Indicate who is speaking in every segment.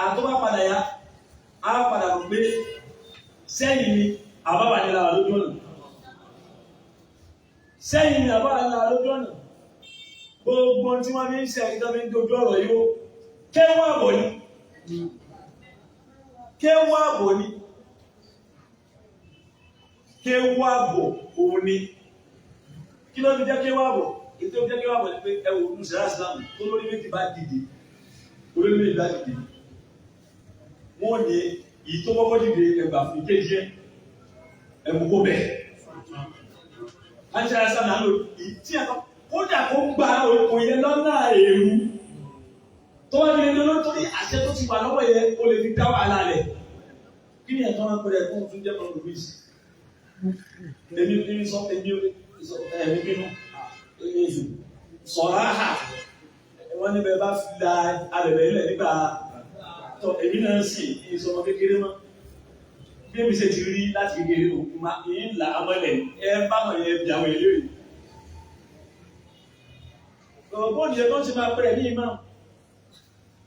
Speaker 1: àtọ́ bá padà yá á padà mọ̀ pé sẹ́yìn ni àbáwá ni làwà lójú ọ̀nà sẹ́yìn ni àbáwá ni làwà lójú ọ̀nà gbogbo tí wọ́n fi ń ṣe àkíkọ́ fi ń dojú ọ̀rọ̀ yìí ó kéwọ́ àbọ̀ ni kéwọ́ àbọ̀ ni kéwọ́ àbọ̀ òun ni kí ló fi jẹ́ kéwọ́ àbọ̀ ètò ìjẹ́ kéwọ́ àbọ̀ ni pé ẹwù mùsùlùmí islam tó lórí méjì bá dìde olórí méjì bá dìde wọ́n ní ìtò kọ́kọ́ dìde ẹgbà fún kéjì ẹmú kó bẹ̀ láti ṣe náà lò ìtí ẹ̀kọ́ kódà kó gba òkò yẹn lọ́nà èrú tó wá ní ẹni lórí àṣẹ tó ti wà lọ́wọ́ yẹn ó lè fi dá wàhálà rẹ̀ kí ni ẹ̀tọ́ wọn pẹ̀lẹ́ fún tún jẹ́ pẹ̀lú bíi èmi bínú sọ èmi bínú sọ̀rọ̀ àhà wọ́n ní bẹ́ẹ̀ bá fi la abẹ̀bẹ̀ ilẹ̀ nígbà tọ́ èmi náà sì ìsọmọ kékeré mọ́ bí èmi ṣe ti rí láti kékeré òkú máa ń là amọ́lẹ̀ ẹ bá wọn yẹn bí àwọn èlé rè bóòdù yẹn tó ń ṣe máa pẹ̀lẹ́ ní ìmọ̀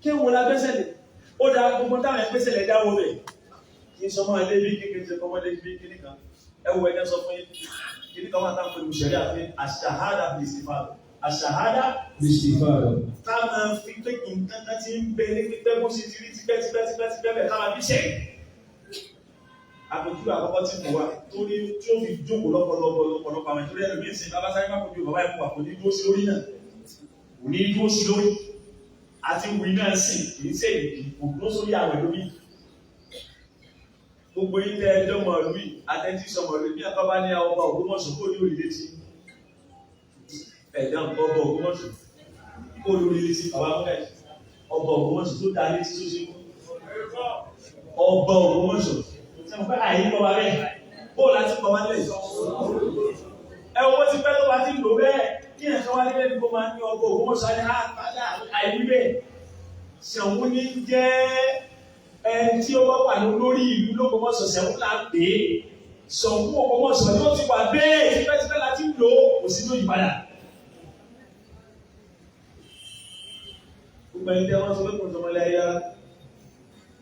Speaker 1: kí n wo la gbẹ́sẹ̀ lè ó da gbogbo táwọn ẹgbẹ́sẹ̀ lè dáwọ́ bẹ̀ kí n sọ mọ́ ilé bí kékeré ṣe kọ́mọ́lé bí kíní kan ẹ wo ẹ̀dá sọ fún kíní kan máa tàbí ìṣẹ̀lẹ̀ àfi àṣàhádà bí ìsìnfàdù àṣàhádà bí ìsìnfàdù ká máa fi pé nǹkan kan ti ń bẹ ní pípẹ́ bó ṣe ti rí tipẹ́ bẹ̀ ká máa fi ṣẹ̀ àpèjú àkọ́kọ́ tí mo wà torí tí ó fi jókòó lọ́pọ̀lọpọ̀ àwọn ìtòrí ẹ̀rọ bíi ṣe bàbá sáré má kojú bàbá ẹ̀kọ́ àpò ní dúró sí lórí náà kò ní dúró sí lórí àti wì náà sì kì í ṣe ìdí kò dúró sórí àwẹ̀ lórí gbogbo ilé ẹjọ́ mọ̀lúì àtẹ́tí sọmọlú bí àbábá ní ọba Ògbómọ̀ṣọ́ kó ní òrìlé tí ẹ̀dá ọba Ògbómọ̀ṣọ́ kó ní òrìlé tí bàbá mọ́lẹ̀ ọba Ògbómọ̀ṣọ́ tó dá létí tó ṣe ọba Ògbómọ̀ṣọ́ sẹ́mu pé àyè kọ́ wa bẹ́ẹ̀ bó láti kọ́ wa lẹ̀ ẹ owó ti pẹ́ tó bá ti lò bẹ́ẹ̀ kí ẹ̀ṣọ́ wa níbẹ̀ ní kó máa ní ọba Ògbómọ̀ṣọ́ àyè bẹ́ẹ̀ ṣẹ̀wọ́n ní jẹ́ ẹni tí ó bá wà ní olórí ìlú l'Ógbómọ̀ṣọ́ ṣẹ̀wọ́n là ń pè é Ṣọ̀ún Ògbómọ̀ṣọ́ ni ó ti wà bẹ́ẹ̀ tipẹ́tipẹ́ láti lò ó sí ló yípadà. Gbogbo ẹni tí wọ́n sọ pé kò tọmọ ilé ayé rárá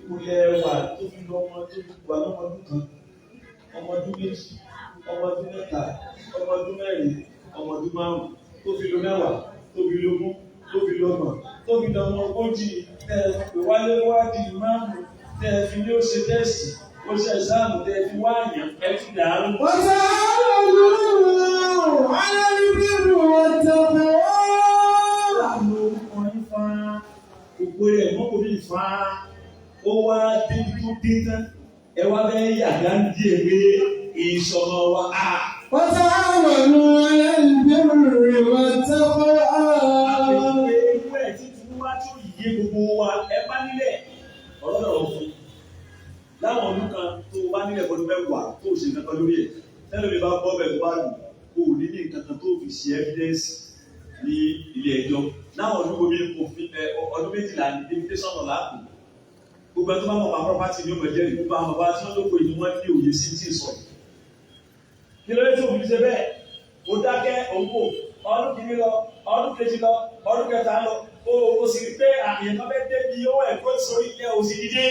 Speaker 1: ìmúlẹ̀ wà tó fi lọ ọmọ tó fi wà lọ́mọdún kan ọmọdún méjì ọmọdún mẹ́ta ọmọdún mẹ́rin ọmọdún márùn tó fi lọ mẹ́wàá tó fi lógún tó fi lọ́gbọ̀n tó fi lọ ọmọ ogójì ìwálé wádìí márùn tẹ́ fi ní ó ṣe tẹ́sì ó ṣe ìsáàmù tẹ́ fi wá àyàn ẹ fi dàrú.
Speaker 2: wọ́n sá ọlọ́run alábíbírù ọ̀tọ̀pọ̀
Speaker 1: láàánú ọkùnrin fa gbogbo rẹ̀ mọ́kòrí fa ó wá débi tó dé tán ẹ wá bẹ́ẹ̀ yàgá ń di èwe ìṣọ̀nà wa.
Speaker 2: wọ́n sá ọlọ́run alábíbírù ọ̀tọ̀pọ̀
Speaker 1: àpèjúwe ewu ẹ̀ títí wá tí ó yé gbogbo wa ẹ bá nílẹ̀ ọlọ́dọ̀ fún láwọn ọdún kan tó bá nílẹ̀ ọdún mẹ́wàá tó ṣe nǹkan lórí ẹ̀ tẹ́lẹ̀ mi bá gbọ́ bẹ̀ tó bá lù kó o ní ní nǹkan kan tó fi ṣe evidence ní ilé ẹjọ́ láwọn ọdún gbogbo òfin ọdún méjìlá ní invitation ọ̀la kù gbogbo ẹni tó bá mọ̀ pa property ní ọmọ ẹ̀jẹ̀ gbogbo àwọn bàbá tí wọ́n lóko ìní wọ́n ní òye sí tí ì sọ. kí ló dé tó fi ṣe bẹ́ẹ̀ ó dákẹ́ òǹkò ọdún kìíní lọ ọdún kejì lọ ọdún kẹta lọ o sì rí pé àyè kan bẹ́ẹ̀ débi owó ẹ̀kọ́ sórí ilẹ̀ òsì dídé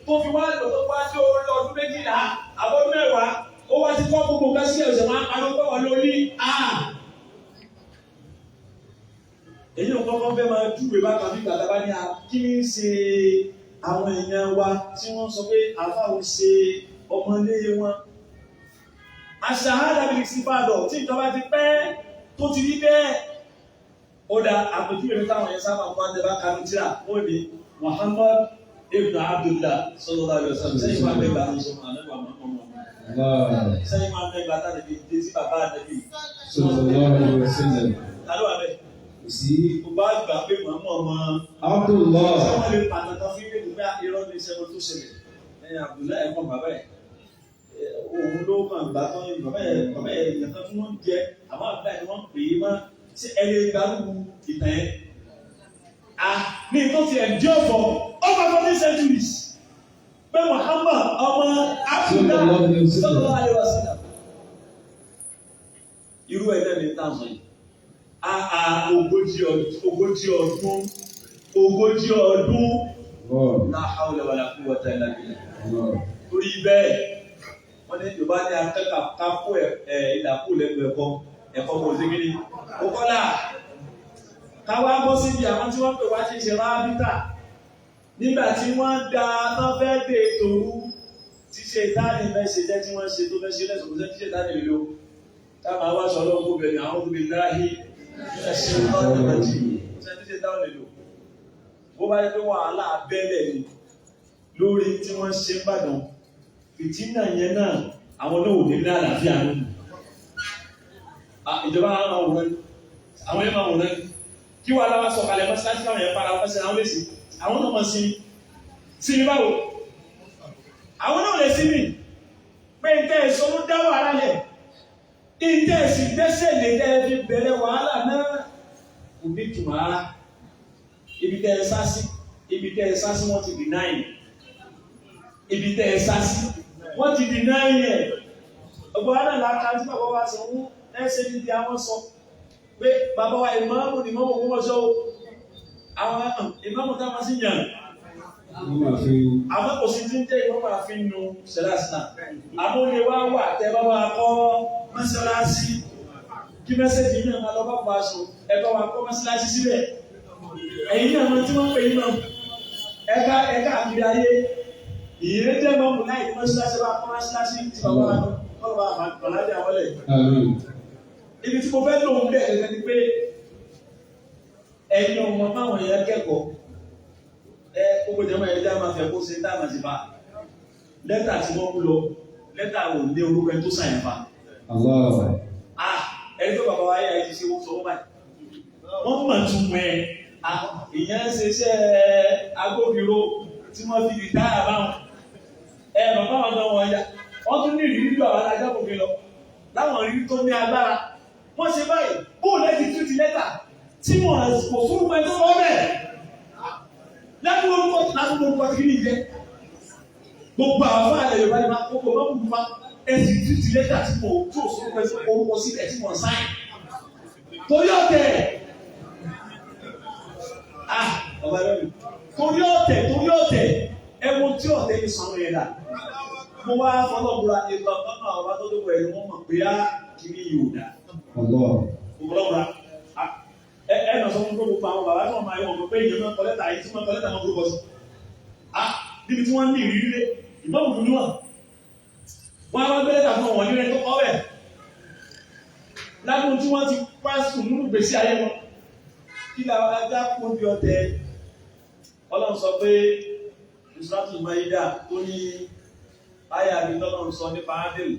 Speaker 1: tó fi wá lò tó wá tó orí ọdún méjìlá àbọ̀dún mẹ́wàá ó wá ti kọ́ gbogbo nǹkan sílẹ̀ ọ̀sẹ̀ máa ń parí pé wọ́n lórí èyí ò kọ́kọ́ fẹ́ máa júwe bá kan nígbà tábà ní kí ń ṣe àwọn èèyàn wa tí wọ́n sọ pé àfáwọn ṣe ọmọdé wọn. àṣàhádà bíi sípàdọ̀ tí ìjọba ti pẹ́ tó ti rí bẹ́ẹ̀ ó da àpèjúwe mi táwọn yẹn sábà fún àtẹ̀bá kanu tíra ó ní Muhammad ibn Abdullah sallallahu alaihi wasallam sẹ́yìn máa ń bẹ́ẹ̀ bá a sọ fún àlẹ́ wa mọ́ sẹ́yìn máa ń bẹ́ẹ̀ bá a tàbí dé sí bàbá àtẹ̀bí
Speaker 2: sallallahu alaihi wasallam.
Speaker 1: tàló wà bẹ́ẹ̀.
Speaker 2: sí
Speaker 1: kò bá gbà pé màmú ọmọ
Speaker 2: Abdullah
Speaker 1: sọ́wọ́n lè pàtàkì fún ilé ìgbà irọ́ ní ìṣẹ́gun tó ṣẹlẹ̀ ẹ̀yìn Abdullah ẹ̀kọ́ bàbá ẹ̀ òun ló máa gbà tán bàbá ẹ̀ yàtọ̀ tí wọ́n jẹ àmọ́ àbúrò ẹ̀ ni wọ́n pè é mọ́ sí ẹni gbàlúù ìtàn ẹ̀ ní tó ti ẹ̀ jẹ́ ọ̀fọ̀ over 40 centuries pé Muhammad ọmọ Abdullah sallallahu alaihi wasallam irú ẹ̀ náà ní táwọn yìí ogójì ọdún la hawla wala quwwata illa billah. Torí bẹ́ẹ̀ wọ́n ní Yorùbá ní akẹ́kọ̀ọ́ kápò ìdàkú lẹ́gbẹ̀ẹ́ ẹ̀kọ́ kò sí kiri ó kọ́lá káwá bọ́ síbi àwọn tí wọ́n pè wá ṣe rábítà nígbà tí wọ́n da tán fẹ́ dé tòru tí ṣe ìtàní fẹ́ ṣe jẹ́ tí wọ́n ṣe tó fẹ́ ṣe lẹ́sùn tí ṣe ìtàní lè lo táwọn àwọn aṣọ ọlọ́gbọ́n bẹ̀rẹ̀ àwọn òbí láàáhí ẹ̀ṣẹ̀ ìtàní méjì tí ṣe ìtàní lè lo bó bá yẹ pé wàhálà abẹ́lẹ̀ ni lórí tí wọ́n ṣe ń bàdàn fìtínà yẹn náà àwọn náà ò ní ní àlàáfíà nínú ìjọba àwọn yẹn máa wò náà kí wàá láwa sọ kalẹ̀ mọ́sálásí káwọn yẹn para ọ̀fẹ́sẹ̀ àwọn lè sí àwọn náà mọ̀ sí ní báwo àwọn náà lè sí ní pé ìtẹ́ ẹ̀sọ́ ló dá wàhálà lẹ̀ ìtẹ́ ẹ̀sì gbẹ́sẹ̀ lè tẹ́ fi bẹ̀rẹ̀ wàhálà náà kò ní tùmọ̀ rárá ibi tẹ́ ẹ sá sí wọ́n ti deny ibi tẹ́ ẹ sá sí wọ́n ti deny ẹ̀ ọgbọ́n náà láta tí bàbá wa sọ wọ́n ẹsẹ̀ ní ti àwọn sọ pé bàbá wa ìmáàmù ni mọ́mù kó wọ́n sọ àwọn ìmáàmù tá a máa sí yàn àmọ́ kò sí tí ń tẹ́ ìwọ́n máa fi nu ṣẹlásínà àmúlé wá wà tẹ́ bá wa kọ́ mọ́sálásí kí mẹ́sẹ̀jì náà máa lọ bá pa aṣọ ẹ bá wa kọ́ mọ́sálásí síbẹ̀ ẹ̀yin náà máa tí wọ́n pè é náà ẹ̀ka àkìrí ayé ìyẹn jẹ́ mọ́mù láì ní mọ́sálásí bá kọ́ mọ́sálásí ti bàbá wa náà kọ́ bá àbàlájà wọlé. Ibi tí mo fẹ́ lò ń bẹ̀ gẹ́gẹ́ ni pé ẹ̀yin ọmọ máwọn èèyàn kẹ́kọ̀ọ́ gbogbo ìjọba ẹ̀já máa fẹ́ kó ṣe tá a máa ti bá lẹ́tà tí wọ́n mú lọ lẹ́tà ò ní orúkọ ẹni tó sàyẹn fa. Ẹni tó bàbá wa yà ẹ ti ṣe wọ́n sọ wọ́n báyìí. Wọ́n mọ̀ tún mọ̀ ìyẹn ń ṣe iṣẹ́ agbófinró tí wọ́n fi di táyà báwọn. Bàbá wọn náà wọ́n yá wọ́n tún ní ìrírí ju àwọn ajábòfin lọ láwọn ìrírí tó ní agbára. Wọ́n ṣe báyìí bóòlù ẹ̀ ti tún ti lẹ́tà tí wọ́n kò fún ẹ tó wọ́n bẹ̀. Ládùúgbò tí kìíní jẹ́ gbogbo àwọn fún àlẹ́ Yorùbá ni máa kókò máa kú fa ẹ̀sìn tún ti lẹ́tà tí mo tó sọ́kọ́ pẹ̀lú orúkọ sílẹ̀ tí wọ́n sáyìn. Torí ọ̀tẹ̀ torí ọ̀tẹ̀ ẹ̀wọ̀n tí ọ̀tẹ̀ yìí sọ̀rọ̀ yẹn dà. Mo wá fọlọ́bùra ìgbà kan náà wá tó dókòó ẹ̀rù wọn mọ̀ pé kìíní yóò dà. Fọlọ́bùra nà sọ fún gbogbo àwọn bàbá náà máa yọ ọmọ pé èèyàn náà kọ́lẹ́tà yìí tí wọ́n kọ́lẹ́tà wọn gbogbo sí. Níbi tí wọ́n ní ìrírí ìbáwò dúdú wà. Wọ́n á wá gbẹ́lẹ́tà fún wọn nílẹ̀ tó kọ́ bẹ̀. Lágùn tí wọ́n ti pásítù nínú gbèsè ayé wọn. Kí làwọn ajá kún bí ọ̀tẹ̀ Ọlọ́run sọ pé Suratul Maida tó ní ayé àbítọ́lọ́run sọ nípa Ádélù.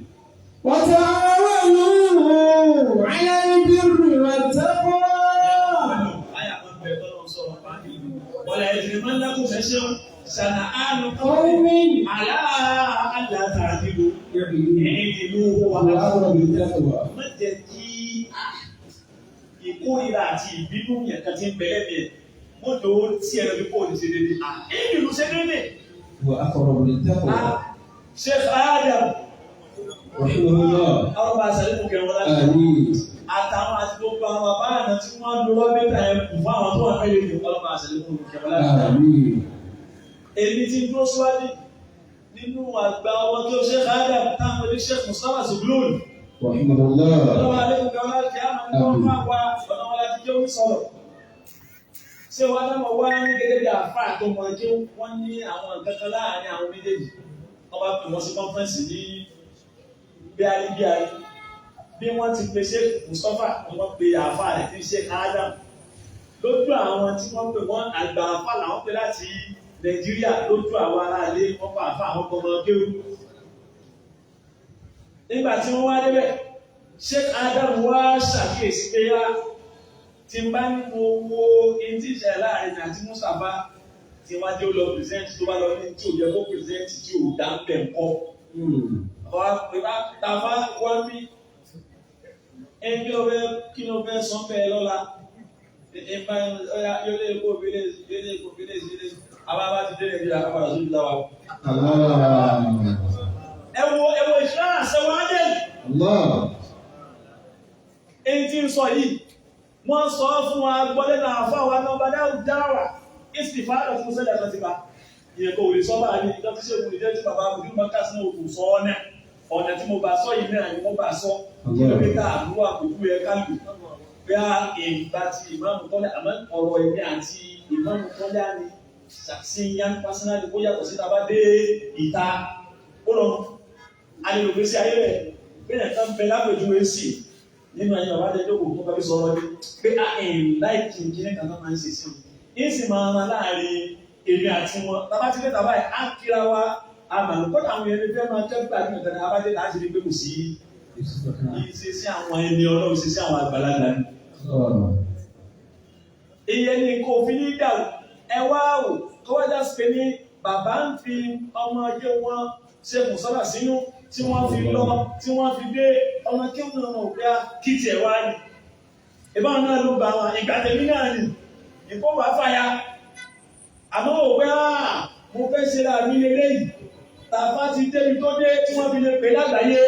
Speaker 2: وتعاونوا على البر والتقوى
Speaker 1: ولا يجرمنكم شنآن قوم على ألا تعدلوا اعدلوا هو أقرب للتقوى. Má jẹ́ kí ìkórìíra àti ìbínú yẹn kan ti ń bẹ̀rẹ̀ mi mọ́tò tí ẹ̀rọ bí kò ní ṣe dédé. Ìbínú ṣe dédé.
Speaker 2: هو أقرب للتقوى.
Speaker 1: Sheikh Adam àwọn bá aṣàlẹ̀ kò kẹwọn láti àtàwọn àti gbogbo àwọn bàbá àná tí wọ́n ń lọ mẹ́ta ẹ̀ kù fún àwọn tó wà mẹ́lẹ̀ ní ọlọ́ bá aṣàlẹ̀ kò kẹwọn láti. Èmi ti dúró síwájú nínú àgbà ọmọ tó ṣe káàdà táwọn ilé Sheikh Mustapha Zuglul. Ọlọ́wọ́ alẹ́ kò kẹwọn láti àmọ́ ní wọ́n máa wá ọ̀nà wọn láti jẹ́ omi sọ̀rọ̀. Ṣé wọ́n náà wá ní gẹ́gẹ́ bí àfà tó mọ̀ ẹjẹ́ wọ́n ní àwọn nǹkan kan láàárín àwọn méjèèjì. Wọ́n bá pè wọ́n sí kọ́nfẹ́ǹsì ní bí wọ́n ti pe Sheikh Mustapha wọ́n pe àfà rẹ̀ tí Sheikh Adam lójú àwọn tí wọ́n pè wọ́n àgbà àfà làwọn pè láti Nàìjíríà lójú àwọn aráàlú wọ́n pa àfà àwọn ọmọ kéwù. Nígbà tí wọ́n wá débẹ̀ Sheikh Adam wá ṣàkíyèsí pé tí n bá ní owó etí ìṣẹ̀lẹ̀ láàrin àti Mustapha tí wọ́n dé ó lọ pìrìsẹ́ǹtì tó bá lọ ní tí ò yẹ kó pìrìsẹ́ǹtì tí ò dá ń bẹ̀ ń kọ́. Tàbá wá bí ẹgbẹ́ kí ló fẹ́ sọ bẹ́ẹ̀ lọ́la ìfà yóò lé epo ìbílẹ̀ ìsílẹ̀ àbábá ti dé Nàìjíríà àbábá tó ti dáwà. Ẹwọ ìṣúná ṣẹwọ́ ayé. Èyí tí ń sọ yìí, wọ́n sọ fún wa gbọ́lẹ́ náà fún àwọn náà bá dáwà ìsìfàdà fún sẹ́lẹ̀ kan ti bá. ìyẹn kò lè sọ bá mi ìjọ tí ṣègùn ìjẹ́ tí bàbá mi máa kà sínú òkú sọ ọ́ náà ọ̀nà tí mo bá sọ yìí náà ni mo bá sọ kìlómítà àbúrò àkókò yẹn ká lò bí a ìgbà tí ìmáàmù tọ́lá àmọ́ ọ̀rọ̀ ẹ̀mí àti ìmáàmù tọ́lá ni ṣàṣeyàn pásínálì kó yàtọ̀ sí tàbá dé ìta ó lọ alèlòpé sí ayé rẹ̀ bẹ́ẹ̀ kan bẹ lápèjúwe sí nínú ayé bàbá jẹ́ jókòó tó kọ́bí sọ̀rọ̀ ní pé a láìkí kíní kan náà máa ń ṣe sí i sì máa ma láàrin èmi àti wọn tàbá ti dé tàbá yìí á kíra wa àmàlù kọ́dà àwọn ẹni fẹ́ máa kẹ́gbà ní ọ̀tẹ̀ ní abájẹ́ láti rí pé kò sí ìṣesí àwọn ẹni ọlọ́run ìṣesí àwọn àgbàlagbà ni. ìyẹn ni kò fi ní dàrú ẹ wá o tó wájà sí pé ní bàbá ń fi ọmọ ọjọ́ wọn ṣe mùsọ́là sínú tí wọ́n fi lọ tí wọ́n fi dé ọmọ kí wọ́n náà wọ́n gbá kí tiẹ̀ wá ní. ìbáwọn náà ló bá wọn ìgbà tèmi náà nì ìfowópamọ́ àfàyà àmọ́ òwe mo fẹ́ ṣe ra mi lélẹ́yìí tàbá ti débi tó dé tí wọ́n fi lè pè lágbàáyé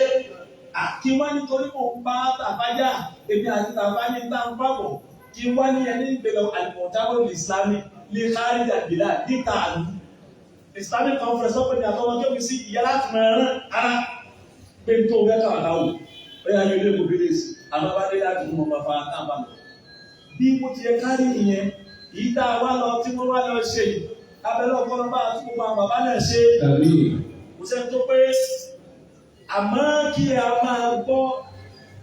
Speaker 1: kí wá nítorí mò ń bá tàbájá èmi àti tàbá ní tá ń bàbọ̀ kí wá ní ẹni ìgbèlò àlùmọ̀táwò ìsìlámì lè kárí dàbílà níta àlù Islamic conference ọ̀pọ̀ ní àtọ́wọ́ tó fi sí ìyá láti mẹ́rin ara pé tó fẹ́ kàwákàwò bẹ́ẹ̀ ni ilé ìgbòkèlè sí àbábádé láti mọ̀ bàbá àtàbà bí mo ti yẹ kárí ìyẹn yìí tá a wá lọ tí wọ́n wá lọ ṣe yìí abẹ́lẹ́ ọ̀pọ̀lọpọ̀ àti gbogbo àwọn bàbá náà ṣe kò sẹ́ni tó pé àmọ́ kí a máa gbọ́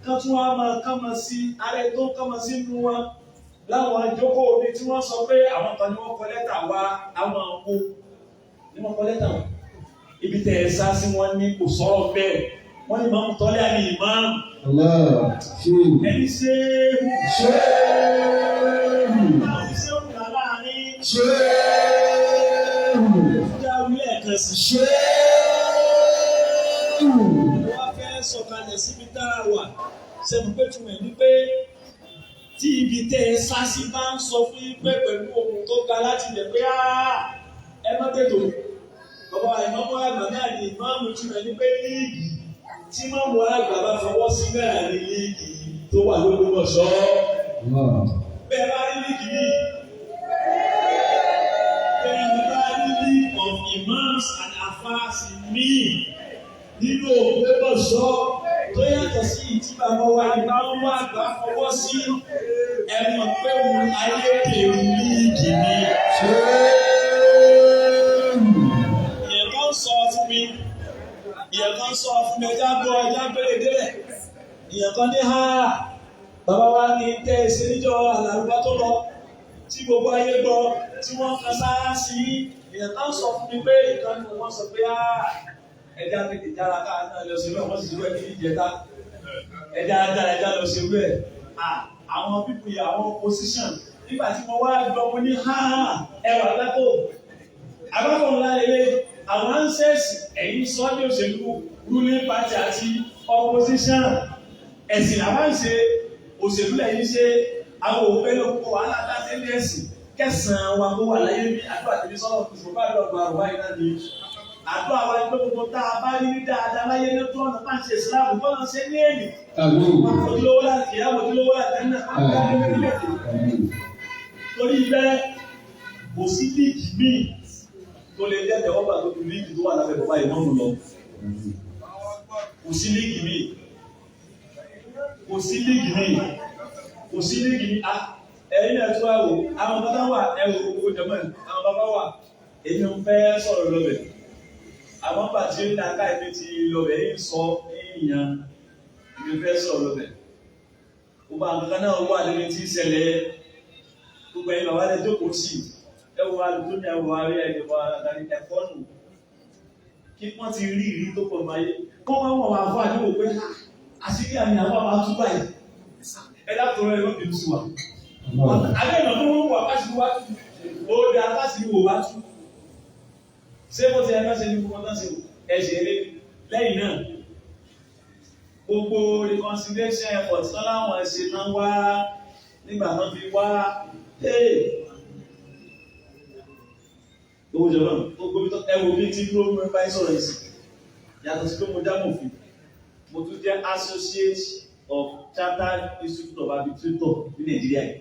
Speaker 1: kán tún wá máa kánmọ sí ààrẹ tó kánmọ sí inú wọn láwọn àjókòó omi tí wọ́n sọ pé àwọn kan ní wọ́n kọ lẹ́tà wá àwọn àpò ní wọ́n kọ lẹ́tà wá ibi tẹ̀ ẹ́ sá sí wọn ní kò sọ̀rọ̀ bẹ́ẹ̀ wọ́n ní máa ń tọ́lé àmì ìmáàmù ẹni ṣe é hù wọ́n fẹ́ sọ̀kalẹ̀ síbi tá a wà sẹ́nu pé túmọ̀ ní pé tí ibi tẹ́ ẹ sásí bá ń sọ fún yín pé pẹ̀lú ohun tó ga láti lẹ̀ pé ẹ má tètò bàbá ìmọ̀mọ́ àgbà náà ní ìmáàmù túmọ̀ ní pé líìgì tí mọ̀mọ́ àgbà bá fọwọ́ sí náà ní líìgì tó wà l'Ógbómọ̀ṣọ́ bẹ́ẹ̀ bá rí líìgì yìí. Of imams and afars in me nínú Ògbómọ̀ṣọ́ tó yàtọ̀ sí ìtí bàbá wa ìmáàmù àgbà fọwọ́ sí ẹ̀mọ̀ pé òun ayédèrú líìgì ni. ìyẹn kan sọ fún mi ẹja gbére délẹ̀ ìyẹn kan ní bàbá wa ní tẹ́ ẹ ṣe níjọ́ àlàrúbá tó lọ tí gbogbo ayé gbọ́ tí wọ́n kan sára sí ìyẹn kan sọ fún mi pé ìkànnì wọn sọ pé ẹja tètè jára ká náà lọ sí ìwé wọn sì ti wẹ̀ ní ìjẹta ẹja lọ sí ìwé àwọn pípù yìí àwọn opposition nígbà tí mo wá gbọ́ mo ní ẹwà látò àbábọ̀ ńlá lélẹ̀ àwọn ansẹ́sì ẹ̀yìn sọ́ọ́dẹ̀ òṣèlú ruling party àti opposition ẹ̀sìn àbáǹṣe òṣèlú lẹ́yìn ṣe àwọn òfin ló kó wàhálà láti ní ẹ̀sìn kẹsàn-án wa tó wà láyé bí àdúrà tẹ̀lé sọ́nà kùsùn bá lọ́gbà àrùwá iná ni àdúrà wa ẹgbẹ́ gbogbo tá a bá rí ní dáadáa láyé ní tó ọ̀nà pàṣẹ ìsìláàmù tó lọ sí ní èlì ojúlówó láti kìí àwọn ojúlówó láti ẹ̀nà torí bẹ́ẹ̀ kò sí líìgì míì tó lè jẹ́ tẹ̀wọ́gbà tó ju líìgì tó wà lábẹ́ bàbá ìmọ̀mù lọ kò sí líìgì míì ẹ̀yin náà tún wá wò àwọn bàbá wà ẹ̀wò gbogbo jẹ̀mọ́ àwọn bàbá wà èmi ń fẹ́ sọ̀rọ̀ lọ́bẹ̀ àwọn bàtí ní aká ibi ti lọ́bẹ̀ yìí sọ ìyàn èmi fẹ́ sọ̀rọ̀ lọ́bẹ̀ gbogbo àwọn kankan náà wà lórí tí ìṣẹ̀lẹ̀ gbogbo ẹ̀yin bàbá lẹ́jọ́ kò sí ẹ̀wò alùpùpù ní ẹ̀wò àrí ẹ̀dẹ̀wò àdáni ẹ̀kọ́ nù kí wọ́n ti rí ìrí tó pọ̀ máyé wọ́n máa wọ̀ wá fún àdéhùn pé àṣírí àmì àwọn máa tú báyìí ẹ̀dá tó rẹ̀ ló bìí sí wa. Àgbẹ̀nà tó wọ́n wà pàṣẹ wá tú, ó dá pàṣẹ wò wá tú. Ṣé mo ti ẹ̀ka ṣe ní gbogbo náà ṣe ẹ̀ṣẹ̀ eré lẹ́yìn náà? Gbogbo reconciliation effort tán láwọn ẹ̀ṣẹ̀ náà wá nígbà náà fi wá. Owó jọ̀wọ́ gbogbo ẹ̀wò mi ti dúró mú ẹ̀fà ìsọ̀rọ̀ ẹ̀sìn. Yàtọ̀ sí pé mo dá mọ̀ fún. Mo tún jẹ́ associate of Chartered Institute of Arbitrator ní Nàìjíríà yìí.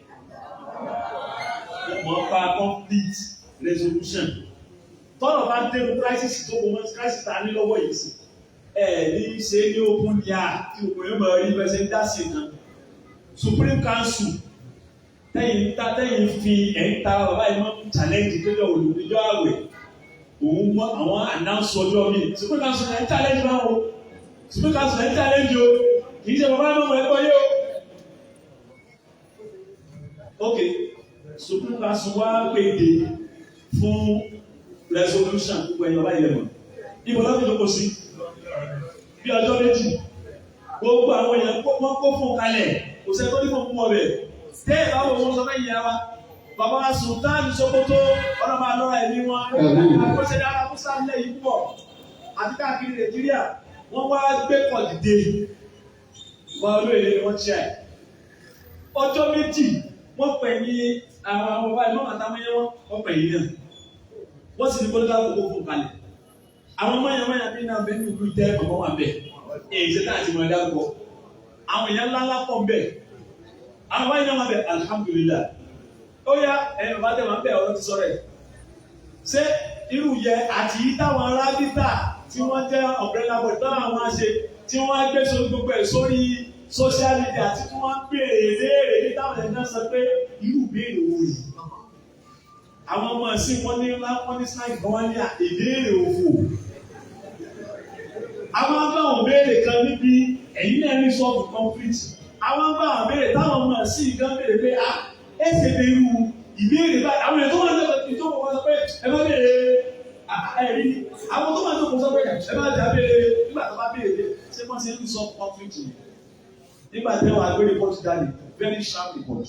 Speaker 1: Mo pa complete resolution tọ́lọ̀ bá dẹnu crisis tó kọ mọ́ crisis ta ní lọ́wọ́ yìí sí ní ṣe ní open ní tí òkú yóò mọ̀ rí bẹ́sẹ̀ ń dá sí kan Supreme Council tẹ́yìn fi ẹ̀ńta bàbá yìí mọ́ challenge tó jọ olùdíjọ́ àwẹ̀ òun mọ́ àwọn announce ọjọ́ mi Supreme Council ẹ̀ ń challenge máa wo Supreme Council ẹ̀ ń challenge o kì í ṣe bàbá yìí mọ́ ẹ̀kọ́ yìí o. Ok, Supreme Council wá pèdè fún resolution gbogbo ẹ̀yọ́ báyìí lẹ́mọ̀ ibo lọ́dún ló kó sí bí ọjọ́ méjì gbogbo àwọn èèyàn wọ́n kó fún kalẹ̀ kò sẹ́ tó ní fún fún ọbẹ̀ tẹ́ ẹ̀ báwo wọ́n sọ fẹ́ yẹ wa bàbá wa Sultan Sokoto ọ̀nà máa lọ́ra ẹ̀mí wọn àkọsẹ́ dára fún sáńlẹ̀ yìí pọ̀ àti káàkiri Nàìjíríà wọ́n wá gbé kọ̀ dìde wọ́n olóyè ni wọ́n ṣe ọjọ́ méjì wọ́n pẹ̀ ní àwọn ọba ìmọ̀ àtàmọ́yẹ wọ́n pẹ̀ yìí náà wọ́n sì ní kó lóka kókó fún kalẹ̀ àwọn mọ̀nyàmọ̀nyà bí náà bẹ́ẹ̀ ní ìlú tẹ́ ọmọ wa bẹ́ẹ̀ èyí ṣe táà ti mọ̀ ẹ̀dá gbọ́ àwọn èèyàn ńláńlá pọ̀ bẹ́ẹ̀ àwọn báyìí náà wọ́n bẹ̀ alhamdulillah ó yá ẹ̀yìn bá tẹ̀ wọ́n bẹ̀ ọ̀rọ̀ ti sọ̀rọ̀ ẹ̀ ṣé irú yẹ àti yí táwọn arábítà tí wọ́n jẹ́ umbrella board táwọn àwọn àṣe tí wọ́n á gbé sórí gbogbo ẹ̀ sórí social media tí wọ́n ń béèrè léèrè ní táwọn ẹ̀dá sọ pé irú béèrè wo yìí àwọn ọmọ ẹ̀sìn wọn ní slide kan wá ní ìbéèrè òfò àwọn agbáwọn béèrè kan níbi ẹ̀yìn náà ní sọ́ọ̀bù conflict àwọn agbáwọn béèrè táwọn ọmọ ẹ̀sìn gan béèrè pé ẹ̀sẹ̀ lè ru ìbéèrè báyìí àwọn èèyàn tó wà lọ́wọ́ ìjọba wọn sọ pé ẹ má béèrè ẹ̀rí àwọn tó wà lọ́wọ́ sọ pé ẹ má jà béèrè nígbà tó bá béèrè ṣé wọ́n ṣe ń sọ conflict nígbà tí wọ́n àgbé report jáde very sharp report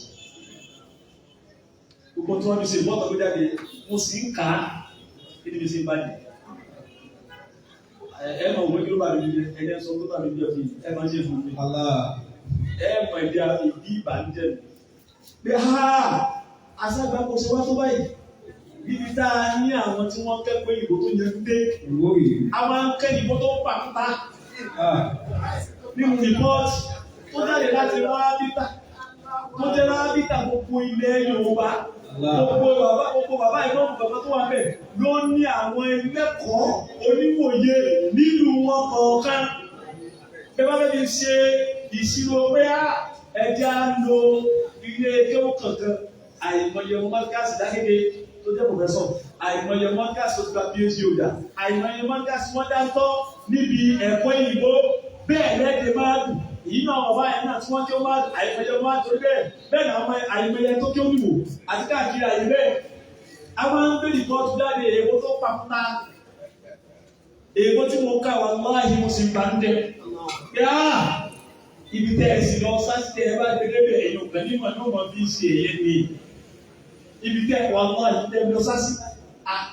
Speaker 1: gbogbo tí wọ́n fi ṣe ìbọ́tọ̀ tó jáde mo sì ń kà á kí ni mi ṣe ń bàjẹ́ ẹ mọ̀ òwe kí ló bá mi jẹ ẹ̀jẹ̀ sọ tó bá mi jẹ fún mi ẹ máa ń ṣe fún mi ẹ mọ̀ ìdí ìbànújẹ́ mi pé aṣáájú kò ṣe wá tó báyìí níbi tá a ní àwọn tí wọ́n kẹ́kọ̀ọ́ ìbò tó yẹ dé àwọn akẹ́yìn ìbò tó ń pàkúta nínú rìpọ́ọ̀tì tó jáde láti rábítà tó jẹ́ rábítà gbogbo ilẹ̀ Yorùbá gbogbo bàbá ìgbọ́n bàbá tó wà bẹ́ẹ̀ ló ní àwọn ẹlẹ́kọ̀ọ́ oníwòye nínú wọn kọ̀ọ̀kan pé bá bẹ́ẹ̀ ni ṣe ìṣirò pé ẹja lo ilé kéwọ́ kankan àìmọye mọ́tíkàsì dákéde tó jẹ́ pòfẹ́sọ̀ àìmọye mọ́tíkàsì tó ti gba PhD ọ̀dà àìmọye mọ́tíkàsì wọ́n dáńtọ́ níbi ẹ̀kọ́ ìyìnbó bẹ́ẹ̀ lẹ́dẹ̀ẹ́ máa dùn èyí náà ọba ẹ̀ náà tí wọ́n jẹ́ máa àìmọye máa torí bẹ́ẹ̀ náà àìmọye tó kí ó nìwò àti káàkiri àyè bẹ́ẹ̀ a máa ń gbé ìkọ́tù jáde èèwọ̀ tó pàkúta èèwọ̀ tí mo kà wà láàyè mo sì gbà ń jẹ yá ibi tẹ́ ẹ sì lọ sásìtẹ́ ẹ bá gbẹdẹ́ bẹ̀ ẹ̀yọ̀ kan ní mọ̀ ní ọmọ bí ṣe èyẹ ni ibi tẹ́ wà láàyè tẹ́ lọ sásì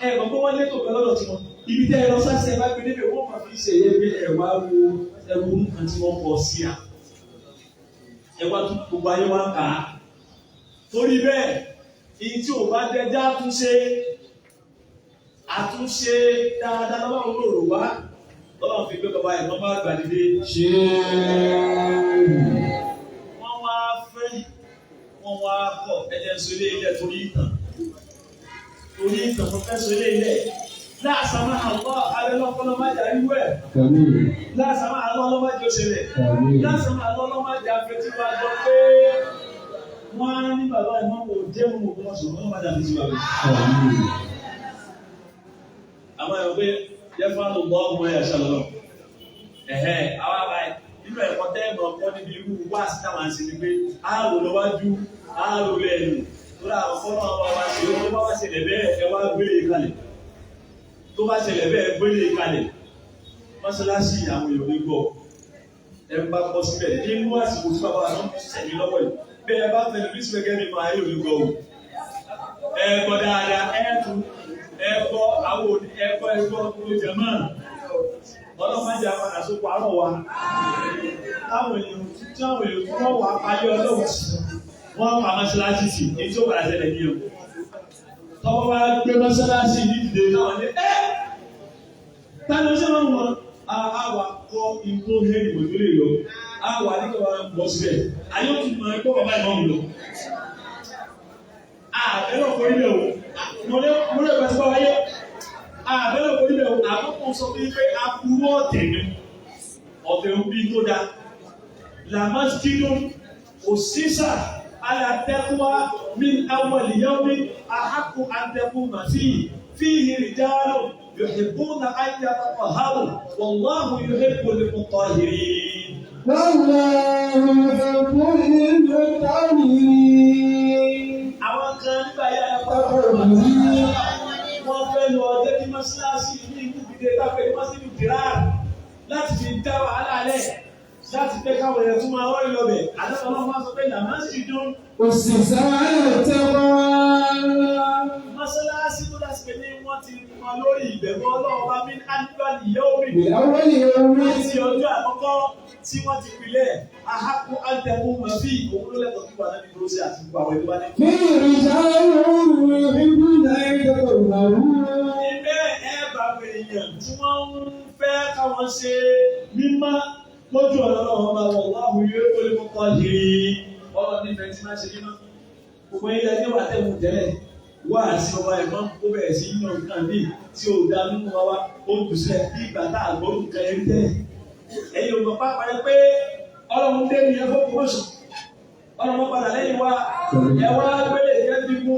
Speaker 1: ẹ mọ̀ pé wọ́n lé tó pẹ́ lọ́dọ̀ tí wọ́n ibi tẹ́ ẹ lọ sásì ẹ bá gbẹdẹ́ bẹ̀ wọ́n mọ̀ bí ṣe èyẹ bí ẹ wá wo ẹwù nǹkan tí wọ́n kọ sí à ẹ wá tún gbogbo ayé wá kà á torí bẹ́ẹ̀ ìyí tí ò bá dẹjá àtúnṣe dáadáa lọ́wọ́ olóró wá lọ́wọ́ fi gbé bàbá ẹ̀ wọ́n bá gbà dìde ṣe wọ́n wá fẹ́ wọ́n wá kọ̀ ẹ̀jẹ̀ sọ ilé ilẹ̀ torí ìtàn mo fẹ́ sọ ilé ilẹ̀ láàsàmà àlọ́ alẹ́lọ́kọ́lọ́májà irú ẹ̀ láàsàmà àlọ́ ọlọ́májà òṣèlè láàsàmà àlọ́ ọlọ́májà afẹ́tí wa gbọ́ pé wọ́n á ní bàbá ìmọ̀ kò jẹ́ mú òkú wọn ṣùgbọ́n ọlọ́májà fi ti wà lọ. àwọn ẹ̀rọ pé yẹ fún àlọ́ gbọ́ ọmọ ẹ̀ ṣàlọ́ àwọn àbáyé nínú ẹ̀kọ́ tẹ́ẹ̀mù ọkọ níbi irú wá sí táwọn àṣẹ ni pé àárò lọ́wájú àárò lẹ́nu tó dà ọkọ náà wá ṣe lẹ̀ bẹ́ẹ̀ ẹ wá gbélé kalẹ̀ tó bá ṣẹlẹ̀ bẹ́ẹ̀ gbélé kalẹ̀ mọ́ṣáláṣí àwọn èèyàn ní gbọ́ ẹ bá kọ́ síbẹ̀ nínú àsìkò tí bàbá àwọn ṣẹ̀mí lọ́wọ́ yìí bẹ́ẹ̀ bá tẹ̀lé bí síbẹ̀ gẹ́gẹ́ nípa ayé òní gbọ́ o ẹ gbọ́ dáadáa ẹ gbọ́ àwọn ẹ̀kọ́ tó jẹ mọ́ ọlọ́mọdé àwọn àsopọ̀ àrọ̀ wa táwọn èèyàn tí wọ́n wà ayé ọlọ́wọ́ wọ́n pa mọ́ṣáláṣí sí èyí tí ó padà ṣẹlẹ̀ ní o tọ́wọ́ bá gbé mọ́ṣáláṣí ní ìdílé náà ní táwọn ṣe máa ń wọ àwa kọ́ ikú hẹ́rì mọ̀tòlè lọ àwa nígbà wọn bọ̀ síbẹ̀ ayé òtún mọ̀ ẹ̀kọ́ bàbá ìmọ̀ mi lọ. ẹ̀rọ kò rí lẹ̀ o mo lè gbà sí bá wáyé àbẹ̀rẹ̀ òkú níbẹ̀ àkókò sọ pé aburú ọ̀tẹ̀ ni ọ̀tẹ̀ òbí tó dáa làmásídìdó òṣìṣà alàtẹ́kùwá min awwal yawmin ahaqqu an takuna fihi rijalun yuhibbuna an yatatahharu wallahu yuhibbul mutahhirin.
Speaker 2: Wallahu yuhibbul mutahhirin.
Speaker 1: Àwọn kan nígbà yà á pa wọ́n fẹ́ lọ ọjọ́ kí mọ́ṣáláṣí ní ìlú ìdílé lápẹ́ mọ́ṣáláṣí ìdíráà láti fi dá wàhálà lẹ̀ láti pé káwọn èèyàn tún máa rọ́ọ̀lì lọ́bẹ̀ àdáwọ̀ náà máa sọ pé làmásídìdó
Speaker 2: òṣìṣẹ́ ayọ̀tẹ́wọ́.
Speaker 1: mọ́ṣáláṣí tó dá sí pé ní wọ́n ti mọ lórí ìbẹ̀rù Ọlọ́run bá mi áníwájú ìyá omi.
Speaker 2: Ìyàwó yìí omi.
Speaker 1: Láti ọjọ́ àkọ́kọ́ tí wọ́n ti pilẹ̀ ahaku antẹ̀kù mọ̀fí òun ló lẹ́tọ̀ọ́ kí wà náà ní dúró sí àti gbogbo àwọn ìlú wa ní.
Speaker 2: Kí ìrìnsà yóò rí bí náà yóò náwó.
Speaker 1: Ibẹ̀ ẹ bá wẹ̀ èèyàn tí wọ́n ń fẹ́ káwọn ṣe mímọ́ lójú ọ̀nà náà wọ́n máa wọ̀ láwùú yóò tó lè kọ́kọ́ yìí. Ọlọ́run nífẹ̀ẹ́ tí máa ṣe mímọ́. Gbogbo ilẹ̀ ní wà tẹ̀wù tẹ́lẹ̀ wá àti ọba ẹ̀mọ́ ó bẹ̀rẹ̀ sí yíyan nǹkan bíi tí ò dá nínú wa wá ó kù sílẹ̀ bí ìgbà tá àgbọ̀ nǹkan ẹ̀rí tẹ́lẹ̀. Ẹ̀yin ò mọ̀ pápá yẹn pé Ọlọ́run dé ní ẹ̀fọ́ promotion. Ọlọ́run padà lẹ́yìn wa ẹ̀ wá gbélé ìjẹ́ bí mú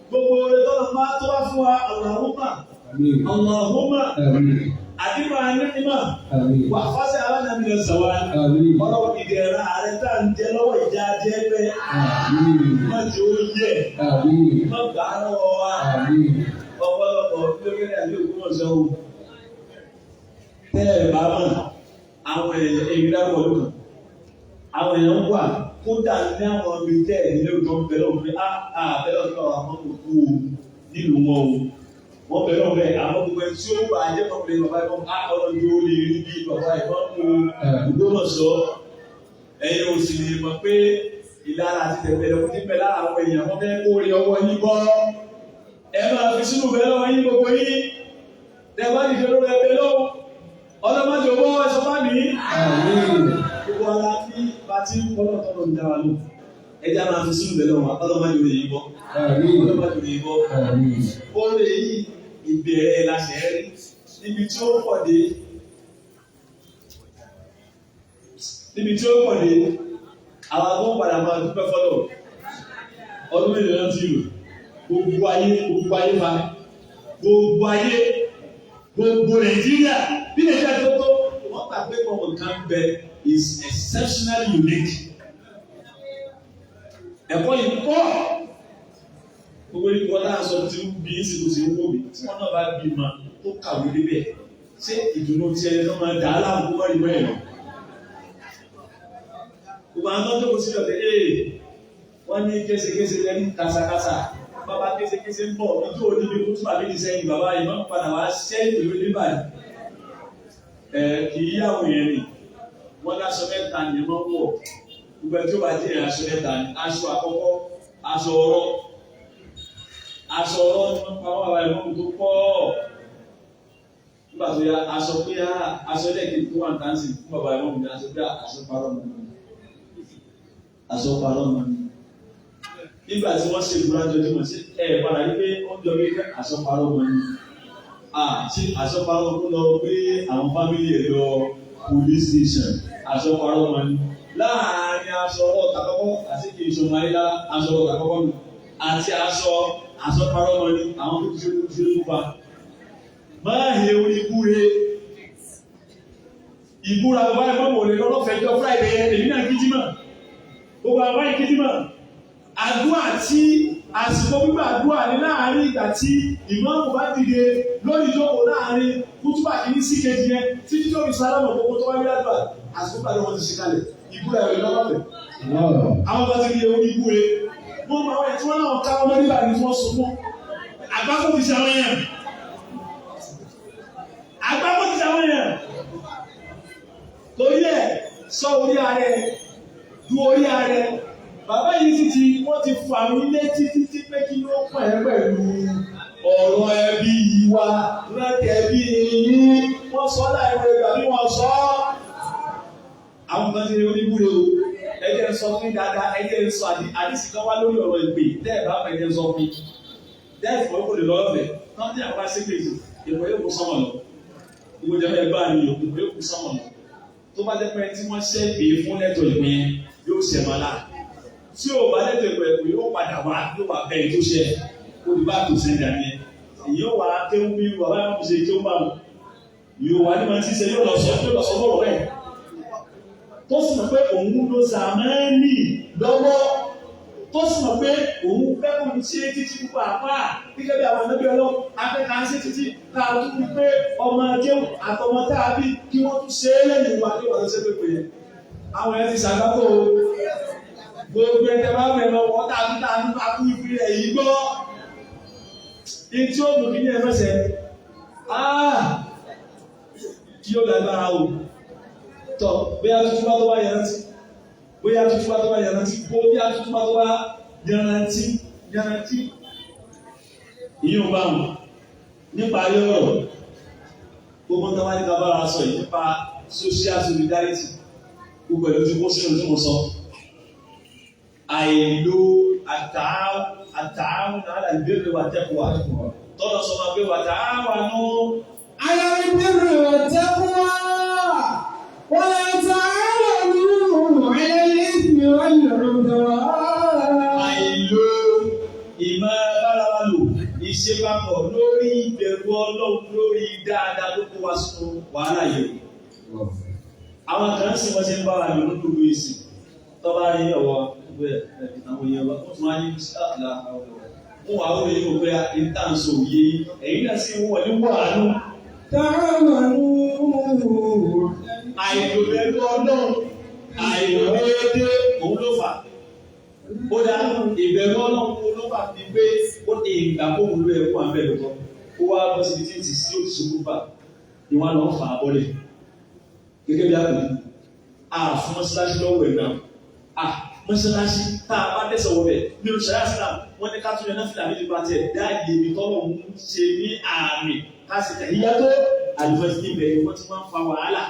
Speaker 1: gbogbo oore tọ́lọ̀ máa tó wá fún wa Allahumma àdìmọ̀ ànínímọ̀ wà fásẹ̀ alánàmìlẹ̀ sọ̀wá ọlọ́wọ́ ìdẹ̀ra ààrẹ tá à ń jẹ lọ́wọ́ ìjà jẹ́ pẹ́ má jẹ́ ó yẹ má gbà á lọ́wọ́ wa ọ̀pọ̀lọpọ̀ lórí àbí Ògbómọ̀ṣọ́ o tẹ́ ẹ̀ bá mọ̀ àwọn èèyàn dáwọ̀ lókàn àwọn èèyàn wà kódà ní àwọn ibi tẹ́ ẹ̀ nílé òjò ń bẹ̀rẹ̀ òfin bẹ̀rẹ̀ òfin àwọn ọmọ òkú nílùú wọn o. Wọ́n bẹ̀rẹ̀ ọ̀bẹ àwọn gbogbo ẹni tí ó wà á jẹ́ kọ́kùnrin bàbá ẹ̀kọ́ ọlọ́dún ó lè rí bí bàbá ẹ̀kọ́ mú Ògbómọ̀ṣọ́ ẹ̀yin ò sì lè mọ̀ pé ìlara àti tẹ̀pẹ̀lẹ̀ kò ní bẹ̀ lára àwọn èèyàn wọ́n fẹ́ kó rí ọwọ́ yín bọ́ ẹ máa fi sínú bẹ́ẹ̀ lọ́wọ́ yín gbogbo yín tẹ̀gbọ́n nìkan ló rẹ̀ bẹ́ẹ̀ lọ́wọ́ ọlọ́mọdé owó ẹ̀sọ́ bá mi. Gbogbo ara ní bàtí ọlọ́tọ́lọ́ ń dára lò ẹja máa fi sínú bẹ́ẹ̀ lọ́wọ́ ọlọ́mọdé òye yìí bọ́ ọlọ́mọdé òye yìí bọ́ ó lè yí ìbẹ̀rẹ̀ láṣẹ rí níbi tí ó pọ̀ dé àwọn agbọ́n padà máa dúpẹ́ fọ́lọ̀ ọdún mélòó náà ti lò gbogbo ayé fa gbogbo Nàìjíríà bí Nàìjíríà tó tó wọ́n gbà pé ọmọ kan bẹ is exceptionally unique ẹ̀kọ́ yìí pọ̀ gbogbo ìkọ́ náà sọ tí ń bí ìsìnkú sí owó mi tí wọ́n náà bá bí ma tó kàwé débẹ̀ ṣé ìdùnnú tí ẹni náà máa dà á láàbù wọ́n rí mẹ́rin lọ. Gbogbo àwọn tó kó sí ọ̀dẹ̀ wọ́n ní késekése lẹ́ni kásakásá bàbá késekése ń bọ̀ ojú oníbi kó tún àbí sẹ́yìn bàbá yìí máa ń padà wá sẹ́yìn ìlú níbàdí. Kì í yàwó yẹn ni wọ́n láṣọ mẹ́ta ni wọ́n wọ̀ gbogbo ẹni tó bá jẹ́ aṣọ mẹ́ta ni aṣọ àkọ́kọ́ aṣọ ọ̀rọ̀ ni wọ́n pa wọ́n àwọn ẹ̀mọ́ tó pọ̀ nígbà tó yá aṣọ pé aṣọ ẹlẹ́kẹ̀ẹ́ tó wà ní táǹsì fún bàbá ẹ̀mọ́ mi aṣọ pé aṣọ parọ́ mọ́ nígbà tí wọ́n ṣe ìgbúra jọjú mọ̀ sí padà yí pé ó ń jọ pé aṣọ parọ́ mọ́ ni ṣé aṣọ parọ́ mọ́ lọ pé àwọn fámìlì ẹ̀ lọ police station aṣọ parọ́ mọ́ ni láàárín aṣọ ọ̀tà kọ́kọ́ àti kì í ṣe ọmọ ayé lá aṣọ ọ̀tà kọ́kọ́ mi àti aṣọ parọ́ mọ́ ni àwọn tó ti ṣe ló pa máa he orí ìbúre ìbúra bàbá ẹ̀fọ́ mọ̀ lè lọ́lọ́fẹ̀ẹ́jọ́ Friday èmi náà kíjímà gbogbo àwọn báyìí kíjímà àdúrà tí àsìkò gbígbà àdúrà ní láàárín ìgbà tí ìmáàmù bá dìde lórí ìjókòó láàárín kútúbà kìíní sí kejì yẹn títí tó fi sálámù gbogbo tó wáyé àdúrà àsìkò gbàdúrà wọn ti ṣe kalẹ̀ ìbúra ẹ̀rọ lọ́lọ́fẹ̀ẹ́ àwọn bá ti rí orí ìbúre wọ́n máa wáyé tí wọ́n náà ká ọmọ nígbà ní wọ́n so mọ́ àgbákò ti ṣàwọn èèyàn torí ẹ̀ sọ orí ààrẹ du orí ààrẹ bàbá yìí ti wọ́n ti fà mí létí títí pé kí ló pọ̀ ẹ́ pẹ̀lú ọ̀rọ̀ ẹbí wa lẹ́tẹ̀ ẹbí yìí wọ́n sọ láìpẹ́ ìgbà bí wọ́n sọ àwọn kan ti rí oníbúre o ẹjẹ sọ fún dáadáa ẹjẹ sọ àdìsí kan wá lórí ọ̀rọ̀ ìpè tẹ́ ẹ̀ bá fẹ́ ẹjẹ sọ fún tẹ́ ẹ̀ fọ́ kò lè lọ́ọ́ bẹ̀ tán tí àwọn aṣèpè yìí ìpè yóò kó sọ́mọ̀ lọ. Gbogbo ìjọba ẹgbẹ́ àmì ìpè yóò kó sọ́mọ̀ lọ. Tó bá jẹ́ pé tí wọ́n ṣẹ́ gbé fún lẹ́tọ̀ ìpín yẹn yóò ṣẹ̀ máa lá. Tí o bá lẹ́tọ̀ ìpè yóò padà wá yóò wá bẹ́ẹ̀ tó ṣẹ. Olùbá tó ṣe dà ní ẹ. Èyí ó wà á kéwú bí bàbá yóò ṣe kéwú bá wọn. Yóò wà ní ma ti ṣe yóò lọ sọ bọ́ọ̀rọ̀ rẹ̀. Tó sì mọ̀ pé òun ló Sàmánì lọ́wọ́. Tó sì mọ̀ pé òun fẹ́ kó ní ṣe títí púpọ̀ àpá gẹ́gẹ́ bí àwọn ẹgbẹ́ ọlọ́ afẹ́ka ṣe títí ká tún ní pé ọmọ akéwù àtọmọ tàbí kí wọ́n tún ṣe é lẹ́yìn ìwà akéwù àti ṣẹ́gbẹ́ pé àwọn ẹ̀ ti ṣàgbákò gbogbo ẹ̀jẹ̀ bá bẹ̀rẹ̀ lọ wọ́n tàbí tàbí akú ìpínlẹ̀ yìí gbọ́ ìtí ó mú kí ní ẹ̀mẹ́sẹ̀ kí ó lágbára o tọ́ bóyá tuntun bá tó wá yẹn rántí bóyá tuntun bá tó wá yẹn rántí bóyá tuntun bá tó wá yanrantí ìyóò bá wọn nípa ayé ọ̀rọ̀ gbogbo tó wá ní kábàárà sọ yìí nípa social solidarity gbogbo ẹ̀lú tí kó sínú tí mo sọ àìlò àtàwọn àlàìbẹ̀rẹ̀ wà tẹ́kọ̀ọ́ tọ́lọ̀ sọ ma pé wà tààwà nú
Speaker 2: àlàìbẹ̀rẹ̀ wà tẹ́kọ̀ọ́ wà tààwà nú àlàìbẹ̀rẹ̀ wà lọ́rọ̀
Speaker 1: àìlò ìmọ̀ bára lò ìṣepapọ̀ lórí ìbẹ̀rù Ọlọ́run lórí dáadáa tó kó wa sínú wàhálà yìí. Àwọn kan sì wọ́n ṣe ń bá wa lò lóko lóye sí tọ́ba rí ọ̀wọ́ ìwé àwọn èèyàn wa ó tún wá ní ṣáàlà mú wa ó lè yóò pé ìtànṣe òye ẹ̀yìn náà sì wọ̀ ní wàánú. Àìlòbẹ̀rù Ọlọ́run àìlòbẹ̀rù òun ló fà. Ó dá ìbẹ̀rù Ọlọ́run ló fà ní pé ó ní ìgbà kó wúlò ẹ̀kọ́ àbẹ̀rẹ̀ kan ó wá bọ́ síbi tí ti sí òṣìṣẹ́ bá ìwọ̀n lọ fà á bọ́lẹ̀ gẹ́gẹ́ bí àpèjú fún mọ́ṣáláṣí lọ́wọ́ ẹ̀ náà mọ́ṣáláṣí tá a bá tẹ̀sán wọ bẹ̀ nínú ṣẹ̀ríà Islam wọ́n ní ká tún yẹn náà fìlà méjì bá tiẹ̀ dá ibi tọ́lọ̀ ń ṣe ní àmì ká sì tẹ̀ yíyá tó àlùfẹ́ sí ibẹ̀ ni wọ́n ti máa ń fa wàhálà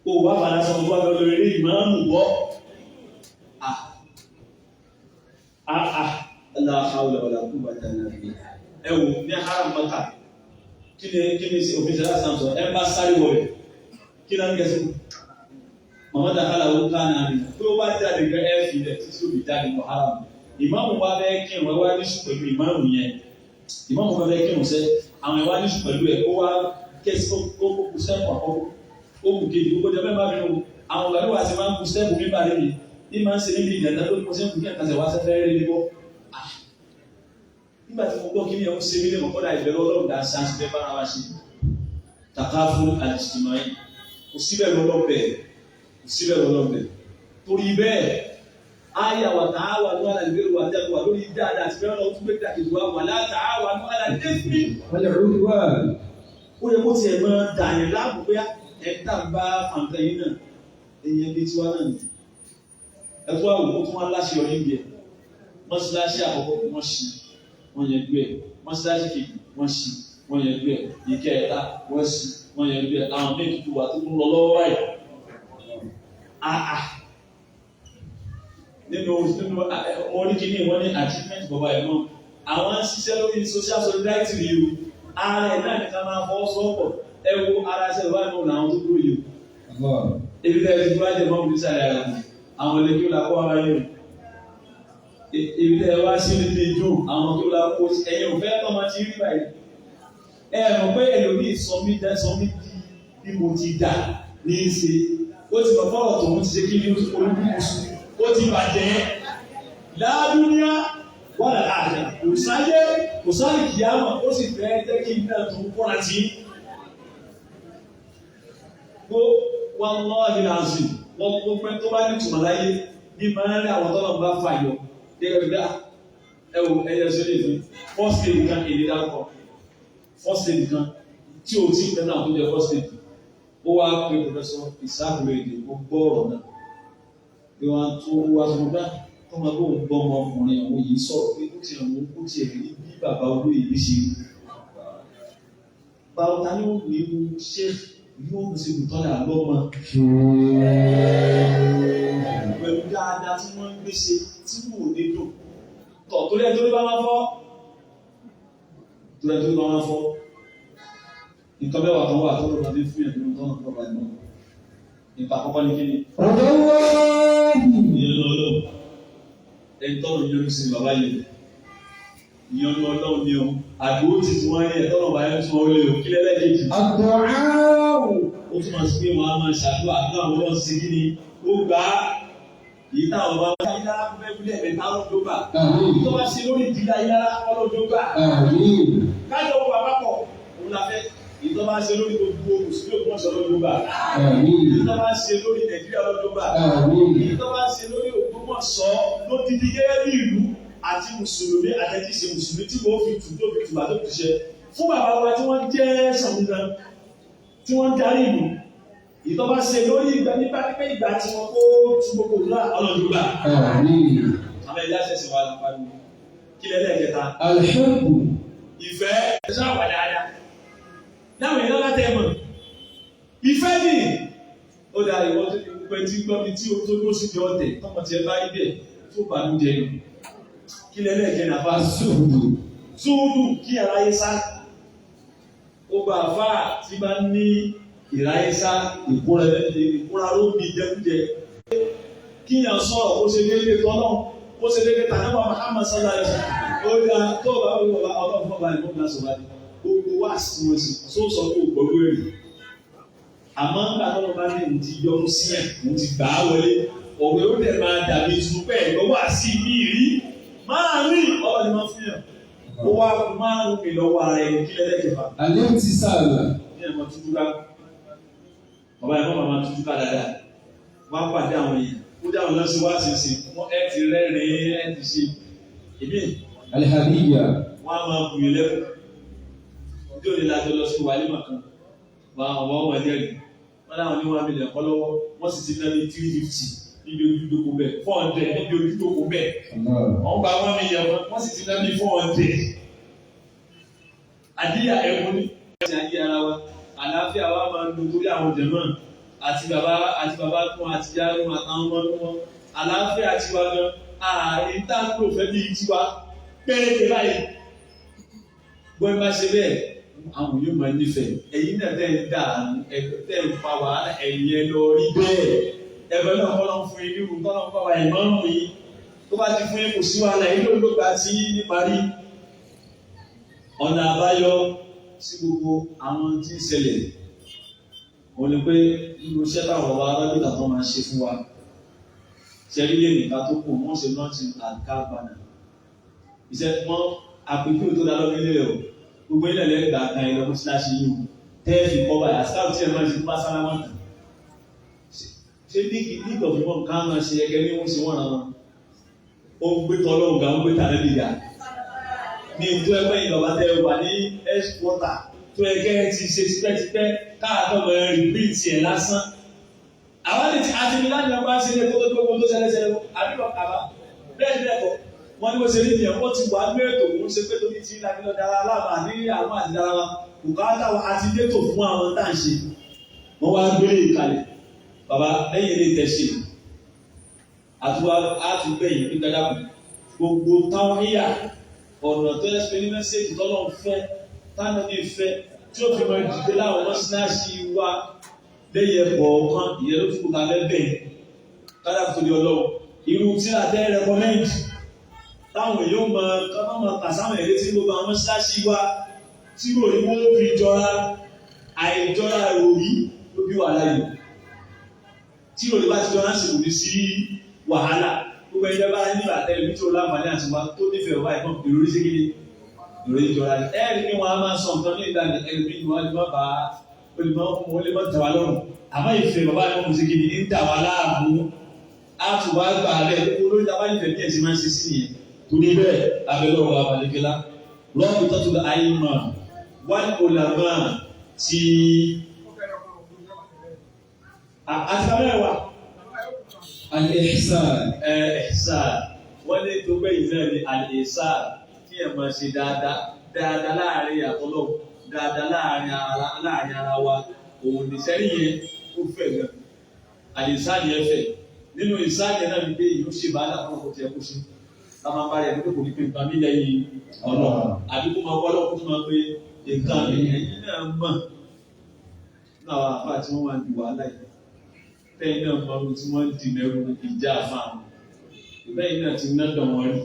Speaker 1: kó o bá bàlá sọ fún wa lọ lórí ìmáàmù bọ́ la hawla wala quwwata illa billah. Ẹ wò ní haram Maka kí ni òfin ṣẹlẹ̀ Islam sọ ẹ bá sáré wọ bẹ̀ kí náà ń gẹ̀ẹ́sì Muhammad aláwo kánà ni tó bá jáde gẹ́ ẹ́ fi lẹ̀ títí òbí jáde lọ haram. Ìmáàmù wa bẹ́ẹ̀ kírun ẹ wá níṣù pẹ̀lú ìmáàmù yẹn ìmáàmù wa bẹ́ẹ̀ kírun sẹ́ àwọn ẹ wá níṣù pẹ̀lú ẹ ó wá kẹ́sì ó kú sẹ́kù àkọ́kọ́ ó kù kejì ó kọjá mẹ́fà mi nù àwọn ọ̀gá wa ti máa ń kú sẹ́kù mi bá lé mi ní máa ń ṣe níbi ìdàgbà tó kú sẹ́kù kí ẹ̀ka ṣẹ̀ wá sẹ́fẹ́ rẹ̀ níbọ̀. Nígbà tí mo gbọ́ kí ni ẹ̀ ń ṣe mí lé mọ̀ kọ́dà ìbẹ̀rù Ọlọ́run dá sáà ṣe fẹ́ bára wa ṣe takafu al-ijtimai kò síbẹ̀ lọ́lọ́bẹ̀ kò síbẹ̀ lọ́lọ́bẹ̀ torí bẹ́ẹ̀ ayà wà ta'awanu 'ala al-birri wat-taqwa lórí dáadáa àti bẹ́ẹ̀ lọ́wọ́ tún gbé dàkejì wa wà la ta'awanu 'ala al-ithmi wal-'udwan. Ó yẹ kó tiẹ̀ máa dàyẹ̀ láàbù pé ẹ̀ta bá fàǹkà yìí náà ẹ̀yẹ bí tiwa náà nì ẹ̀tọ́ àwọn tó tún wá láṣẹ ọ̀rẹ́ ìbí ẹ̀ mọ́ṣáláṣí àkọ́kọ́ wọ́n ṣí wọ́n yẹ gbé ẹ̀ mọ́ṣáláṣí kejì wọ́n ṣí wọ́n yẹ gbé ẹ̀ ìkẹta wọ́n ṣí wọ́n yẹ gbé ẹ̀ àwọn méjì tó wà tó ń lọ lọ́wọ́ báyìí. Nínú oríkìíní wọ́n ní achievement bọ̀bá ẹ̀ náà àwọn ń ṣiṣẹ́ lórí social solidarity rí o ara ẹ̀ náà ní ká máa fọwọ́ sọ́pọ̀ ẹ wo ara ṣe wá nínú àwọn tó dúró yìí o. Ebi tẹ́ ẹ ti dúró àjẹmọ́ mi sáré ara mi àwọn ilé kí ó la kó ara yìí ebi tẹ́ ẹ wá sí ilé ìjọ àwọn kí ó la kó ẹ̀yìn òfẹ́ tó máa ti rí báyìí. Ẹ mọ̀ pé ẹlòmíì sọmí bí mo ti dà ní í ṣe ó ti mọ̀ fọ́rọ̀ tòun ti ṣe kí ni olúkúkúsù ó ti bàjẹ́ láàdúnyá wà láàdá kò sáyé kò sáyé kìámà ó sì fẹ́ jẹ́ kí iná tó ń kọ́ra tí ó wọ́n lọ́ ìrìnàjò wọ́n tó pẹ́ tó bá ní tùmọ̀ láyé ní máa ń rí àwọn tọ́lọ̀ bá fàyọ gẹ́gẹ́ bí ẹwọ ẹyẹ sọ lè fún first aid kan èdè dárúkọ first aid kan tí o ti pẹ́ náà tó jẹ́ first aid ó wá pé professor ìsáàbùrẹ̀ èdè ó gbọ́ ọ̀rọ̀ náà bí wọ́n tó wá tó bá tó máa bóun gbọ́ ọmọkùnrin àwọn yìí sọ̀rọ̀ pé ó ti àwọn ó ti rí bí bàbá olóyè bí ṣe rí. Báwo ta ni ó ní irú ṣé yóò ṣe ìtọ́lẹ̀ àlọ́mọ pẹ̀lú dáadáa tí wọ́n ń gbé ṣe tí kò ní dùn. Tọ̀ tó lẹ́ torí bá máa fọ́ tó lẹ́ torí bá máa fọ́ nǹkan mẹ́wàá kan wà tó lọ́dọ̀ ní fún yẹn nínú tọ́nà tó bá yẹn náà. Nípa àkọ́kọ́ ní kíni? Ìyẹn lọ́lọ́ ẹni tọ́nà yọrí sí bàbá yẹn. Ìyẹn lọ́lọ́ ni o. Àdúgbò ti tún wáyé ẹ̀ tọ́nà báyẹn tún wọlé o. Kí lẹ́lẹ́kejì? Ó tún máa sọ pé wọ́n á máa ṣàdúrà àdúrà wọn lọ sí kíni? Ó gbà á. Èyí táwọn bá wá yára fẹ́ wílẹ̀ ẹ̀mẹ́ta ọlọ́dún gbà. Èyí tó bá ṣe lórí ìdílé yára ọlọ́dún gbà. Kájọ wọ bàbá pọ̀ òun la fẹ́. Èyí tó bá ṣe lórí gbogbo mùsùlùmí òkú ọ̀sán ọlọ́dún gbà. Èyí tó bá ṣe lórí Nàìjíríà ọlọ́dún gbà. Èyí tó bá ṣe lórí Ògbómọ̀ṣọ́ ló dídí gẹ́gẹ́ bí ìlú àti mùsùlùmí àtẹ̀tí ṣe mùsùlùmí tí wọ́n fi tù tó fi tù àti òkùṣẹ́. Fún bàbá wa tí wọ́n jẹ́ sàmúdà tí wọ́n darí ìlú. Ìtọ́ba ṣe lórí ìgbà nípa pípẹ́ ìgbà tí wọ́n kó tí gbogbo ìlú ọlọ́dún gbà. Àwọn ẹ̀dá ṣẹ̀ṣẹ̀ wà lápárí. Kí lẹ́lẹ́ kẹta? Ìfẹ́ ẹ̀ṣọ́ àwà dáadáa. Láwọn èèyàn láti ẹ̀mọ̀. Ìfẹ́ ni ó dá ìwọ́n tó ti pẹ́ tí gbọ́ mi tí o tó ló sì fi ọ̀tẹ̀ tọmọ tí ẹ bá rí bẹ́ẹ̀ tó bá ló jẹ yìí. Kí lẹ́lẹ́ kẹta bá sùúrù kí aráyé sá. Ó gba àfáà tí bá ní ìráyésá ìkúra ló bí jẹkújẹ kí yàn sọ̀rọ̀ kó ṣe déédéé tọ́lọ́ kó ṣe déédéé tàbí Muhammad sallallahu alaihi wasallam ó dá tó bá wíwọ̀ bá ọlọ́run fún ọba ìmọ̀ náà sọ̀rọ̀ àti gbogbo wá sí wọn sí tó sọ fún ògbọ́gbọ́ èrè àmọ́ nígbà tó lọ́ba ní ìmú ti yọrù sí ẹ̀ ìmú ti gbà á wọlé òwe ó dẹ̀ máa dàbí ìtúpẹ́ ìlọ́wọ́ àti ìmírí máa rí ọ̀rọ̀ ni wọ́n fi hàn ó wá máa ń rìn lọ́wọ́ ara ẹ̀ kí lẹ́lẹ́kẹ̀fà.
Speaker 2: Àlẹ́ ti sáàlà.
Speaker 1: Ní ẹ̀mọ́ tuntun ká bàbá ẹ̀mọ́ màmá tuntun ká dáadáa wọ́n á pàdé àwọn èèyàn ó dá àwọn lọ́sí wá sí wọ́n ẹ̀ ti rẹ́rìn-ín ẹ̀ ti ṣe èmi.
Speaker 2: Alihamiya.
Speaker 1: Wọ́n á máa bùyìn lẹ́kọ̀ọ́ ojú òde lájọ lọ sí wàlẹ́ màkan wọ́n àwọn ọmọ ẹ̀dẹ́ rẹ̀ wọ́n láwọn ní 1 million kọ́ lọ́wọ́ wọ́n sì ti ná ní 350 níbi ojúdókò bẹ́ẹ̀ 400 níbi ojúdókò bẹ́ẹ̀ wọ́n gba 1 million wọ́n sì ti ná ní 400 àdíyà ẹ̀kún ní ẹ̀sìn ayé ara wa àlàáfíà wa máa ń lo torí àwọn jẹ̀mọ́ àti bàbá tún àti yàrá àtàwọn ọmọ wọn àlàáfíà tiwa gan ààrin táàkùrò fẹ́ bí tiwa pẹ́ẹ́rẹ́kẹ́ báyìí bọ́n bá ṣe bẹ́ẹ̀ àwọn yóò máa nífẹ̀ẹ́ ẹ̀yin náà tẹ́ ń dà tẹ́ ń fa wàhálà ẹ̀yin ẹ lọ rí bẹ́ẹ̀ ẹ̀bẹ̀ náà kọ́ lọ́n fún yín nírú kọ́ lọ́n fún wa ìmọ̀ ń rìn yín tó bá ti fún yín kò sí wàhálà yín ló gbà sí níparí ọ̀nà àbáyọ sí gbogbo àwọn tí ń ṣẹlẹ̀ wọ́n ní pé nínú iṣẹ́ táwọn ọba arábìnrin tó máa ṣe fún wa ṣẹ́rí lè nìkan tó kù wọ́n ṣe náà ti àkábànà iṣẹ́ wọn àpèjúwe tó dáa lọ́wọ́ ilé rẹ̀ o gbogbo ilẹ̀ lẹ́gbàá kan ẹ̀rọ mọ́ṣáláṣí yìí o tẹ́ẹ̀fì kọ́ba àṣìkáwò tí ẹ̀ máa ń ṣe bá sára wọn kàn ṣé nígbà tó wọn kàn máa ṣe ẹgẹ ní wọn ṣe wọn ràn wọn ó ń gbé tọ́lọ́hùn ga ó ń gbé tàlẹ́ bìyà ní ìtú ẹgbẹ́ ìjọba tẹ wà ní ẹ́sìpọ́tà tó ẹgẹ́ ti ṣe tipẹ́tipẹ́ káàtó bẹ̀rẹ̀ rìpíìtì ẹ̀ lásán. Àwọn àti ní láti ọba ṣe ilé tó gbogbo tó ṣẹlẹ̀ àbíkọ̀ kàbá bẹ́ẹ̀ bẹ́ẹ̀ kọ́ wọ́n ní wọ́n ṣe níbi ẹ̀kọ́ ti wà ní ètò òun ṣe pé tóbi tí lábílọ̀ dára láàbà ní àwọn àti dára wa bùkátà wa àti dẹ́tò fún àwọn tá à ń ṣe. Wọ́n wá gbé ìkàlẹ̀ bàbá lẹ́yìn ilé tẹ̀sí àtúbẹ̀yìn ní dáadáa gbogbo táwọn yíyà ọ̀nà tó yẹ pé ní mẹ́sẹ̀gì tọ́lọ́ ń fẹ́ táwọn ní fẹ́ tí ó fi mọ ìdílé láwọn mọ́ṣáláṣí wa lẹ́yìn ẹ̀kọ́ kan ìyẹn ló fún kalẹ́ bẹ́ẹ̀ kára fúdi ọlọ́wọ́ irú tí a tẹ́ rẹ́kọ́mẹ́ǹdì táwọn èèyàn mọ kàsáwọn èrè tí gbogbo àwọn mọ́ṣáláṣí wa tí kò ní wọ́n fi jọra àìjọra ìròrí ló bí wàhálà yìí tí ìròrí bá ti jọra sì kò ní sí wàhálà gbogbo ẹgbẹ́ bá ní àtẹ̀lẹ́ bí tí o láǹfààní àti wa tó nífẹ̀ẹ́ ọba ìbọn ìròrí sí kíni ìròrí jọra ni ẹ̀rí ni wọ́n á máa sọ nǹkan ní ìlànà ẹ̀rí bí wọ́n lè má bá wọ́n lè má tẹ̀ wá lọ́rùn àmọ́ ìfẹ́ bàbá ìbọn sí kíni ń tà wá láàmú á tù wá gbà rẹ̀ olórí tábà nífẹ̀ẹ́ bí ẹ̀sìn máa ń ṣe sí nìyẹn torí bẹ́ẹ̀ abẹ́lẹ́ ọ̀rọ̀ abalẹ́kẹ́lá rọ́ọ̀bù tọ́tù ayé mọ̀ wọ́n olàmọ́ ti àti abẹ́rẹ́ al-ihsan wọ́n lè tó gbé ìfẹ́ ní al-ihsan kí ẹ̀ máa ṣe dáadáa láàrin àtọ́lọ́ dáadáa láàrin ara wa òun ní sẹ́rí yẹn ó fẹ́ gan al-ihsan yẹn fẹ́ nínú ihsan yẹn náà ní pé ìlú ṣe bá dà fún ọkọ̀ tí ẹ kó ṣe ká máa bá yẹn kó ní pé nǹkan mi lẹ́yìn ọ̀nà àbí kó máa wọ́lọ́ kó tó máa pé nǹkan mi ẹ̀yìn náà mọ̀ náà wà fà tí wọ́n wà ní wàhálà yìí bẹ́ẹ̀ náà mọ ohun tí wọ́n dì lẹ́rù ìjà àfààní bẹ́ẹ̀ náà ti ná dàn wọ́n rí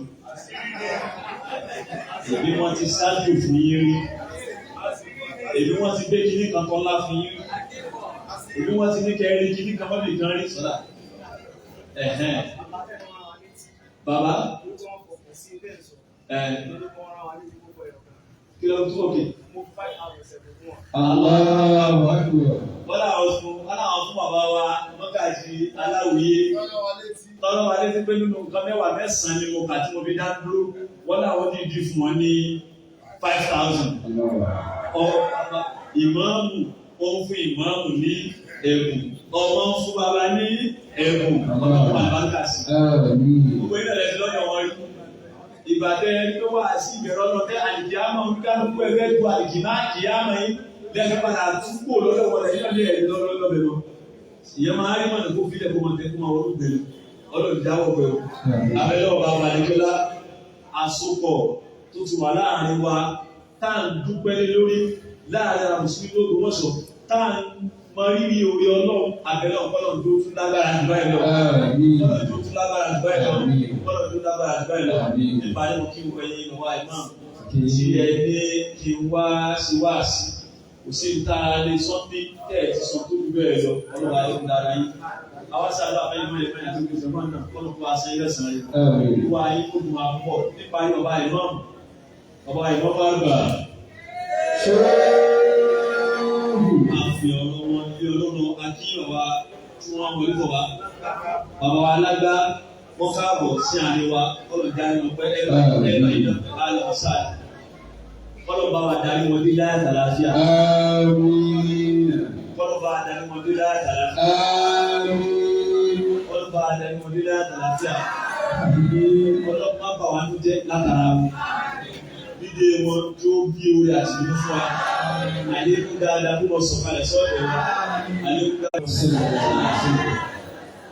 Speaker 1: èbí wọ́n ti ṣáájú fún yín rí èbí wọ́n ti gbé kíní kan tán lá fún yín rí èbí wọ́n ti ní kẹrin kíní kan mọ́bì kan rí sọ́dà bàbá kí ló tún òkè.
Speaker 2: Allahu Akbar.
Speaker 1: Wọ́n àwọn fún bàbá wa mọ́gàjì aláwìyé tọ́lọ́ wa létí pé nínú nǹkan mẹ́wàá mẹ́sàn-án ni mo kà tí mo fi dá dúró wọ́n láwọn dídí fún wọn ní 5,000. Ìmáàmù ó ń fún ìmáàmù ní ẹ̀bùn ọmọ ń fún bàbá ní ẹ̀bùn ọmọ bàbá kà sí. Gbogbo ìdàlẹ̀ ti lọ́dọ̀ wọn rí. Ìbàdàn tó wà sí ìbẹ̀rẹ̀ ọ̀nà tẹ́ àlìkìyámà ń kálukú ẹgbẹ́ ju àlìkìyámà yìí lẹ́gbẹ́ padà túbọ̀ lọ́dọ̀ wọlé yíyan ní ẹ̀rí lọ́dọ̀ lọ. Ìyẹn máa rí mọ̀nà kó fílẹ̀ kó máa tẹ́ kó máa wọlé bẹ̀rẹ̀ ọlọ́dún dáwọ́ bẹ̀rẹ̀. Abẹ́lẹ́ ọba Balẹ̀kọ́lá àsopọ̀ tó ti wà láàrin wa tá à ń dúpẹ́ lé lórí láàrin àwọn mùsùlùmí lóògùn mọ̀ṣọ́ tá à ń mọ rírì orí ọlọ́run abẹ́lẹ́ ọ̀pọ̀lọ̀ tó tún lágbára jù báyìí lọ. Ọlọ́run tó tún lágbára jù báyìí lọ. Ọlọ́run tó lágbára jù báyìí lọ. Nípa ní mo kí wọ ẹyin ìwà ìmọ̀ tí ẹ ní kí n wá sí wáàsí. Kò sí ta lè sọ bí tẹ́ ẹ ti sọ tó ju bẹ́ẹ̀ lọ. Ọlọ́run ayé ń dára yín. Àwọn sábà abẹ́yẹ mọ́ ẹ̀fẹ́ àti ìgbésẹ̀ náà náà kọ́ ló kó aṣọ ilé ẹ̀sán yìí. Ìwà ayé kó dùn máa pọ̀ nípa ní ọba ìmọ̀mù. Ọba ìmọ̀mù àgbà. Àfi ọ̀rọ̀ wọn bí olóòrùn akíyàn wa tí wọ́n wọlé bọ̀ wá. Bàbá wa alágbá wọ́n káàbọ̀ sí àárín wa ọlọ́jà ní ọpẹ́ ẹ̀rọ ìdá alẹ́ ọ̀sáà. Kọ́lọ̀ bá wa darí wọn dé láyà tàlàáfíà. Kọ́lọ̀ bá wa darí wọn dé láyà tàlàáfíà. Kọ́lọ̀ bá wa darí wọn dé láyà tàlàáfíà. Kọ́lọ̀ má bà wá ní jẹ́ látara wọn. Dídé wọn tó bí orí àti ìlú fún wa. Àlékún dáadáa bí wọ́n sọ̀kalẹ̀ sọ́ọ̀dọ̀ wa. Àlékún dáadáa bí wọ́n sọ̀kalẹ̀ sọ́ọ̀dọ̀ wa.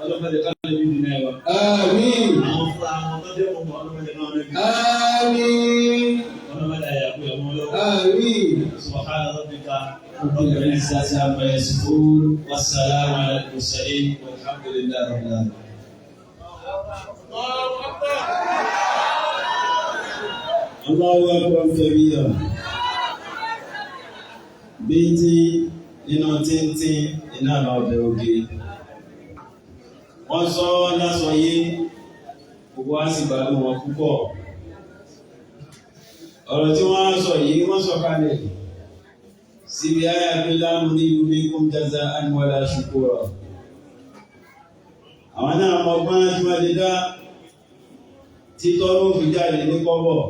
Speaker 1: Ọlọ́mọdé ká lè bí nínú ẹ̀wà.
Speaker 2: Àmín.
Speaker 1: Àwọn fúnra wọn ọmọdé mọ̀ ọlọ́mọdé náà lẹ́bi.
Speaker 2: Àmín.
Speaker 1: Ọlọ́mọdé àyàkú ẹ̀mọ́ lọ́wọ́.
Speaker 2: Àmín.
Speaker 1: سبحان ربك رب العزة عما يصفون والسلام على المرسلين والحمد لله رب العالمين.
Speaker 2: Allahu Akbar kabira. Bíntí nínú tíntín iná lọ bẹ̀ ògè. Wọ́n sọ lásọ yé gbogbo wá sì gbádùn wọn púpọ̀. Ọ̀rọ̀ tí wọ́n sọ yìí wọ́n sọ kalẹ̀ síbi ayé láàmú ní ìlú ní kún jaza anwala shukura. Àwọn náà mọ gbọ́n tí wọ́n lè dá títọ́ ló fi jáde ní kọ́bọ̀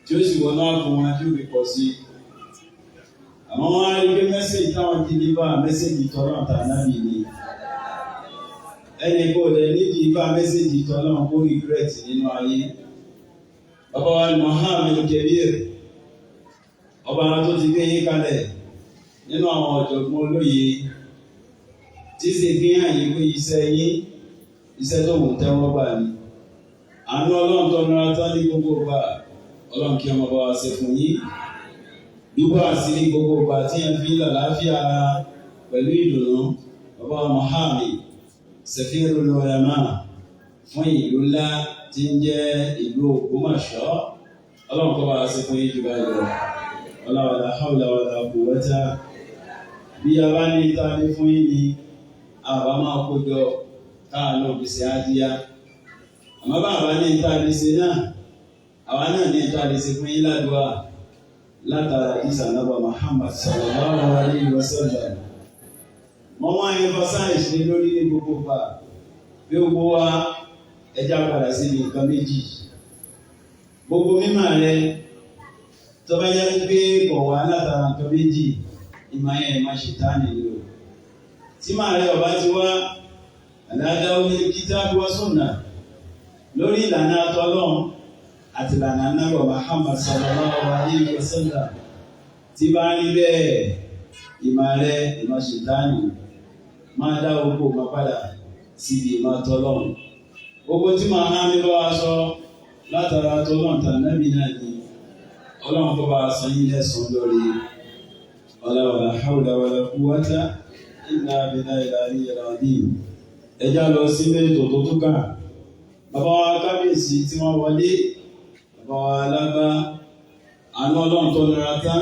Speaker 2: tí ó sì wọ́n náà fún wọn tí ó fi pọ̀ sí. Àmọ́ wọ́n á rí pé mẹ́sẹ̀jì táwọn ti ní bá mẹ́sẹ̀jì tọ́lọ̀ tànábì ni. Ẹni kò lè nídìí bá mẹ́sẹ̀jì tọ́lọ̀ kó regret nínú ayé. Bàbá wa ni Muhammad Kabir, ọba tó ti gbé yín kalẹ̀ nínú àwọn ọ̀jọ̀gbọ́n olóye tí sì fi hàn yín pé iṣẹ́ yín, iṣẹ́ tó wù tẹ́wọ́ gbà ní. Àánú Ọlọ́run tó nira tán ní gbogbo gbà, Ọlọ́run kí ọmọ bá wa ṣe fún yín. Bíbọ́ àṣírí gbogbo gbà tí ẹ fi lálàáfíà pẹ̀lú ìdùnnú, bàbá Muhammad Safirul Ulama fún ìlú ńlá tí ń jẹ́ ìlú Ògbómọ̀ṣọ́. Ọlọ́run kọ́ bá a ṣe fún yín jù báyìí lọ. Wala hawla wala quwwata. Bí a bá ní ìta ní fún yín ni àbá máa kójọ káàánú òbíṣe ádíyá. Àmọ́ bá àbá ní ìta ní ṣe náà, àwa náà ní ìta ní ṣe fún yín ládùúgbà látara ìsà nàbà Muhammad sallallahu alaihi wasallam. Mo wá emphasize ní lórí ní gbogbo gbà bí gbogbo wa ẹja padà sí ní nǹkan méjì. Gbogbo mímọ̀ rẹ tó bá yẹ pé kọ̀ wá látara nǹkan méjì ìmọ̀ yẹn má ṣe tá nílò. Tí màá rẹ ọba ti wá àdáadáa ó ní kitabu wa sunnah lórí ìlànà àtọ́lọ́run àti ìlànà Ànábì Muhammad sallallahu alaihi wasallam. Tí bá ní bẹ́ẹ̀ ìmọ̀ rẹ ìmọ̀ ṣe tá nílò. Máa dá owó máa padà síbi ìmọ̀ àtọ́lọ́run. Gbogbo tí màá há mi bá wa sọ látara tó náà tà nábì náà ni Ọlọ́run tó bá san yín lẹ́san lórí. wala hawla wala quwwata illa billahi al-aliyyil azim. Ẹjá lọ sílé ètò tó túkà. Bàbá wa kábíyèsí tí wọ́n wọlé, bàbá wa alágbá, àánú ọlọ́run tó nira tán,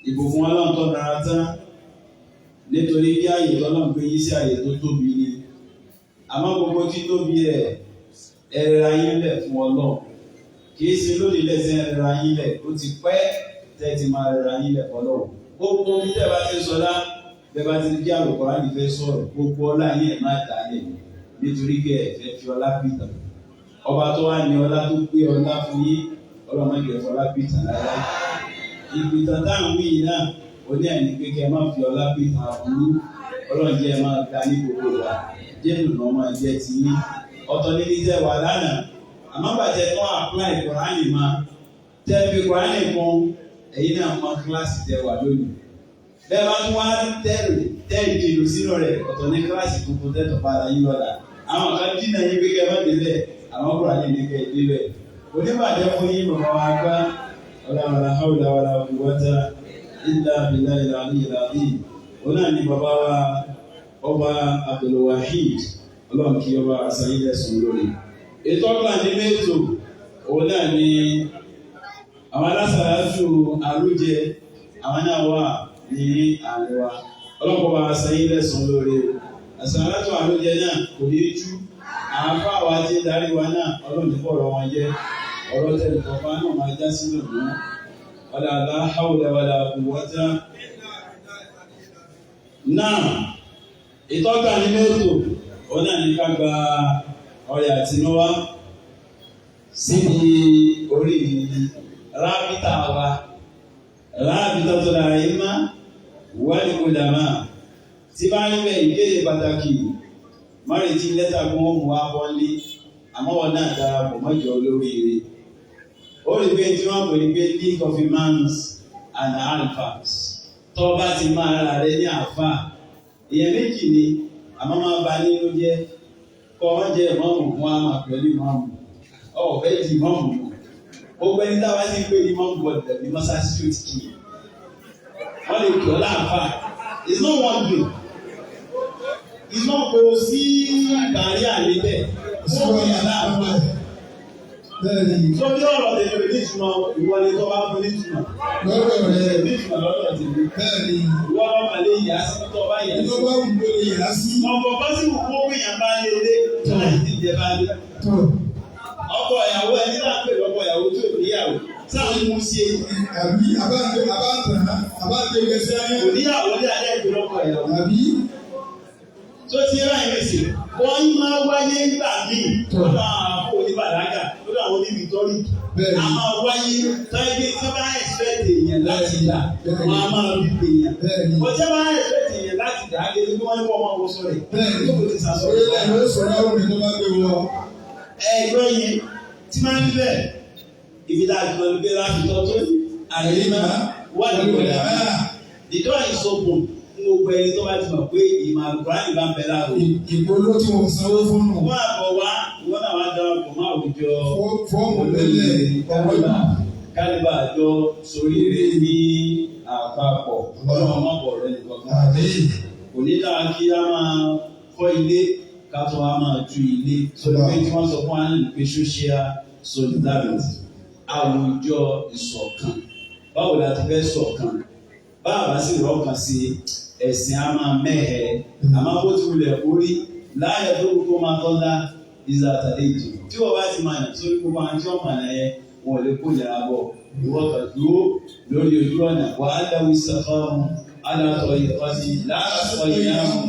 Speaker 2: ìbùkún ọlọ́run tó nira tán, nítorí bí ààyè tọ́lọ́run gbé yí sí ààyè tó tóbi ni. Àmọ́ gbogbo tí tóbi rẹ̀ ẹ̀rẹ̀ra yín lẹ̀ fún ọlọ́run. Kìí ṣe lónìí lẹ́sẹ̀ ẹ̀rẹ̀ra yín lẹ̀, ó ti pẹ́ tẹ́ ti máa rẹ̀ra yín lẹ̀ fọlọ́run. Gbogbo bí tẹ́ bá ti sọdá, bẹ́ẹ̀ bá ti kí àlùkò láti fẹ́ sọ̀rọ̀, gbogbo ọlá yín ẹ̀ máa dà lẹ̀ nítorí pé ẹ fẹ́ fi ọlá pìtàn. Ọba tó wá ní ọlá tó gbé ọlá fún yín, ọlọ́run máa jẹ́ fọlá pìtàn láyá. Ìpìtàn táwọn wí yìí náà, ó ní ẹ̀ní pé kẹ́ ẹ má fi ọlá pìtàn àbúrú, ọlọ́run jẹ́ ẹ máa ga ní gbogbo wa, jẹ́ ìrùnà máa jẹ́ ti yín. Ọ̀tọ̀ níbi tẹ́ wà lánàá, àmọ́ bàjẹ́ tó apply Kùránì máa tẹ́ fi Kùránì kún ẹ̀yin náà mọ kíláàsì tẹ́ wà lónìí. Bẹ́ẹ̀ bá tún wá tẹ́rì kìlò sínú rẹ̀, ọ̀tọ̀ ní kíláàsì tuntun tẹ́tọ̀ padà yín lọ́la. Àwọn kan dínà yín pé kẹ́ ẹ má débẹ̀, àwọn Kùránì ní kẹ́ ẹ débẹ̀. Oníbàjẹ́ fún yín bàbá wa gbá wala hawla wala quwwata illa billahi al-aliyyil azim. Òun náà ni bàbá wa ọba Abdul Wahid, ọlọ́run kí ọba àṣàyílẹ̀ sùn lórí. Ètò ọ̀gbà nínú ètò òun náà ni àwọn alásàájú àrújẹ, àwọn náà wà ní àríwá. Ọlọ́run ọba àṣàyílẹ̀ sùn lórí. Àṣàájú àrújẹ náà kò ní jú. Àwọn afáwà tí darí wa náà ọlọ́run ní bọ̀rọ̀ wọn jẹ́. Ọ̀rọ̀ tẹ̀lé kọ̀ọ̀kan náà máa já sínú ìlú. Wala hawla wala quwwata. Náà, ìtọ́ka nínú ètò òun náà ní ká gba ọrẹ àtinúwá síbi orí rábítà wa. Rábítà tó dára yìí má wálé kó dàmá. Tí bá ń bẹ ìkéde pàtàkì, mọ́rin tí lẹ́tà kún ó mú wá bọ́lé, àmọ́ wọn náà darapọ̀ mọ́jọ olóríire. Ó rí pé tí wọ́n pè ní pé League of Imams and Alphas. Tọ́ bá ti máa ra rẹ ní àfà, èèyàn méjì ni àmọ́ máa ba nínú jẹ́ kọ́ wọ́n jẹ́ ìmọ̀mù fún àmà pẹ̀lú ìmọ̀mù. Ọ̀fẹ́ di ìmọ̀mù mọ̀. Ó gbẹ́ ní táwa sí pé ìmọ̀mù gbọ́dọ̀ ní mọ́sáàsì tó ti kì í. Wọ́n lè kí ọ láàfà. It's not one day. It's not kò sí ìbàrí àlébẹ̀. Wọ́n kì í láàfà. Tó ní ọ̀rọ̀ tẹ̀lé ní ìtumọ̀ ìwọlé tó bá fún ní ìtumọ̀.
Speaker 3: Lọ́dọ̀ rẹ̀
Speaker 2: Ní ìtumọ̀ lọ́dọ̀ tẹ̀lé.
Speaker 3: bẹ́ẹ̀ni.
Speaker 2: Ìwọ ọmọ lè yà sí tó bá yà sí.
Speaker 3: Ìjọ bá wù ló lè yà sí.
Speaker 2: Ọ̀pọ̀ bá sì wù kó wíyàn bá lé lé láì sí ìjẹ bá lé.
Speaker 3: Tọ́
Speaker 2: Ọkọ ìyàwó ẹni náà pè lọ́kọ ìyàwó tó níyàwó. Sáà ń mú sí èyí.
Speaker 3: àbí abáǹtẹ̀ gẹ̀ẹ́sẹ̀ ayé.
Speaker 2: Kò níyàwó ní alẹ́ ìpè lọ́kọ ìyàwó.
Speaker 3: Àbí
Speaker 2: Tó ti rà ìrẹsì. Wọ́n máa wáyé nígbà míì lọ́dọ̀ àwọn àpò oníbàlágà lọ́dọ̀ àwọn oníbìtọ́rì.
Speaker 3: bẹ́ẹ̀ni.
Speaker 2: A máa wáyé tọ́jú tí wọ́n bá ẹ̀sìpẹ̀tì èèyàn láti dà. Wọ́n á máa rí èèyàn.
Speaker 3: Bẹ́ẹ̀ni.
Speaker 2: Wọ́n jẹ́ máa ẹ̀sìpẹ̀tì èèyàn láti dà á lé ní wọ́n ní wọ́n máa wọ sọ̀rọ̀.
Speaker 3: Bẹ́ẹ̀ni.
Speaker 2: Yóò ti sàsọ̀rọ̀.
Speaker 3: Orílẹ̀ èdè sọ̀rọ̀ àwọn ènìyàn bá gbé wọ.
Speaker 2: Ẹgbẹ́ yìí tí máa ń bẹ̀ ibi tá a jọ ló gbé láti tọ́jú àyèmá wà ní ìwé àmà. The door is open fún gbogbo ẹni tó bá ti mọ̀ pé ìmọ̀ àgbáyé bá ń bẹ láàrú.
Speaker 3: Ìpolówó tí wọ́n sanwó fún nù.
Speaker 2: Wọ́n àbọ̀ wá wọ́n náà wá darapọ̀ mọ́ àwùjọ
Speaker 3: Fọ́ọ̀mù lẹ́lẹ̀
Speaker 2: kálíbà kálíbà àjọ soríire ní àpapọ̀ ọlọ́run ọmọbọ̀ rẹ̀ nìkan.
Speaker 3: àbí
Speaker 2: Kò ní dáa kí a máa kọ́ ilé ká tó a máa ju ilé. Sọ̀rọ̀ pé tí wọ́n sọ fún wa ní pé social solidarity àwùjọ ìṣọ̀kan. Báwo la ti fẹ́ ṣọ̀kan? Báwa sì rọ́ọ̀kan sí ẹ̀sìn á máa mẹ́hẹ̀ẹ́. Àmọ́ bó ti wulẹ̀ kórí láàyè tó kó máa tọ́lá ìzà àtàlejò. Tí wọ́n bá ti máa yàn sórí gbogbo àwọn tí wọ́n mọ̀ náà yẹn, wọn ò lè kó ìyàrá bọ̀. Ìwọ́n kan dúró lórí ojú ọ̀nà wà á dáwọ́ ìsàfáàmù alátọ̀ ìkọ́sí láàásọ̀ ìyáàmù.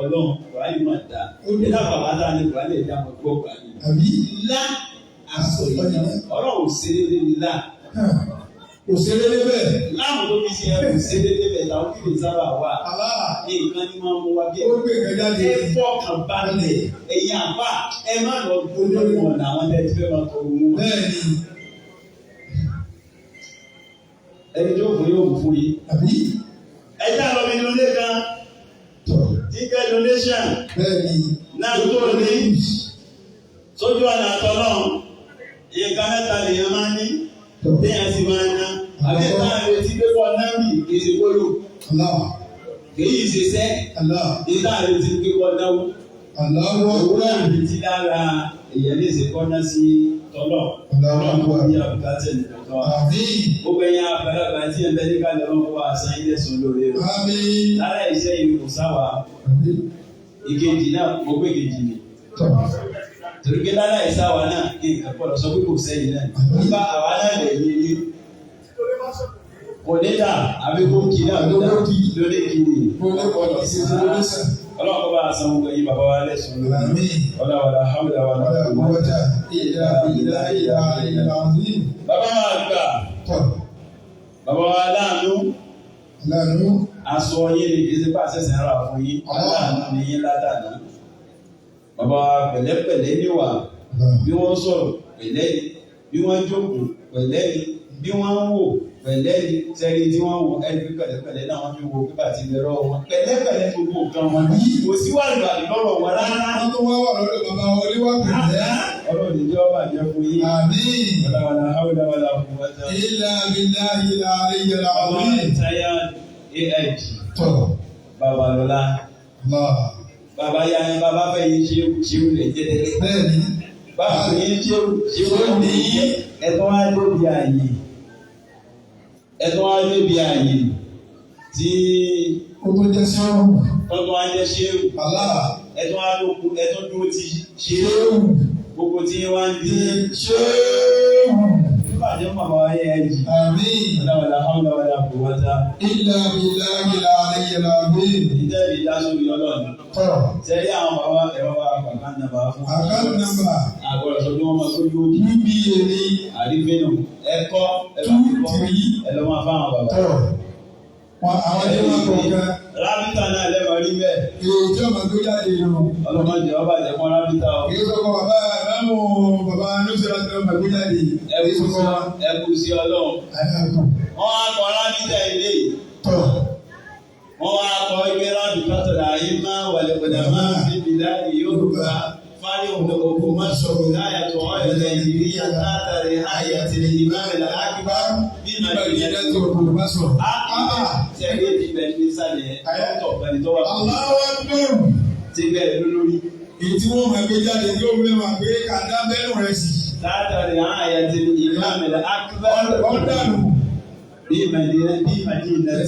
Speaker 2: Ọlọ́run Kùránì máa dá. Ìdá bàbá dá ní Kùránì ẹ̀dá mọ̀ gbọ́ Kùránì.
Speaker 3: àbí
Speaker 2: Lá àsọ̀ ìyáàmù. Ọlọ́run ò ṣe déédéé ní lá.
Speaker 3: kò ṣe déédéé bẹ́ẹ̀.
Speaker 2: Láàmú tó fi ṣe ẹ̀rù ṣe déédéé bẹ́ẹ̀ táwọn kìlì sábà wà.
Speaker 3: Àbá
Speaker 2: Nǹkan ní máa mú wa bí
Speaker 3: ó gbé ìgbẹ́ jáde.
Speaker 2: ẹ fọkàn balẹ̀ ẹ̀yin àbá ẹ má lọ gbóná ìwọ̀n àwọn tẹ̀ tí fẹ́ máa tọrọ wọn.
Speaker 3: Bẹ́ẹ̀ni.
Speaker 2: Ẹni tó fún yóò fún yìí.
Speaker 3: Àbí
Speaker 2: Ẹ já lọ bí lóde kan
Speaker 3: tọ̀.
Speaker 2: tí kẹ́ donation
Speaker 3: Bẹ́ẹ̀ni.
Speaker 2: náà tó ní sójú ọ̀nà àtọ́lọ́ nǹkan mẹ́ta lèèyàn máa ní
Speaker 3: Tọ̀.
Speaker 2: téèyàn sì máa ná àbí táà retí pé kọ́ náà bì kì í ṣe gbólò
Speaker 3: Allah.
Speaker 2: kì í ṣe sẹ́
Speaker 3: Allah.
Speaker 2: ìtáà retí pé kọ́ náwó.
Speaker 3: Allahu
Speaker 2: òwúrọ̀
Speaker 3: Akbar.
Speaker 2: ìrètí lára èèyàn lè ṣe kọ́ná sí tọ́lọ̀
Speaker 3: Allahu Akbar.
Speaker 2: ní àbùkátẹ̀ nìkan wa.
Speaker 3: Àmín.
Speaker 2: gbogbo ẹ̀yin àgbàlagbà tí ẹ̀ ń bẹ ní kálẹ̀ ọ̀hún wá àṣà ilé ẹ̀sùn lórí rẹ̀.
Speaker 3: Àmín.
Speaker 2: lára iṣẹ́ ìlú kò sáwà
Speaker 3: Àmín.
Speaker 2: ìkejì náà mo gbé kejì mi.
Speaker 3: Tọ́.
Speaker 2: torí pé lára ìsáwà náà kí nǹkan pọ̀ lọ sọ pé kò sẹ́yìn náà. nígbà àwa náà lè ní ní. kò ní dà àbí kò kí náà ló dà lórí kiri.
Speaker 3: Mo ní ọ̀dọ̀ sí ti lórí sàn.
Speaker 2: ọlọ́run kọ́ bá a san gbogbo yín bàbá wa lẹ́sùn lórí.
Speaker 3: Àmín.
Speaker 2: ọlọ́wàlá hàmúdà wà
Speaker 3: Wala
Speaker 2: lọ́wọ́.
Speaker 3: quwwata illa billahi al-aliyyil azim.
Speaker 2: bàbá wa gbà
Speaker 3: Tọ́.
Speaker 2: bàbá wa láàánú
Speaker 3: Lánàá.
Speaker 2: aṣọ yín ni kì í ṣe pàṣẹ sẹ́ra fún yín aláàánú ni yín látàná. bàbá wa pẹ̀lẹ́pẹ̀lẹ́ níwà bí wọ́n sọ̀rọ̀ pẹ̀lẹ́ ni bí wọ́n jókòó pẹ̀lẹ́ ni bí wọ́n ń wò pẹ̀lẹ́ ni sẹ́ni tí wọ́n wò ẹni pẹ̀lẹ́pẹ̀lẹ́ náà wọ́n fi wo pípa ti bẹ̀rẹ̀ wọn pẹ̀lẹ́pẹ̀lẹ́ gbogbo nǹkan wọn kò sí wà lùbà lọ́rọ̀ wọn rárá.
Speaker 3: Wọ́n tó wá wà lọ́dọ̀ bàbá oníwà pẹ̀lẹ́.
Speaker 2: ọlọ́run ìjọ bàjẹ́ fún yín.
Speaker 3: Àmín.
Speaker 2: ọlọ́wàlá hàwùdà wàlá fún wájà.
Speaker 3: Illa billahi al-aliyyil
Speaker 2: bàbá
Speaker 3: azim.
Speaker 2: ìtayà AIG
Speaker 3: Tọ́.
Speaker 2: Babalọ́lá.
Speaker 3: Allah.
Speaker 2: Bàbá ya ni bàbá fẹ́ yín ṣéwù lè jẹ́ tẹ́lẹ̀.
Speaker 3: Bẹ́ẹ̀ni.
Speaker 2: Bàbá fẹ́ yín ṣéwù ní ẹ̀tọ́ wá débi ààyè. Ẹ̀tọ́ wá débi ààyè tí
Speaker 3: Ó tó jẹ́ sọ́run.
Speaker 2: tọ́tọ́ wá jẹ́ ṣéwù.
Speaker 3: Allah.
Speaker 2: Ẹ̀tọ́ wá lókun ẹ̀tọ́ dúró ti ṣéwù.
Speaker 3: Ṣéwù.
Speaker 2: Gbogbo tí wá ń di
Speaker 3: Ṣéwù.
Speaker 2: ìbàjẹ́ màmá wa yẹ ẹ̀jì.
Speaker 3: Àmín.
Speaker 2: Ọlọ́wọ́lá hàmúlá wàlá kò wáta.
Speaker 3: Illa billahi al-aliyyil azim.
Speaker 2: Ìjẹ́bi ìdásórí ọlọ́run.
Speaker 3: Tọ́.
Speaker 2: Sẹ́yìn àwọn bàbá ẹ̀rọ wa kàkà nàbà fún.
Speaker 3: Account number.
Speaker 2: Àgbọ̀dọ̀ sọ pé wọ́n máa tó yóò bí.
Speaker 3: UBA ní
Speaker 2: Àrífínù ẹ̀kọ́ ẹ̀lọ́ máa fáwọn bàbá.
Speaker 3: tọ́. Àwọn ẹni wọn kọ̀ọ̀kan.
Speaker 2: Rábítà náà lẹ́wọ̀ rí bẹ́ẹ̀.
Speaker 3: Èyí tí ọmọ tó jáde nù.
Speaker 2: Ọlọ́mọdé ọba jẹ̀mọ́ rábítà o.
Speaker 3: Èyí sọ́kọ̀ bàbá ìmáàmù bàbá Nusra tí ọmọ tó jáde. Èyí sọ́kọ̀ wa.
Speaker 2: Ẹkú sí ọlọ́run.
Speaker 3: Àyàtọ̀.
Speaker 2: Wọ́n á kọ rábítà ilé.
Speaker 3: Tọ́.
Speaker 2: Wọ́n á kọ ìwé rábítà tọ̀dà ayé máa wàlẹ̀ pẹ̀lú máa fi bìlá Yorùbá. Fárí òkú máa sọ̀rọ̀ láyà tó ọ̀yọ́ Nàìjíríà látàrí ayé àti ìmáàmì àkíbá bí Màdìyà tó
Speaker 3: kò bá sọ.
Speaker 2: Sẹ́yìn ìbẹ̀ ní sálẹ̀ ayọ́tọ̀ pẹ̀lú tó wà fún
Speaker 3: Aláwọ̀ gbẹ̀rù.
Speaker 2: ti bẹ̀rẹ̀ lórí.
Speaker 3: Èyí tí wọ́n máa gbé jáde yóò fẹ́ máa gbé kàdá bẹ́ẹ̀nù rẹ̀ sí.
Speaker 2: Látàrí ayé àti ìmáàmì àkíbá
Speaker 3: Ọ̀dàlù.
Speaker 2: bí Màdìyà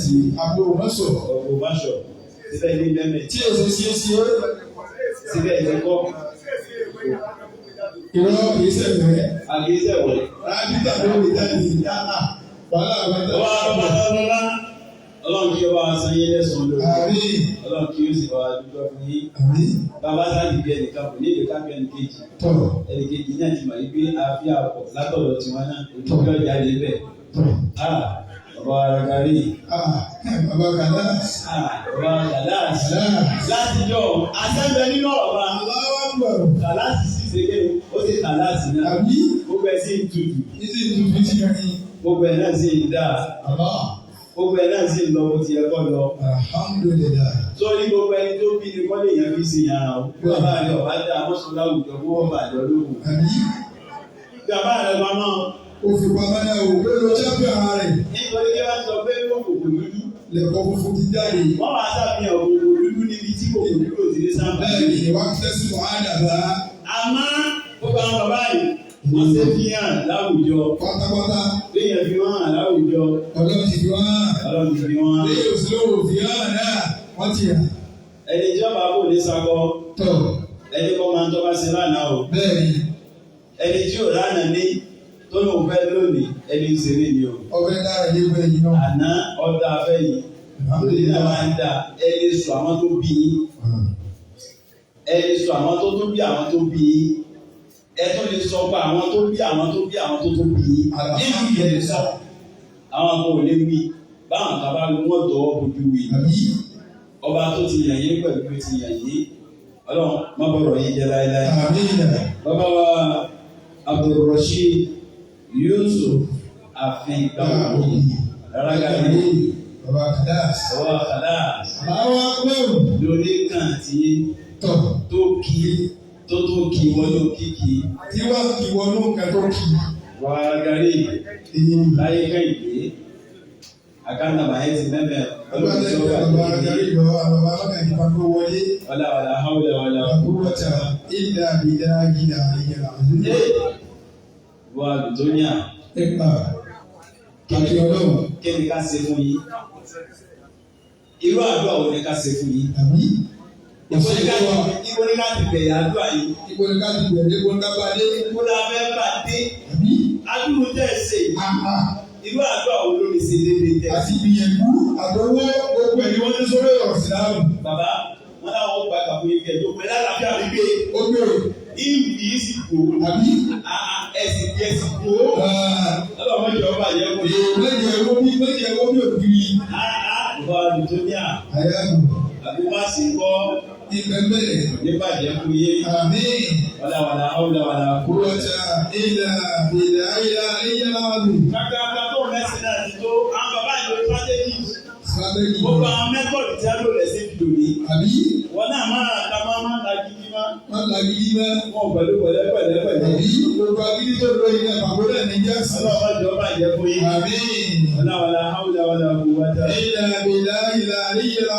Speaker 2: ti
Speaker 3: Àbúrò má sọ.
Speaker 2: Ògbómọ̀ṣọ́ síbẹ̀ ní bẹ́ẹ̀
Speaker 3: Tí èsì sí sí ó.
Speaker 2: síbẹ̀ ní kọ́
Speaker 3: Ìrọ̀ kìí sẹ̀fẹ̀.
Speaker 2: àgéṣẹ́ wọ̀lẹ̀.
Speaker 3: Rábítà ló lè jáde yàrá. Wàhálà àbájá.
Speaker 2: Ọlọ́run Ọlọ́run kí ó bá san yín lẹ́sùn lórí.
Speaker 3: Àmín.
Speaker 2: Ọlọ́run kí ó sì bá wa dúpẹ́ fún yín.
Speaker 3: Àmín.
Speaker 2: Bàbá sáàdì bí ẹnìkan kò ní ìlú káfíń ẹnìkejì.
Speaker 3: Tọ́.
Speaker 2: Ẹnìkejì náà ti mọ̀ wípé àáfíà pọ̀ látọ̀dọ̀ tiwọn náà ojú ọjà lè bẹ̀.
Speaker 3: Tọ́.
Speaker 2: Bàbá Aragari.
Speaker 3: Bàbá Kàdá.
Speaker 2: Bàbá Kàláàsì. Látijọ́ àṣẹ́bẹ̀ nínú ọ̀rọ̀
Speaker 3: Aláwọ̀ gbẹ̀rù.
Speaker 2: Kàláàsì sì ṣe lé ó sì Kàláàsì náà.
Speaker 3: Àbí.
Speaker 2: Gbogbo ẹ̀ sì ń tutù.
Speaker 3: Ìsì tuntun ti yẹn ni.
Speaker 2: Gbogbo ẹ̀ náà sì ń dà.
Speaker 3: Àbá.
Speaker 2: Gbogbo ẹ̀ náà sì ń lọ bó ti yẹ kọ́ lọ.
Speaker 3: Alhamdulillah.
Speaker 2: Sórí gbogbo ẹni tó bí ni kọ́lé yẹn fi ṣe yàrá o. Bàbá rẹ̀ ọ̀bá dá mọ́sán láwùjọ kó wọ́n bàjọ́ lóhùn.
Speaker 3: Àbí.
Speaker 2: Bàbá rẹ̀ bá mọ́.
Speaker 3: Ó fi pamọ́ náà wò pé ló jábọ̀ ara rẹ̀.
Speaker 2: Nítorí kí wọ́n sọ pé kòkòrò dúdú.
Speaker 3: Lẹ̀kọ́ funfun ti jáde.
Speaker 2: Wọ́n wá sábìyàn kòkòrò dúdú níbi tí kòkòrò dúdú ò ti ní sábà.
Speaker 3: Bẹ́ẹ̀ni, wá tẹ́sí wàhálà.
Speaker 2: Àmọ́ gbogbo àwọn bàbá yìí wọ́n ṣe fi hàn láwùjọ.
Speaker 3: Pátápátá.
Speaker 2: Léèyàn fi wọ́n hàn láwùjọ.
Speaker 3: Ọlọ́run ti fi wá.
Speaker 2: Ọlọ́run ti fi wọ́n hàn.
Speaker 3: Lẹ́yìn òsínlówó fi hàn náà, wọ́n ti hàn.
Speaker 2: Ẹni ìjọba kò ní sakọ.
Speaker 3: Tọ́.
Speaker 2: Ẹni kọ́ máa ń tọ́ bá ṣe lánàá o.
Speaker 3: Bẹ́ẹ̀ni,
Speaker 2: Ẹni tí ò lánàá ní tó lóun fẹ́ lónìí ẹni ìṣeré ni o.
Speaker 3: ọbẹ̀ dára yé pé yìí náà.
Speaker 2: Àná ọ̀dà afẹ́ yìí. Lórí náà máa ń dà ẹni sọ àwọn tó bí yín. Ẹni sọ àwọn tó tó bí àwọn tó bí yín. Ẹ tó lè sọ pé àwọn tó bí àwọn tó bí àwọn tó tó bí yín. Nínú ìyẹn lè sọ. Àwọn kan ò lè wí. Báwọn kan bá lu wọ́n tọ́ ojú wí.
Speaker 3: Àbí.
Speaker 2: Ọba tó ti yàn yín pẹ̀lú pé ti yàn yín. Ọlọ́run má bọ̀rọ̀ yín jẹ́ láéláé.
Speaker 3: Àbí ìyá.
Speaker 2: Bàbá wa Abdulrasheed Yusuf àfin ìgbàgbọ́ Aragari
Speaker 3: Bàbá Kàdá.
Speaker 2: ọwọ́ Kàláàsì
Speaker 3: Aláwọ̀ gbẹ̀rù.
Speaker 2: lórí kan tí
Speaker 3: Tọ́.
Speaker 2: tó kí wọnú kíkì
Speaker 3: Tí wọ́n kì wọnú nǹkan tó kì.
Speaker 2: wà Aragari
Speaker 3: Èyí.
Speaker 2: láyé kẹ́hìndé Àkáǹtì nàmbà yẹn ti mẹ́mẹ́.
Speaker 3: Bàbá Gàrí lọ, bàbá Bàkàjì Pàkó wọlé.
Speaker 2: Wàlà hàwùlà wàlà.
Speaker 3: Àkúrọ̀tà ìlà bìdá gíga ìyàrá.
Speaker 2: Wọ́n àlùtóníà.
Speaker 3: Ẹ̀pà àti ọlọ́run.
Speaker 2: Kí ni ká ṣe fún yín? Irú àdúrà wo ni ká ṣe fún yín?
Speaker 3: Àbí?
Speaker 2: Ibo ni ká ti bẹ̀rẹ̀ àdúrà yìí?
Speaker 3: Ibo ni ká ti bẹ̀rẹ̀, ibo ni ká bá dé?
Speaker 2: Ibo la fẹ́ bá dé?
Speaker 3: Àbí?
Speaker 2: Adúrú tẹ̀ ṣe. Irú àdúrà wo ló lè ṣe déédéé tẹ̀?
Speaker 3: Àti ìgbìyànjú àtọwọ́ gbogbo ẹ̀ ni wọ́n ní sórí ọ̀rọ̀ síláàmù.
Speaker 2: Bàbá, wọ́n láwọn gba kàfún yín kẹjọ pẹ̀lú àlàáfíà mi gbé.
Speaker 3: Ó gbèrò.
Speaker 2: Ìwì yìí sì gbó.
Speaker 3: Àbí?
Speaker 2: Ẹ̀sìn bí ẹ̀sìn gbó. Ọlọ́run jọ ọba yẹ kó.
Speaker 3: Lẹ́yìn ẹ̀wọ́ bí òbí.
Speaker 2: Bàbá àlùtóníà.
Speaker 3: Àyàgò.
Speaker 2: Àbí wá sí gbọ́.
Speaker 3: Ìbẹ̀mẹ̀.
Speaker 2: Níbàjẹ́ fún yé.
Speaker 3: Àmín.
Speaker 2: Wàlà.
Speaker 3: Kúrọ̀tà ìlà ìyàlá.
Speaker 2: Kàkàkà tó mẹ́sìn náà ti tó. Àwọn bàbá ìlú strategies.
Speaker 3: Strategy.
Speaker 2: Gbogbo àwọn mẹ́tọ̀dù tí a lò rẹ̀ sí fìdò ní.
Speaker 3: Àbí?
Speaker 2: Wọ́n náà máa ta gidi má.
Speaker 3: Wọ́n la gidi mẹ́.
Speaker 2: Wọ́n pẹ̀lú pẹ̀lẹ́pẹ̀lẹ́.
Speaker 3: Àbí? Gbogbo agídí tó lọ ilẹ̀ àpapọ̀lẹ̀ ní Jésù.
Speaker 2: Ọlọ́run jọ bàjẹ́ fún yín.
Speaker 3: Àmín.
Speaker 2: Wàlà kúwàtà.
Speaker 3: Ìlà ìyàlá.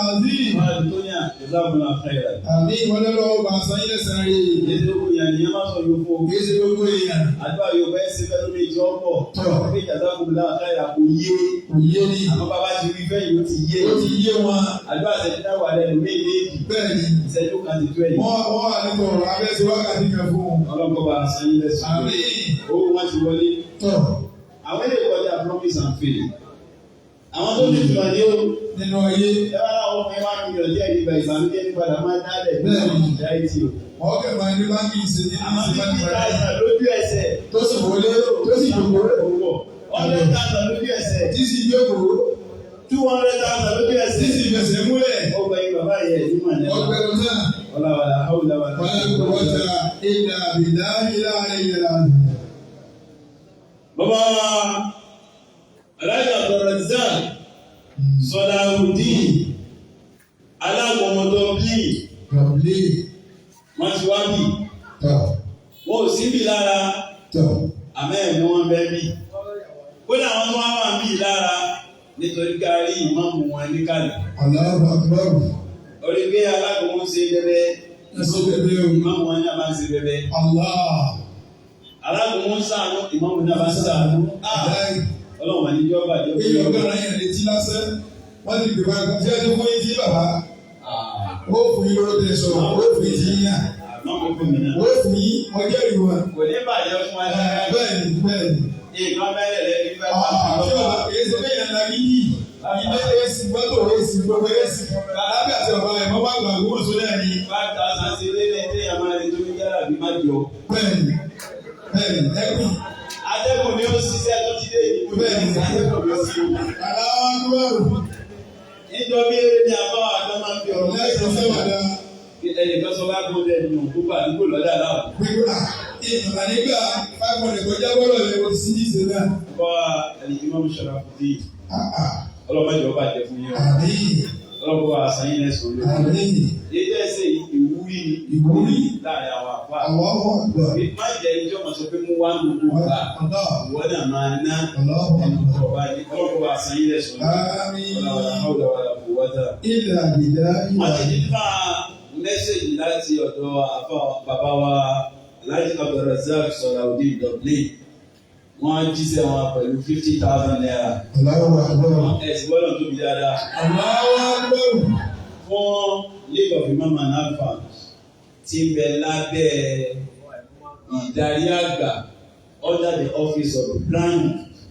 Speaker 2: Àlùtóníà ìzáàbùnà àfẹ́rẹ́.
Speaker 3: Àmín. Wọ́n lọ́wọ́ bá sọ ilẹ̀ sáré.
Speaker 2: Ètò ìyàn ni ẹ máa sọ yóò fún o.
Speaker 3: Kìí ṣe gbogbo èèyàn.
Speaker 2: Àdúrà yóò bẹ́ẹ̀ sí fẹ́ẹ́ lórí ìjọ pọ̀.
Speaker 3: Tọ́.
Speaker 2: Bí ìjàdá àfẹ́rẹ́ kò yé.
Speaker 3: Òye ni.
Speaker 2: Àwọn bàbá ti rí fẹ́yìn ó ti yé.
Speaker 3: Ó ti yé wọn.
Speaker 2: Àdúrà ṣẹ̀dá wà lẹ́nu méjèèjì.
Speaker 3: Bẹ́ẹ̀ni.
Speaker 2: Ìṣẹ́jú kan ti tó ẹ̀yìn.
Speaker 3: Wọ́n wà nípa ọ̀rọ̀ abẹ́sẹ̀ wákàtí kan fún un.
Speaker 2: Ọlọ́kọ̀ bá aṣọ yín lẹ́sùn.
Speaker 3: Àmín.
Speaker 2: Owó wọn ti wọlé.
Speaker 3: Tọ́.
Speaker 2: Àwọn ilé ìkọjá promise and fail. Àwọn tó ní ìtura ní o.
Speaker 3: Nínú ayé.
Speaker 2: Ẹ bá láwọn ọmọ ẹ wá mílíọ̀nù díẹ̀ nígbà ìbànújẹ́ nípa la máa dálẹ̀.
Speaker 3: Bẹ́ẹ̀ni.
Speaker 2: Ìjà ìtì o.
Speaker 3: Wọ́n kẹ̀ máa ní báńkì ìṣèjì ní
Speaker 2: Àwọn
Speaker 3: ìṣèjì
Speaker 2: 50,000 lójú ẹsẹ̀.
Speaker 3: tó sì wọlé tó sì dògbò.
Speaker 2: 100,000 lójú ẹsẹ̀.
Speaker 3: Tí sì jókòó.
Speaker 2: 200,000 lójú
Speaker 3: Tí
Speaker 2: ẹsẹ̀.
Speaker 3: sì fẹsẹ̀ múlẹ̀.
Speaker 2: Ọgbà yìí bàbá yẹn ní mọ̀ nípa.
Speaker 3: Ọgbẹ́rún náà.
Speaker 2: Wàlà hàwùlà.
Speaker 3: Wọ́n kò wọ́ta ìlà bìdá ìyàlá.
Speaker 2: Bàbá Alájà Abdulrazak Sọláhùdín alágbọ̀mọdọ́ bíi
Speaker 3: Gàbílì.
Speaker 2: wọ́n ti wá bì.
Speaker 3: Tọ́.
Speaker 2: Wọ́n ò sí bì lára
Speaker 3: Tọ́.
Speaker 2: àmẹ́ẹ̀mí wọn bẹ́ bì. Kódà àwọn tó wá wà ń bì lára nítorí kárí ìmáàmù wọn ní kálí.
Speaker 3: Allahu Akbar.
Speaker 2: Orí pé alágbọ̀mọ ṣe bẹ́bẹ́.
Speaker 3: Ẹ̀sọ́ bẹ̀bẹ̀ o.
Speaker 2: Ìmáàmù wọn náà máa ń ṣe bẹ́bẹ́.
Speaker 3: Allah.
Speaker 2: Alágbọ̀mọ ń sàánú ìmáàmù náà máa ń sàánú. Ọlọ́run wà ní ìjọba ìjọba.
Speaker 3: Èyí ọ̀gá ara yẹn létí lásán. Wọ́n ti gbé báyìí tí a ti fún yín sí bàbá. Ó fún yín lóró tẹ sọ̀rọ̀. Ó fún yín sí yín.
Speaker 2: Àmọ́ kò fún mi náà.
Speaker 3: Ó fún yín ọjọ́ ìwà.
Speaker 2: Kò ní bàjẹ́ fún wa lára.
Speaker 3: Bẹ́ẹ̀ni bẹ́ẹ̀ni.
Speaker 2: Nǹkan bẹ́ẹ̀ lẹ̀ ní fẹ́
Speaker 3: Àti ọ̀la kìí ṣe bẹ́ẹ̀ yẹn lági yìí. Ilé èsì gbọ́dọ̀ èsì gbogbo èsì. Kàlábì àti ọ̀bá ẹ̀ mọ́ bá gbà gbogbo sódà ni.
Speaker 2: 5,000 ṣe lé ní ẹ̀dẹ́ yàrá rẹ̀ tó ní yàrá bí má jọ.
Speaker 3: Bẹ́ẹ̀ni bẹ́ẹ̀ni ẹ̀kún.
Speaker 2: Adẹ́kùn ni ó ṣiṣẹ́ tó ti dé ìlú.
Speaker 3: Bẹ́ẹ̀ni
Speaker 2: Adẹ́kùn ni ó ṣe.
Speaker 3: aláwọ̀
Speaker 2: Níjọ́ bí eré ni àbá àjọ máa ń fi ọ̀rọ̀
Speaker 3: lẹ́sìn sẹ́wàdà.
Speaker 2: Ẹnìkan sọ bá gbọ́dọ̀ ẹnu gbogbo àdúgbò lọ́dà láàbù.
Speaker 3: Gbígbà ìgbà nígbà 500 kọjá bọ́lọ̀ lẹ́wọ̀ sí ìṣe náà.
Speaker 2: Kọ́ ẹnìkan máa ń ṣọra fún ti. Ọlọ́mọ ìjọba jẹ fún yín.
Speaker 3: Àmín.
Speaker 2: Ọlọ́mọ wa àṣàyìn lẹ́sùn lórí.
Speaker 3: Àmín.
Speaker 2: Ilé ẹsẹ̀ ìwúrí ni.
Speaker 3: Ìwúrí.
Speaker 2: Láàrin àwọn àpá.
Speaker 3: Allahu Akbar.
Speaker 2: Má jẹ́ ìjọ máa sọ pé mú wá gbogbo gbà. Ìwọ náà máa ná.
Speaker 3: Allahu Akbar.
Speaker 2: Ọlọ́mọ wa àṣàyìn lẹ́sùn lórí.
Speaker 3: Àmín.
Speaker 2: Ilà
Speaker 3: bìdá
Speaker 2: wọ́n ti nípa mẹ́sẹ̀gì láti ọ̀dọ̀ bàbá wa Alhaji Abdulrazak Sọláhùdín Dublin. Wọ́n jíṣẹ́ wọn pẹ̀lú 50,000 naira.
Speaker 3: Allahu Akbar.
Speaker 2: Ẹ̀sìn gbọ́dọ̀ tóbi dáadáa.
Speaker 3: Allahu Akbar.
Speaker 2: Fún League of Imam and Alfa tí ń bẹ lábẹ́ ìdarí àgbà under the office of the Grand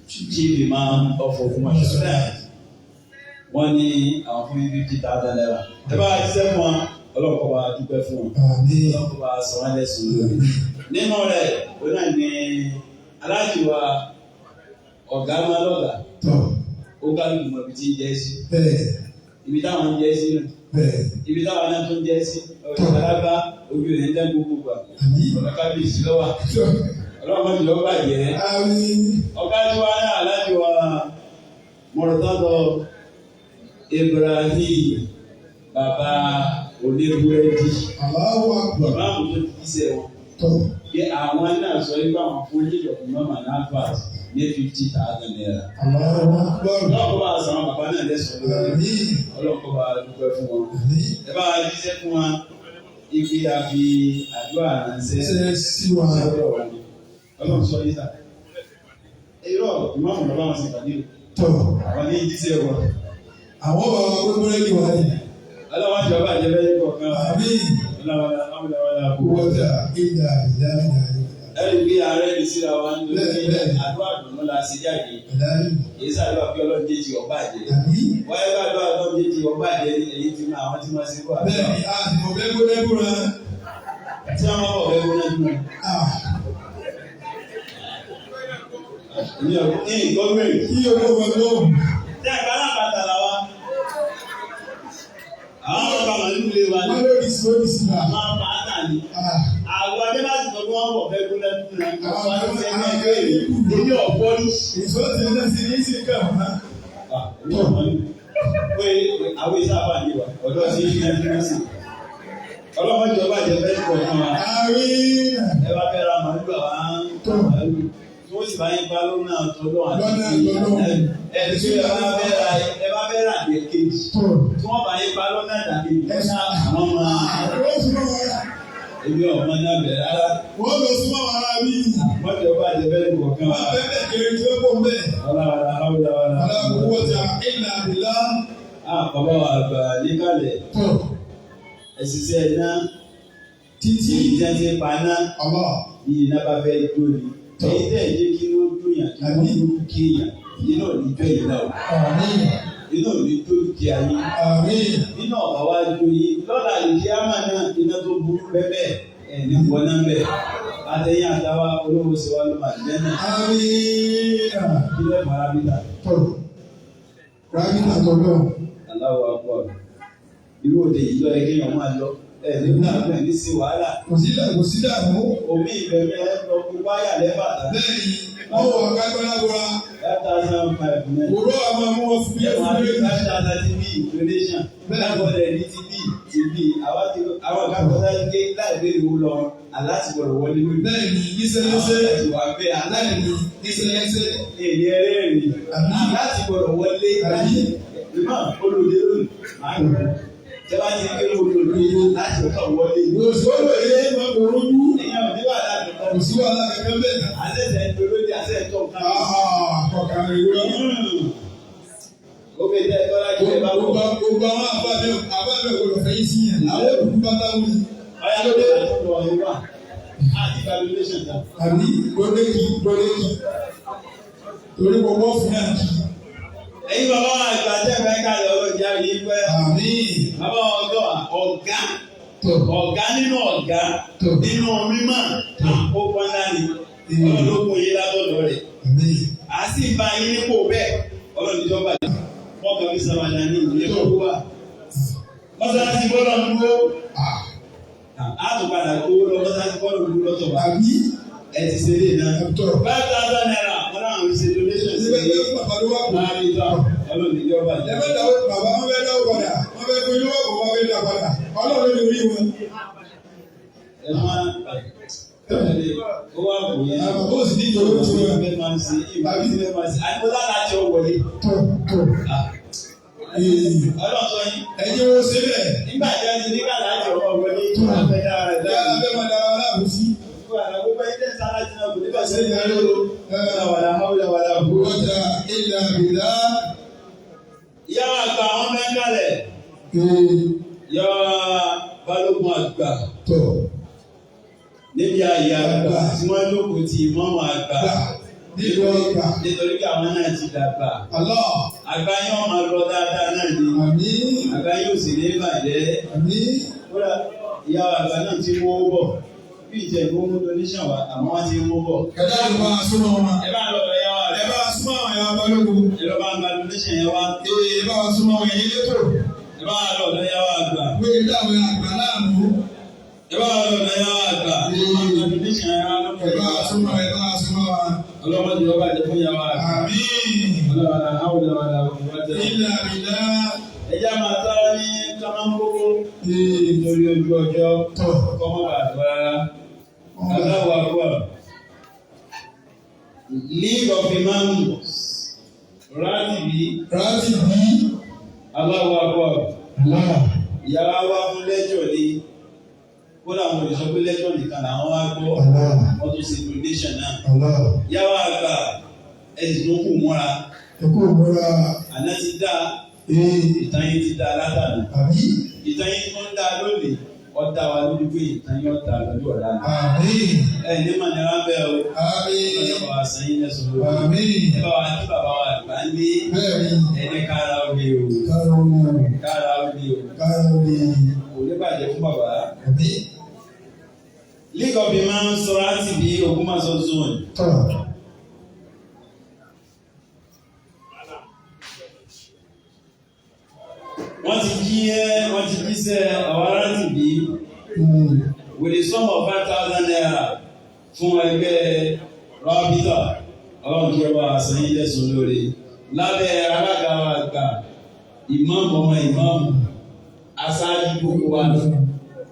Speaker 2: Chief Imam of Ògbómọ̀ṣọ́. Wọ́n ní àwọn fún 50,000 naira. Ẹ bá a ṣiṣẹ́ fún wọn, ọlọ́pàá wa dúpẹ́ fún wọn.
Speaker 3: Àmín.
Speaker 2: Ọlọ́pàá wa sọ wọ́n lẹ́sùn lórí. Nínú rẹ̀, ó náà ní aláàjì wa ọ̀gá máa lọ́gà.
Speaker 3: Tọ́.
Speaker 2: Ó kálukú mọ̀ ibi tí ń jẹ́ sí.
Speaker 3: Bẹ́ẹ̀.
Speaker 2: Ibi táwọn ń jẹ́ sí náà.
Speaker 3: Bẹ́ẹ̀.
Speaker 2: Ibi táwọn náà tún jẹ́ sí. Ọ̀gálábá ojú rẹ̀ ń dá gbogbo gbà.
Speaker 3: Àmín.
Speaker 2: Ọ̀gá kábíyèsí lọ́wọ́. Ọlọ́pàá ti lọ́wọ́ bàjẹ́.
Speaker 3: Àmín.
Speaker 2: Ọ̀gá tí wàá náà aláàjì wa Mọ̀rọ̀tọ́dọ̀ Ibrahim bàbá oníbúrẹ́dì.
Speaker 3: Allahu Akbar.
Speaker 2: Bàbá àwọn tó ti ṣe wọn.
Speaker 3: Tọ́.
Speaker 2: pé àwọn náà sọ wípé àwọn fún onídọ̀kùn mọ́mà náà pass ní 50,000 naira. Ọlọ́kọ̀ bá sọ àwọn bàbá náà lẹ́sọ̀ lórí. Ọlọ́kọ̀ bá dúpẹ́ fún wọn. Ẹ bá jíṣẹ́ fún wa ibi àfi àdúrà ránṣẹ́ sí wa. Ọlọ́run sọ yìí sá. Irọ́ ìmọ̀mù lọ́wọ́ àwọn sì pàdé o. Àwọn ní jíṣẹ́ wọn.
Speaker 3: Àwọn bàbá gbogbo rẹ̀ ní wáyé.
Speaker 2: Ọlọ́wọ́ ìjọba àjẹbẹ́ yìí kọ̀ọ̀kan. Ẹ̀rí bí ààrẹ ní síra wa ń lò ní àdúrà dùnú la ṣe jáde. Èyí sàdúrà pé ọlọ́run jẹ́jì ọba àjẹ́. Wọ́n yẹ ká àdúrà ọlọ́run jẹ́jì ọba àjẹ́ èyí tí máa wọ́n ti máa ṣe kó àdúrà.
Speaker 3: Bẹ́ẹ̀ni, a ti mọ̀ bẹ́ẹ̀ gbọ́dọ̀ búra.
Speaker 2: Tí wọ́n máa bọ̀ bẹ́ẹ̀ gbọ́dọ̀ búra. Ní ìgbọ́gbẹ̀rẹ̀.
Speaker 3: Kí o ló wọ̀ lọ́wọ́.
Speaker 2: Tí àgbà náà bàtà là wa. Àwọn ọba màlúù lè wa ní.
Speaker 3: Wọ́n lórí sí lórí sí náà.
Speaker 2: Máa bá a tà ní. Àwọn adébájú tó wọ́n bọ̀ fẹ́ gbọ́dọ̀ búra. Àwọn adébájú tó wọ́n bẹ̀ rí. Èmi ọ̀pọ̀ ní.
Speaker 3: Èso ti ń lẹ́sìn ní sí kàn wọ́n.
Speaker 2: Pé àwọn iṣẹ́ àbá yìí wà ọ̀dọ́ sí ilé ẹgbẹ́ sí. Ọlọ́run ìjọba ìjọba ẹ̀kọ́ fún wa. Ẹ bá fẹ́ ra màlúù àwọn màlúù. Tí wọ́n sì bá yín pa lóun náà tọ́lọ́ àti ẹ̀ tí ẹ bá fẹ́ rà dé kejì. Tí wọ́n bá yín pa lóun náà dàbí ẹ̀ṣá àwọn máa. Èmi ọ̀mọ náà bẹ̀rẹ̀ rárá.
Speaker 3: Wọ́n lọ sí mọ́ ara mi.
Speaker 2: Wọ́n jọba ìjọba ẹ̀kọ́ kan wá.
Speaker 3: Wọ́n bẹ́ẹ̀ kéré tí ó kó mbẹ́.
Speaker 2: Ọlọ́run
Speaker 3: Aláàbò wọ́jà ìlà àbílá.
Speaker 2: Bàbá wa àgbà níkàlẹ̀. Ẹ̀sìsẹ́ iná títí ìjẹ́sí paná bí iná bá fẹ́ jó ni. Èyí tẹ̀ jẹ́ kí ló dúnyàn kí wọ́n ló kéèyàn. Iná ò ní jó ìlà o. Iná ò ní jó dúkìá yín. Iná ọ̀bá wa jó yín. Lọ́la àlèkí àmà náà iná tó burú bẹ́ẹ̀ ẹ̀ ní wọná bẹ́ẹ̀. Àtẹ̀yìn àtàwà olówó ṣe wá ló máa jẹ́ náà. Kí ló fara bí ta?
Speaker 3: Rábìtà tọ́lọ́.
Speaker 2: Aláwọ̀ akọ. Irú òde yìí lọ ẹgbẹ́ yẹn máa lọ. Nígbà náà ní sí wàhálà.
Speaker 3: Kò sí dààmú.
Speaker 2: Omi ìbẹ̀rẹ̀ ẹ lọ fún wáyà lẹ́bàtà.
Speaker 3: Bẹ́ẹ̀ni, wọ́n wọ agbára wọra.
Speaker 2: 5,500 náírà.
Speaker 3: Òró àwọn ọmọ wọn fún yẹn fún yẹn.
Speaker 2: 5,000 ti bí donation. Lágbọ́dẹ̀ ní ti bí. Àwọn akẹ́kọ̀ọ́ gé láì béèrè owó lọ. Aláti gbọ́dọ̀ wọlé lórí.
Speaker 3: Bẹ́ẹ̀ni, ìṣẹ̀lẹ̀ṣẹ̀.
Speaker 2: Ìwà bẹ́ẹ̀
Speaker 3: Aláìní, ìṣẹ̀lẹ̀ṣẹ̀.
Speaker 2: Èyí ẹlẹ́rìí. Aláti gbọ́dọ̀ wọlé. Ìmọ̀ olùdé lónìí. Jẹ́wá ti ké olùdé láti ọ̀tọ̀ wọlé.
Speaker 3: Òṣèlú èyí máa ń ború jú.
Speaker 2: Èèyàn ò ní wà láti ọ̀tọ̀.
Speaker 3: Kò sí wàhálà kankan bẹ́ẹ̀.
Speaker 2: Àṣẹ̀ṣẹ̀ ìgbèròdì àṣẹ̀tọ̀ kan.
Speaker 3: Kọ̀ọ̀kan ìwé.
Speaker 2: Ó bẹ jẹ́ tọ́lá jù ẹ bá wọ̀.
Speaker 3: Gbogbo àwọn àbábẹ́ gbọdọ̀ fẹ́ yín sí yẹn. Àwọn òkú bá táwọn yìí.
Speaker 2: Ọ̀yá ló dé àtúntò ọ̀hún wà. Àti calculation ta.
Speaker 3: Àbí gbọdẹ́kì. Torí gbogbo fún yàn kì.
Speaker 2: Ẹ̀yin bàbá wa àgbà tẹ́ fẹ́ kálẹ̀ ọ̀rọ̀ ìjà yìí pẹ́.
Speaker 3: Àmín.
Speaker 2: Bàbá ọ̀gá nínú ọ̀gá nínú mímọ́ àkókò ńlá ni ọlọ́dún yìí látọ̀dọ̀ rẹ̀. A sì bá yín nípò bẹ́ẹ̀ ọlọ́dún ìjọba yìí. Wọ́n kàn fi sàmàlà ní ìlú tó wà. Mọ́sálásí gbọ́dọ̀ ń dúró. Àtùpadà gbowó lọ mọ́sálásí gbọ́dọ̀ ń dúró lọ́tọ̀ bá. Ẹ ti ṣe lè náà. 5,000 naira wọ́n náà ń ṣe donation sí i. Láàrin ìjọ ọlọ́dún ìjọba yìí.
Speaker 3: Ẹgbẹ́ dáwọ́ bàbá wọn fẹ́ dáwọ́ padà. Wọ́n fẹ́ fún yín wọ́n kò wọ́n fẹ́ dá padà. Ọlọ́run ló rí wọn.
Speaker 2: Ẹ máa ó wà wò yẹn.
Speaker 3: Ó sì ní ìjọba tí wọ́n
Speaker 2: fẹ́ máa ń ṣe ìbáwí tí wọ́n máa ń ṣe. Àyìnbó láti ọ̀wọ́lé. Ọlọ́run sọ yín.
Speaker 3: Ẹ̀yin wo ṣe bẹ́ẹ̀?
Speaker 2: Nígbà tí wọ́n ti ní kàlá àjọ ọ̀wọ́lé kí wọ́n fẹ́ dára rẹ̀ dára.
Speaker 3: Yàrá bẹ́ẹ̀ máa dára aláàbò sí.
Speaker 2: Gbogbo ẹgbẹ́ sára jìnnà kò ní bá ṣe ní ayé o. Wàlà bú.
Speaker 3: Ọjà ilẹ̀ àbìlá.
Speaker 2: Ìyá wa gba àwọn mẹ́ńkálẹ̀. Ìyá balógun àgbà. Níbi àyè àgbà tí wọ́n lóko ti ìmọ̀ọ́mọ̀ àgbà. Nítorí pé àwọn náà ti dàgbà. Àgbà yóò máa lọ dáadáa náà ni. Àgbà yóò sì ní bàjẹ́. Kódà ìyá àgbà náà ti mú owó bọ̀. Bí ìjẹ́ ìwé mú donation wa, àmọ́ wọ́n ti mú bọ̀.
Speaker 3: Ẹ̀dá ló bá a súnmọ́ wọn.
Speaker 2: Ẹ bá lọ bẹ̀ yá wa.
Speaker 3: Ẹ bá a súnmọ́ àwọn ẹ̀yà balógun.
Speaker 2: Ẹ lọ bá ń gba donation yẹn wá.
Speaker 3: Ẹ bá a súnmọ́ àwọn ẹ̀yìn létò.
Speaker 2: Ẹ bá lọ bẹ̀ yá wa àgbà.
Speaker 3: Wé ilé àwọn àgbà láàmú.
Speaker 2: Ẹ bá lọ bẹ̀ yá wa àgbà. Ẹ bá gba donation yẹn wá lọ́pọ̀
Speaker 3: Ẹ bá a súnmọ́ wa.
Speaker 2: Ọlọ́mọdé ọba ìjẹ́fún yá wa àgbà.
Speaker 3: Àmín.
Speaker 2: Ọlọ́wàlà áwùjọ wàlà òkúwàjẹ́.
Speaker 3: Ilẹ̀ àbìlá.
Speaker 2: Ẹja máa tọ́ra ní kámánkóró. Nítorí ojú ọjọ́ kọ́mọ́ bàtọ́ rárá. Allahu Akbar. League of Imams. Ratibi. Allahu Akbar. Ìyáwá wá fún lẹ́jọ́ ní kódà mo lè sọ pé lẹ́jọ́ nìkan làwọn wá gbọ́ wọ́n tún ṣe donation náà. Ìyáwá àgbà ẹ̀sìn tó kù múra. Àná ti dá ìtàn yín ti dá látàdé. Ìtàn yín tó ń dá lónìí ọ̀dà wa lórí pé ìtàn yín ọ̀dà lójú ọ̀dà náà. Ní mànìlá ń bẹ̀ o. Ọ̀dà wa sẹ́yìn lẹ́sùn lórí. Ẹ bá wa kí bàbá wa àgbà ní ẹni kára òde o. Kára òde o. Kò ní bàjẹ́ fún bàbá. League of Imams Ratibi Ògbómọ̀ṣọ́ zone. Wọ́n ti jíṣẹ́ àwọn Ratibi with a sum of 5,000 naira fún ẹgbẹ́ Rabita. Ọlọ́run kí ọba àṣàyìn lẹ́sùn lórí. Lábẹ́ alága wa àgbà ìmáàmù ọmọ ìmáàmù aṣáájú gbogbo wa lọ.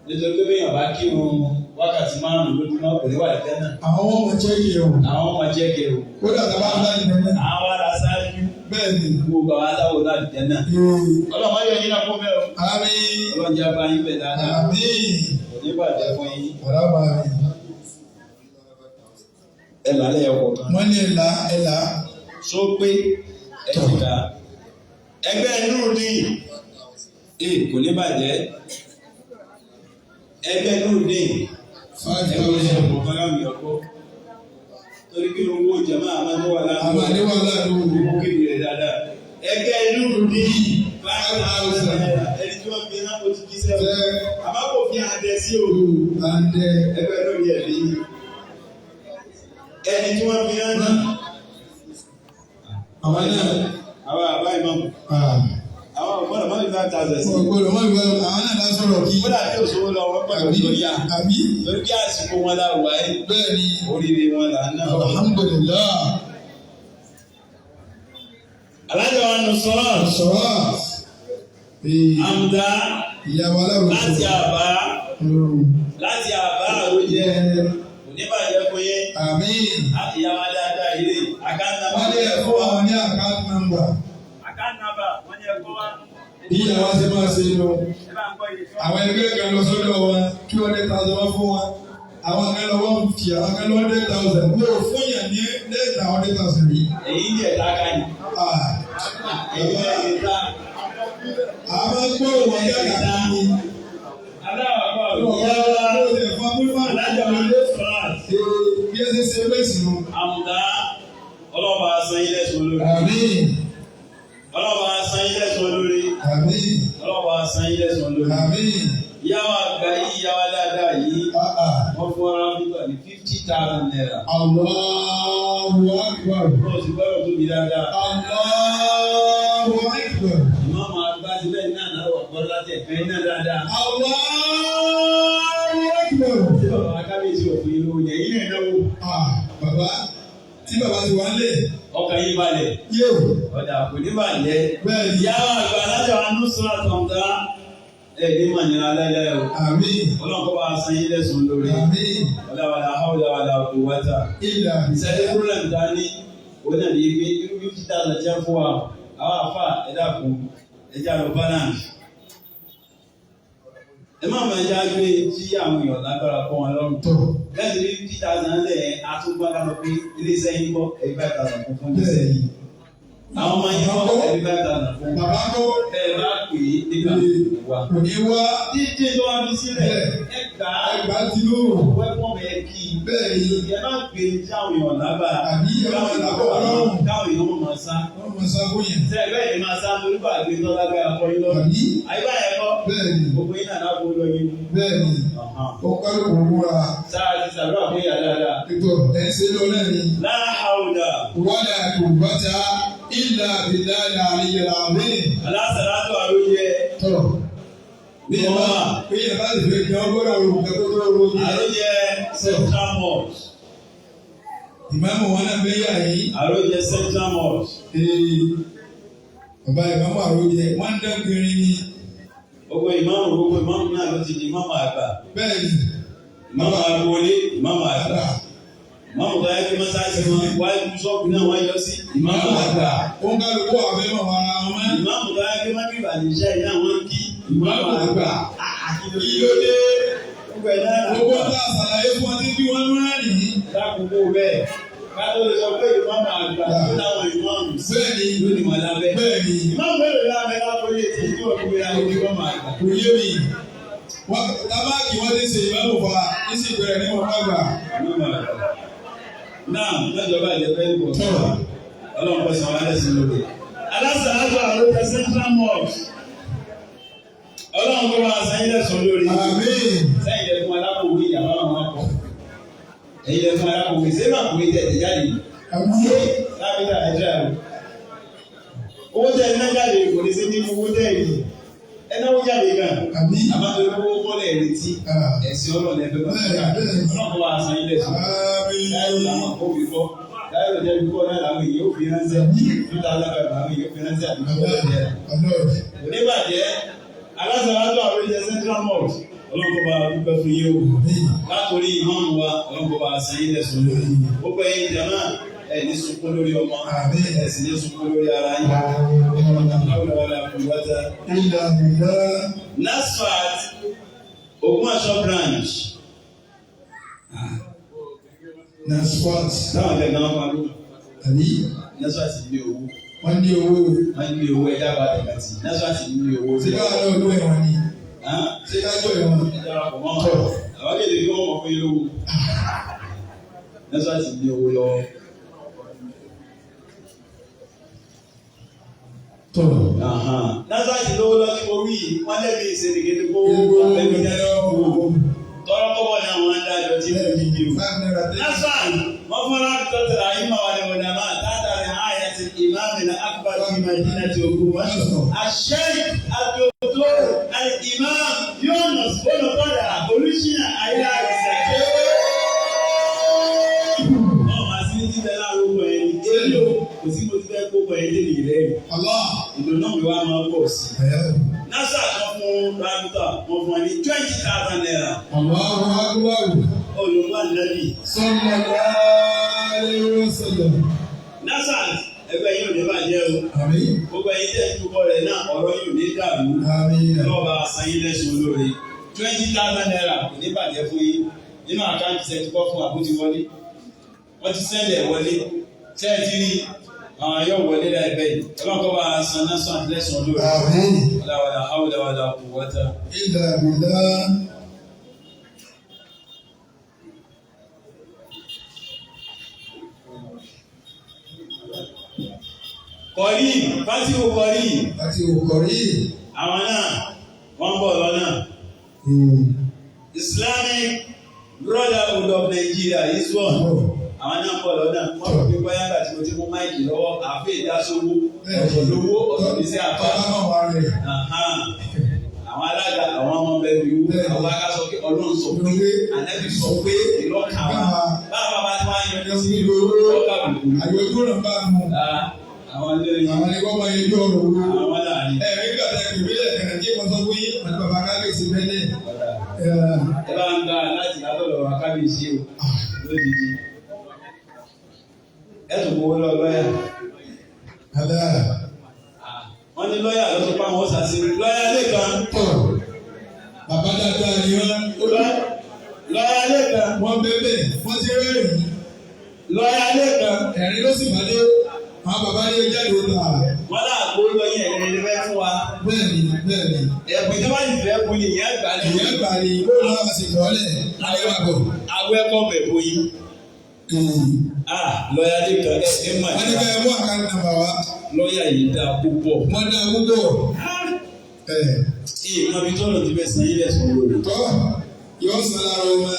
Speaker 2: Nítorí pé bẹ́ẹ̀ yàrá kírun wákàtí 5 lójúmọ́ pẹ̀lú wà lẹ́tẹ̀ náà.
Speaker 3: Àwọn ọmọ jẹ́gẹ̀ o.
Speaker 2: Kódà bàbá ńlá ni bẹ́ẹ̀ náà. Àwọn ará aṣáájú. Bẹ́ẹ̀ni. Gbogbo àwọn adáwò náà lẹ́tẹ̀ náà. Ọlọ́run ayọ̀ yín náà fún bẹ́ẹ̀ o.
Speaker 3: Àmín.
Speaker 2: Ọlọ́run jẹ́ abá yín bẹ̀ dáadáa.
Speaker 3: Àmín.
Speaker 2: Kò ní bàjẹ́ fún yín.
Speaker 3: Àmín.
Speaker 2: Ẹ lálẹ́ ọkọ̀ kan.
Speaker 3: Wọ́n ní ẹ̀là.
Speaker 2: Sọ pé ẹ̀ka ẹgbẹ́ Nurudeen kò ní bàjẹ́. Ẹgbẹ́ Nurudeen ẹgbẹ́ ìṣẹ̀lẹ̀ ọ̀gá mi ọkọ̀ torí kí owó jẹ̀mọ́ àmàlẹ́wà láàrin owó kéde rẹ̀ dáadáa. Ẹgbẹ́ Nurudeen 5,000 naira ẹni tí wọ́n fi náà kó ti jí sẹ́wọ̀n àmọ́ kò fi àdẹ sí òru ẹgbẹ́ lórí ẹ̀ lẹ́yìn ẹni tí wọ́n fi náà àwọn àbá ìmọ̀mù. Àwọn ọ̀gbọ́dọ̀ mọ́lì 5,000 sí.
Speaker 3: Ọ̀gbọ́dọ̀ mọ́lì 5,000 àwọn náà dá sọ̀rọ̀ kí.
Speaker 2: Kódà tí òṣòwò lọ wọ́n gbọ́dọ̀ tó yá. Torí kí àsìkò wọn la wà ẹ́.
Speaker 3: Bẹ́ẹ̀ni.
Speaker 2: Oríire wọn là ń ná.
Speaker 3: Alhamdulillah.
Speaker 2: Alájọ wa nù sọ́ọ̀. Àmùdá.
Speaker 3: Ìyàwó aláwọ̀
Speaker 2: láti àbá àròjẹ. Oníbàjẹ́ fún yín.
Speaker 3: Àmín.
Speaker 2: Ìyàwó adáadáa yìí. Àkáńtà
Speaker 3: wọ́n ní ẹ̀fọ́ àwọn ní account number.
Speaker 2: Wọ́n ní ẹ̀kọ́ wa.
Speaker 3: Bí ìyàwó ṣe máa ṣe lọ. Àwọn ẹgbẹ́ kan lọ sọ́dọ̀ wọn 200,000 wọ́n fún wọn. Àwọn kan lọ 150, àwọn kan lọ 100,000. Bí o fún yàn ní lẹ́ẹ̀ta 100,000 rí.
Speaker 2: Èyí ni ẹ̀dá kan yìí. Èyí ni ẹ̀dá.
Speaker 3: Àwọn gbọ́ òwò yàrá kí ni.
Speaker 2: Aláwọ̀
Speaker 3: bí ẹ ṣe lẹ́sìn nù.
Speaker 2: Àmùdá ọlọ́ba asan ilé ẹ̀sùn olórí.
Speaker 3: Àmín.
Speaker 2: Ọlọ́ba asan ilé ẹ̀sùn olórí.
Speaker 3: Àmín.
Speaker 2: Ọlọ́ba asan ilé ẹ̀sùn olórí.
Speaker 3: Àmín.
Speaker 2: Ìyáwó àgbà yìí ìyáwó dáadáa yìí. Wọ́n fún ara bíbọ̀ ní 50,000 naira.
Speaker 3: Allahu Akbar.
Speaker 2: Wọ́n ti gbọ́dọ̀ tóbi dáadáa.
Speaker 3: Allahu Akbar.
Speaker 2: Ìmọ̀ọ́mọ̀ àgbà ti bẹ́ẹ̀ náà náà wà gbọ́dọ̀ láti ẹ̀fẹ́ iná dáadáa.
Speaker 3: Allahu Akbar.
Speaker 2: Ṣé bàbá akábíyèsí òfin ìlú yẹn ilé ìnáwó?
Speaker 3: Bàbá tí bàbá ti wá lé.
Speaker 2: Ọkàn yín balẹ̀.
Speaker 3: Yóò.
Speaker 2: Ọ̀dà kò ní balẹ̀.
Speaker 3: Bẹ́ẹ̀ni.
Speaker 2: Ìyáwó àgbà alájọ anúṣọ́ àtọ̀ǹda. Ní mànyìnà lẹ́lẹ́ o.
Speaker 3: Àmín.
Speaker 2: Ọlọ́kọ́ bá san yín lẹ́sùn lórí.
Speaker 3: Àmín.
Speaker 2: Ọlọ́wàlá hàwùlà wàlà quwwata. Ìṣẹ́lẹ̀ problem dání. Ó náà ní ibi 50,000 jẹ́ fún wa. Àwọn àfà ẹ̀dá kù ẹja lọ balance. Ẹ má máa já gbé tí àwọn èèyàn lágbára kọ́ wọn lọ́rùn. Lẹ́yìn tí 50,000 lẹ̀ àtúgbà ká lọ pé ilé-iṣẹ́ yín kọ́ ẹ̀rí 5,000 fún iṣẹ́ yìí. Àwọn ọmọ yín kọ́ ẹ̀rí 5,000 fún.
Speaker 3: Bàbá kọ́.
Speaker 2: Ẹ bá pè é nígbà wà.
Speaker 3: Kò ní wá.
Speaker 2: Díje tó wá fi sílẹ̀.
Speaker 3: Ẹgbàá ti lò.
Speaker 2: Wẹ́pọ̀ bẹ́ẹ̀ kí.
Speaker 3: Bẹ́ẹ̀ ni.
Speaker 2: Ẹ má gbé tí àwọn èèyàn lágbára.
Speaker 3: Àbí àwọn ìlàkọ̀ ọlọ́run.
Speaker 2: Káwọn èèyàn máa sá.
Speaker 3: Wọ́n máa sá fún yẹn.
Speaker 2: Ṣé ẹgbẹ́ yìí máa sá torí bá gbé tó lágbára kọ́ yín lọ́rùn?
Speaker 3: Àbí.
Speaker 2: Àyíká yẹn kọ́.
Speaker 3: Bẹ́ẹ̀ ni.
Speaker 2: Gbogbo yín náà lágbo lọ yín.
Speaker 3: Bẹ́ẹ̀ ni. Ó kálù kò múra.
Speaker 2: Sáà ti sàdúrà fún ìyá dáadáa.
Speaker 3: Ètò ẹ̀ ṣe lọ náà ni.
Speaker 2: La hawla.
Speaker 3: Wala quwwata illa billahi al-aliyyil azim.
Speaker 2: Alásàlátù àlóyè.
Speaker 3: Tọ́. Bí ẹ bá lè fẹ́ kí wọ́n gbọ́dọ̀ rò kẹ́kọ̀ọ́ tó rò ní.
Speaker 2: Àlóyè Central Mosque.
Speaker 3: Ìmáàmù wọn náà bẹ́ yà yìí.
Speaker 2: Àlóyè Central Mosque.
Speaker 3: Bàbá ìmáàmù àròyé wọ́n ń dẹ́gbìnrin ni.
Speaker 2: Gbogbo ìmáàmù náà ló ti di ìmáàmù àgbà.
Speaker 3: Bẹ́ẹ̀ni.
Speaker 2: ìmáàmù agboolé, ìmáàmù àgbà. Ìmáàmù tó yẹ kí mọ́sáàsì wọn wáyé ṣọ́ọ̀bù náà wọ́n yọ sí ìmáàmù àgbà.
Speaker 3: Ó ń kálukú àbẹ́ mọ̀ ara wọn.
Speaker 2: Ìmáàmù tó yẹ kí mákìbà ní iṣẹ́ iná wọn kí ìmáàmù àgbà.
Speaker 3: Ìlódé owó tá a ṣàlàyé fún ọtí bí wọ́n ń rán nìyí.
Speaker 2: Lákòókò bẹ́ẹ̀, ká tó lè sọ pé ìmáàmù àgbà tó láwọn ìmáàmù.
Speaker 3: Bẹ́ẹ̀ni
Speaker 2: lónìí mọ̀ lábẹ́.
Speaker 3: Bẹ́ẹ̀ni.
Speaker 2: Ìmáàmù mélòó lábẹ́ lápòlé tí ìjọba ìgbé ayé ìmáàmù àgbà.
Speaker 3: Kò yé mi. Tábàkì wọ́n ti ṣe ìmáàmù fa ìsìn ìbẹ̀rẹ̀ ní wọn àgbà.
Speaker 2: Náà lọ́jọ́ba ìjẹ́pẹ́ ìbò tọ́lọ̀ ọlọ́run pẹ̀sẹ̀ wọn alẹ́sìn lóde. Aláṣà àjọ àròkè Central Mosque. Ọlọ́run tó máa sẹ́yìn lẹ́sùn lórí.
Speaker 3: Àmín.
Speaker 2: Sẹ́yìn lẹ́fún alákòwé ìyàwó àwọn akọ. Ẹ̀yin lẹ́fún alákòwé ṣé máa kòwé tẹ̀ ẹ̀ jáde.
Speaker 3: Àmín.
Speaker 2: Lábẹ́dà Nàìjíríà rẹ̀. Owó tẹ̀ ẹ̀ náà jáde kò ní sí nínú owó tẹ̀ yìí. Ẹ náwó jáde gan.
Speaker 3: Àmín.
Speaker 2: Àbájọ owó kọ́lẹ̀ retí. Ẹ̀sìn ọlọ́run ẹ̀fẹ́ bá. Ọlọ́run tó máa sẹ́yìn lẹ́sùn. Láyọ̀ làwọn kò fi kọ́. Láyọ̀ jẹ́ bí kọ́ náà làwọn èèyàn ò fi ránṣẹ́. 2005 làwọn èèyàn fi ránṣẹ́ àdúgbò bẹ́ẹ̀. Oníbàjẹ́ aláṣàwájú àwọn ìjẹ Central Mosque ọlọ́nkọ́ bá dúpẹ́ fún yé o látòrí ìmáàmù wa ọlọ́nkọ́ bá sẹ́yìn lẹ́sùn lórí gbogbo ẹ̀yin jàmá ẹ̀ ní sunkún lórí ọmọ ẹ̀ sì ní sunkún lórí ara yín NASFAT Ògbómọ̀ṣọ́ branch
Speaker 3: NASFAT
Speaker 2: táwọn akẹ́kọ̀ọ́ náà wà ló
Speaker 3: àbí
Speaker 2: NASFAT ní owó
Speaker 3: wọ́n ní owó
Speaker 2: ẹ̀dá bá tẹ̀kàtì NASFAT ní owó
Speaker 3: ṣé ká lọ ọdún ẹ̀wọ̀n ni ṣé ká jọ ẹ̀wọ̀n
Speaker 2: ẹ̀dá ọkọ̀ mọ́ àwọn akéde kí wọ́n mọ̀ fún yín lówó NASFAT ní owó lọ́wọ́. NASFAT lówó lọ sí orí wọn lẹ́bi ìṣèlérí kó ẹbí dáná owó tọrọ kọ́bọ̀ ní àwọn adájọ́ tí wọ́n fi di o. NASFAT wọ́n fọ́nrán àtúntò ayé máa wà ní ọ̀dà máa tààtàrí àyà ti ìmáàmì ní akbar ní Madina ti ogun wọn. àṣẹ àtòtò al-Imam Yunus bọ́lọ̀bọ́dà olùsínà ayé àrísàkẹ́. wọ́n máa sí ní títẹ̀ láàrú wọ̀ ẹni èlò kò sí mo ti fẹ́ kó wọ̀ ẹni lè rẹ̀. ìdùnnú mi wá máa pọ̀ sí. NASFAT kan fún rábítà wọn fún wa ní 20,000 naira.
Speaker 3: Allahu Akbar.
Speaker 2: Olùwà nàbì.
Speaker 3: Sallallahu alaihi wasallam.
Speaker 2: NASFAT ẹgbẹ́ yóò ní bàjẹ́ o.
Speaker 3: Àmín.
Speaker 2: Gbogbo ẹ̀yin tẹ́ ìtúbọ̀ rẹ̀ náà ọ̀rọ̀ yóò ní dàrú.
Speaker 3: Àmín.
Speaker 2: Lọ́ba àṣàyìn lẹ́sùn olóore. 20,000 naira kò ní bàjẹ́ fún yín. Nínú àkáǹtì sẹ́ẹ̀tì kọ́ fún àbútí wọlé. Wọ́n ti sẹ́ndẹ̀ wọlé. Sẹ́ẹ̀tì rí àwọn yóò wọlé láìpẹ́ yìí. Ọlọ́kọ̀ bá san NASFAT lẹ́sùn olóore.
Speaker 3: Àmín.
Speaker 2: Wàlá hawla wàlá quwwata.
Speaker 3: Illa billah.
Speaker 2: Kọ̀rí, Fásitì Kọ̀rí.
Speaker 3: Àti òkọ̀rí.
Speaker 2: Àwọn náà wọ́n bọ̀ lọ́nà. Islamic Brotherhood of Nigeria is one. Àwọn náà bọ̀ lọ́nà. Wọ́n rò pé báyà gbà tí mo ti mú máìkì lọ́wọ́ àfẹ́ ìdásówó. Ọ̀pọ̀ lówó ọ̀pọ̀ ní sí àpá. Àwọn alága àwọn ọmọ bẹ́ẹ̀ bí wú. Àwọn akásọ pé Ọlọ́run sọ pé Ànábì sọ pé ìlọ́kà wa. Báwa bá ti wá yan ní sí ìlú ọ̀gá àbùkù.
Speaker 3: Àyọ̀dún náà bá mú.
Speaker 2: Àwọn ilé yìí.
Speaker 3: Àwọn ẹni wọ́n máa yẹ jọ́ ọ̀rọ̀ owó.
Speaker 2: Àwọn láàrin.
Speaker 3: Nígbà tí a kì í wílẹ̀ kẹ̀kẹ́ kí wọ́n sọ pé àti bàbá kábíyèsí mẹ́lẹ̀.
Speaker 2: Ẹ bá ń gbà láti látọ̀dọ̀ wa kábíyèsí o lójijì. Ẹ tún kó lọ lọ́yà. Wọ́n ní lọ́yà ló sọ pé àwọn ṣàṣì lọ́yà lẹ́kan.
Speaker 3: Bàbá dáadáa ni wọ́n.
Speaker 2: Lọ́yà lẹ́kan.
Speaker 3: Wọ́n bẹ̀bẹ̀ wọ́n ti rẹ́rìn.
Speaker 2: Lọ́yà lẹ́kan.
Speaker 3: Ẹ̀rín ló sì máa dé. Àwọn bàbá yóò jáde ó lọ.
Speaker 2: Wọ́n náà kó lọ́yìn ẹ̀rín ní fẹ́ fún wa.
Speaker 3: Bẹ́ẹ̀ni bẹ́ẹ̀ni.
Speaker 2: Ẹ̀bùn tí wọ́n ti fẹ́ fún ni ìyá ìgbà ni.
Speaker 3: Ìyá ìgbà ni ó lọ àsìkò ọ̀lẹ̀ ayélujábọ̀.
Speaker 2: Awẹ́kọ̀ mẹ̀bù yìí. Lọ́yà lẹ́kan ẹ̀ mà
Speaker 3: wọ́n ní ká ẹ mú àkáǹtì nàmbà wa.
Speaker 2: Lọ́yà yìí dáa púpọ̀.
Speaker 3: Wọ́n dáa púpọ̀.
Speaker 2: Ìmọ̀ bí tọ́lọ̀ ti fẹ́ san ilé ẹ̀sùn lórí.
Speaker 3: Tọ́ yóò san lára ọmọ.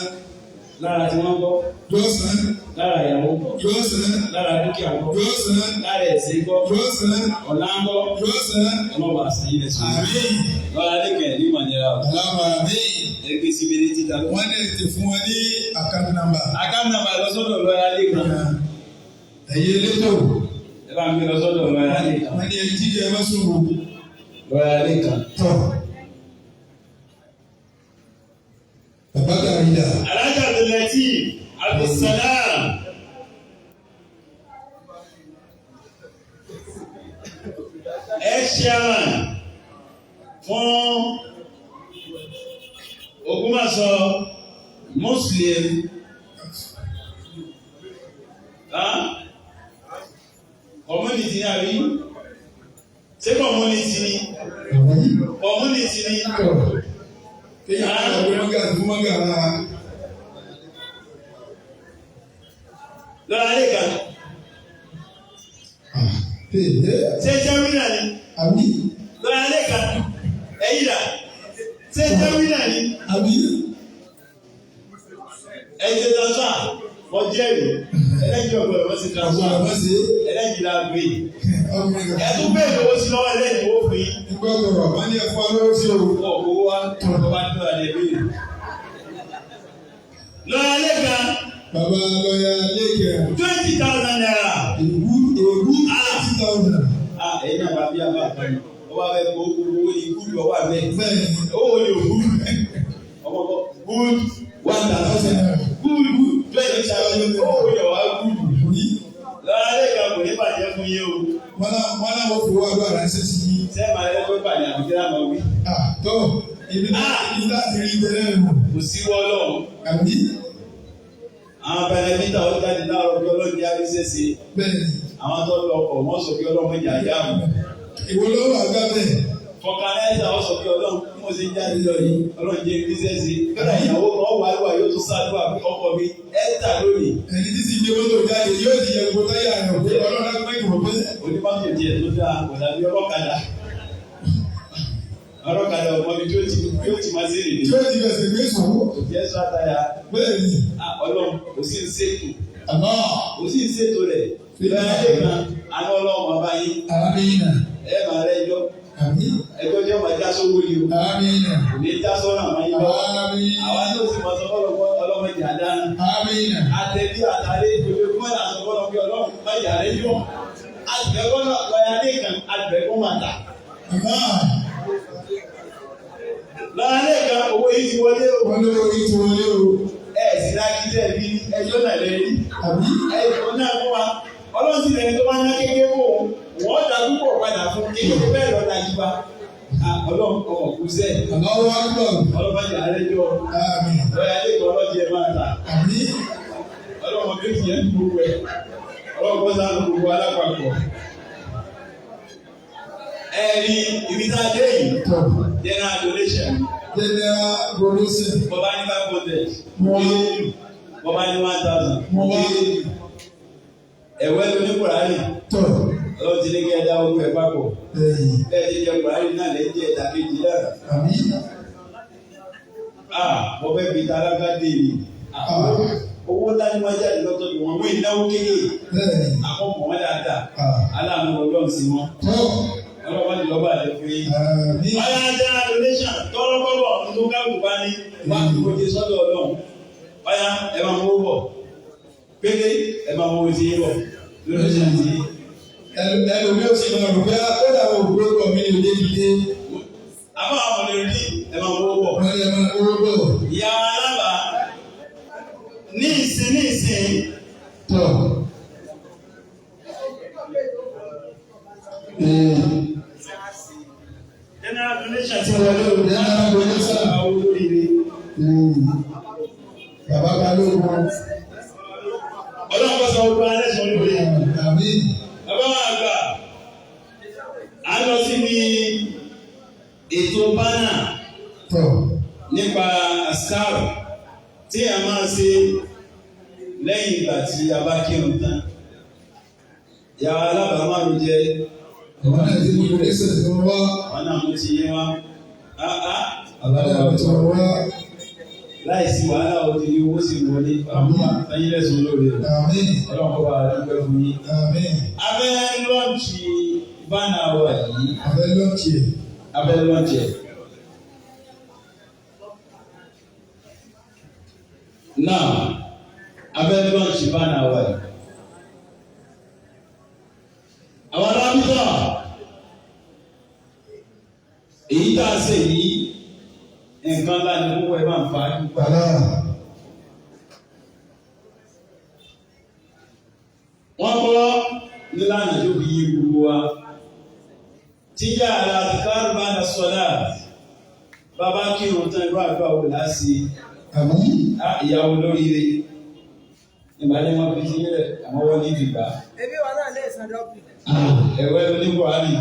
Speaker 2: Lára tí wọ́n gbọ́.
Speaker 3: Yóò san.
Speaker 2: Lára ìyàwó.
Speaker 3: Yóò san.
Speaker 2: Lára dúkìá gbọ́.
Speaker 3: Yóò san.
Speaker 2: Lára ẹ̀sìn gbọ́.
Speaker 3: Yóò san.
Speaker 2: Ọ̀la ń gbọ́.
Speaker 3: Yóò san.
Speaker 2: Ọlọ́ba san ilé ẹ̀sùn lórí.
Speaker 3: Àmín.
Speaker 2: Lọ́la lẹ́kẹ̀ẹ́ ní ìmọ̀nyẹ́ra.
Speaker 3: Aláwọ̀ àmín.
Speaker 2: Ẹgbẹ́ síbi ní títa lọ.
Speaker 3: Wọ́n ní ti fún wọn ní àkáǹtì nàmbà.
Speaker 2: Àkáǹtì nàmbà lọ sọ́dọ̀ lọ́yà lẹ́kàn.
Speaker 3: Ẹ̀yin elétò.
Speaker 2: Ẹ bá ń gbé lọ sọ́dọ̀ lọ́yà lẹ́kàn.
Speaker 3: Wọ́n ní ẹni jíjẹ ẹ bá sọ̀rọ̀.
Speaker 2: Lọ́yà lẹ́kàn.
Speaker 3: Tọ́. Bàbá Gàrídà.
Speaker 2: fún Ògbómọ̀ṣọ́ Muslim community àbí ṣé community ni community ni
Speaker 3: kéèyàn ọgbẹ́ mọ́gà fún mọ́gà náà.
Speaker 2: lọ́la lè kà ṣé jẹ́wìnà ni
Speaker 3: àbí
Speaker 2: lọ́la lè kà ẹ̀yìn dà ṣé jẹ́wìnà ni
Speaker 3: àbí
Speaker 2: ẹ̀yìn ṣe transfer wọ́n jẹ́rìí ẹlẹ́jì ọ̀gbọ̀n wọ́n sì transfer ẹlẹ́jì la gbé ẹ̀tún bẹ́ẹ̀ lówó sí lọ́wọ́ ẹlẹ́jì owó fún yín.
Speaker 3: ìgbọ́dọ̀ wọ́n ní ẹ̀fọ́ lọ́wọ́ sí o.
Speaker 2: owó wa tó bá tó àlẹ́ bí. lọ́la lè kà.
Speaker 3: Bàbá lọ́yà lẹ́kẹ̀ẹ́.
Speaker 2: 20,000 naira.
Speaker 3: Èwú 20,000.
Speaker 2: Ẹ̀yin náà bá bí a bá kan yìí. Ó wá fẹ́ kó owó ní gúdù ọwọ́ àbẹ́.
Speaker 3: Bẹ́ẹ̀ni.
Speaker 2: Owó ní ògúdù. Ọmọ kọ gúdù 1,000. Gúdù 20,000. Owó ní ọwọ́ gúdù. Lọ́la lẹ́ka kò ní bàjẹ́ fún yín o.
Speaker 3: Wọ́n náà wọ́n fowó agbára ránṣẹ́ sí yín.
Speaker 2: Sẹ́ẹ̀mà lẹ́kọ̀ọ́ ìpàdé àbíkí láwọn wí.
Speaker 3: Tọ́ ibi láti rí tẹ́lẹ̀ nù.
Speaker 2: Kò sí wọ́lọ́.
Speaker 3: Àbí?
Speaker 2: Àwọn bẹ̀rẹ̀mítà ó jáde láàárọ̀ bí ọlọ́dún yá ríṣẹ́ sí.
Speaker 3: Bẹ́ẹ̀ni.
Speaker 2: Àwọn tó lọ ọkọ̀ wọ́n sọ bí ọlọ́run jà yá mú.
Speaker 3: Ìwọ lọ́wọ́ àgbà bẹ́ẹ̀.
Speaker 2: Fọkànlẹ́sà ó sọ bí ọlọ́run bí mo ṣe ń jáde lọ yìí ọlọ́run jẹ́ ríṣẹ́ sí. Kọ́dà ìyàwó kan wà lúwà yóò tún sáàdúrà pé ọkọ mi ẹ́ta lónìí.
Speaker 3: Ẹni tí sì gbé mọ́tò jáde yóò ti yẹ gbogbo táyà rẹ̀ pé ọlọ́run á gbé ìwọ̀n pé.
Speaker 2: Onímọ̀tò tiẹ̀ tó dáa kò dàbí ọlọ́kadà. Ọlọ́kadà ọmọ mi tí ó ti máa sí rèé.
Speaker 3: Tí ó ti bẹ̀sẹ̀ gbé sọ̀rọ̀.
Speaker 2: Kò jẹ́ sátaya.
Speaker 3: Bẹ́ẹ̀ni.
Speaker 2: Ọlọ́run kò sí ń ṣètò.
Speaker 3: Àmọ́.
Speaker 2: Kò sí ń ṣètò rẹ̀. Bẹ́ẹ̀ ni kan àná ọlọ́run ọba yín.
Speaker 3: Àmín.
Speaker 2: Ẹ máa rẹ ẹjọ́.
Speaker 3: Àmín.
Speaker 2: Ẹjọ́ jẹ́ ọmọ já sówó ni o.
Speaker 3: Àmín.
Speaker 2: Kò ní já sọ́nà àwọn yín lọ.
Speaker 3: Àmín.
Speaker 2: Àwa tó sì mọ̀ sọ́kọ́ lọ́wọ́ ọlọ́run ìjà dáná.
Speaker 3: Àmín.
Speaker 2: Àtẹ̀bí àtàlẹ́ ìgbòho náà sọ́kọ́ lọ́wọ́ bí ọlọ́run má yà rẹ yọ. Àtẹ̀kọ́ náà lọ́yà ní ìkàn àtẹ̀kọ́ máa tà. Láàárín ẹ̀ka owó yìí ti wọlé o.
Speaker 3: Wọlé o, yìí ti wọlé o.
Speaker 2: Sì láti dẹ̀ bí ẹjọ́ náà lè rí.
Speaker 3: Àbí?
Speaker 2: Ẹ̀jọ̀ náà fún wa. Ọlọ́run sì lẹ́ni tó máa ń ná kékeré wò ó. Wọ́n dá púpọ̀ padà fún kékeré bẹ́ẹ̀ lọ dájú wa. Ọlọ́run ọmọ kù sẹ́.
Speaker 3: Àbáwọ́ wá gbọ̀.
Speaker 2: Ọlọ́run ìyá rẹ̀ jọ.
Speaker 3: Àmín.
Speaker 2: Lọ́yà lè kọ́ ọlọ́jẹ máa tà.
Speaker 3: Àbí?
Speaker 2: Ọlọ́run bí kìí ẹ̀ ń gbogbo ẹ̀. Ọlọ́run kọ́ sáà ń gbogbo alápapọ̀. Ẹ̀rí ibi tá a dé yìí. General donation.
Speaker 3: General donation.
Speaker 2: Bọ́bá ní 500.
Speaker 3: Wọ́n.
Speaker 2: Bọ́bá ní 1,000.
Speaker 3: Wọ́n.
Speaker 2: Ẹ̀wẹ́ ló ní Kùránì.
Speaker 3: Tọ́.
Speaker 2: Ọlọ́run ti ní kí ẹ dá owó ẹ papọ̀. Bẹ́ẹ̀ ti jẹ Kùránì náà lè jẹ́ ẹ̀dá kejì lára.
Speaker 3: Àbí?
Speaker 2: Mo fẹ́ fi tálákà dé ni. Owó dání wá jáde lọ́tọ̀ ni wọ́n mú ìnáwó kékeré.
Speaker 3: Bẹ́ẹ̀ni.
Speaker 2: Àwọn ọmọ wọn dáadáa. Aláàánú Ọlọ́run sí wọn.
Speaker 3: Tọ́.
Speaker 2: Ọlọ́run ti lọ́ba àlẹ́ fún yín. Ọ̀yà general donation tọ́rọ́ bọ́bọ̀ tó káàkùn bá ní wá kó ti sọ́dọ̀ Ọlọ́run. Ọ̀yà ẹ máa mú bọ̀. Pété ẹ máa mú ti bọ̀. Donation ti.
Speaker 3: Ẹlòmí ò sì máa rò pé akọ́dà wo gbogbo mi ò lè dìde.
Speaker 2: Àbá àwọn ọmọdé rí ẹ máa mú bọ̀.
Speaker 3: Wọ́n yẹ máa kó bọ̀.
Speaker 2: Ìyá alábà ní ìsìn.
Speaker 3: Tọ́.
Speaker 2: General donation ti
Speaker 3: wọlé o. General donation.
Speaker 2: Àwọn olóríire.
Speaker 3: Bàbá Balógun.
Speaker 2: Ọlọ́run kọ́ sọ gbogbo alẹ́ sọ lórí.
Speaker 3: Àmín.
Speaker 2: Bàbá wa gbà. A lọ síbi ètò bánà.
Speaker 3: Tọ́.
Speaker 2: Nípa àṣàrò tí a máa ṣe lẹ́yìn ìgbà tí a bá kírun tán. Ìyàwó alábàámá ló jẹ́.
Speaker 3: Àwọn náà ti mú ìgbésẹ̀ tí wọ́n wá.
Speaker 2: Wọ́n náà mú ti yé wá.
Speaker 3: Àbálẹ̀ tí wọ́n wá.
Speaker 2: Láìsí wàhálà òdì ni owó sì wọlé. Àwọn àtàyìn lẹ́sùn lórí rẹ̀.
Speaker 3: Àmín.
Speaker 2: Ọlọ́run kọ́ bá a lọ́pẹ́ fún yín.
Speaker 3: Àmín.
Speaker 2: Abẹ́ lọ́ọ̀tì bánà wà yìí.
Speaker 3: Abẹ́ lọ́ọ̀tì.
Speaker 2: Abẹ́ lọ́ọ̀tì. Now, abẹ́ lọ́ọ̀tì bánà wà yìí. Àwọn alábìtọ̀ èyí tá a ṣe yìí nǹkan ńlá ni púpọ̀ ẹ máa ń fa nípa. Wọ́n kọ́ nílànà tó fi yí gbogbo wa tíjà àlàkàrù bá na sọ́dá bàbá kírun tán irú àdúrà wò láti ìyàwó lóríire ìbálẹ̀ wọn fi sílẹ̀ àwọn wọn ní ìdìgbà.
Speaker 4: Ebi wa náà lè san dọ́kì.
Speaker 2: Ẹ̀wẹ́ ló ní Buhari.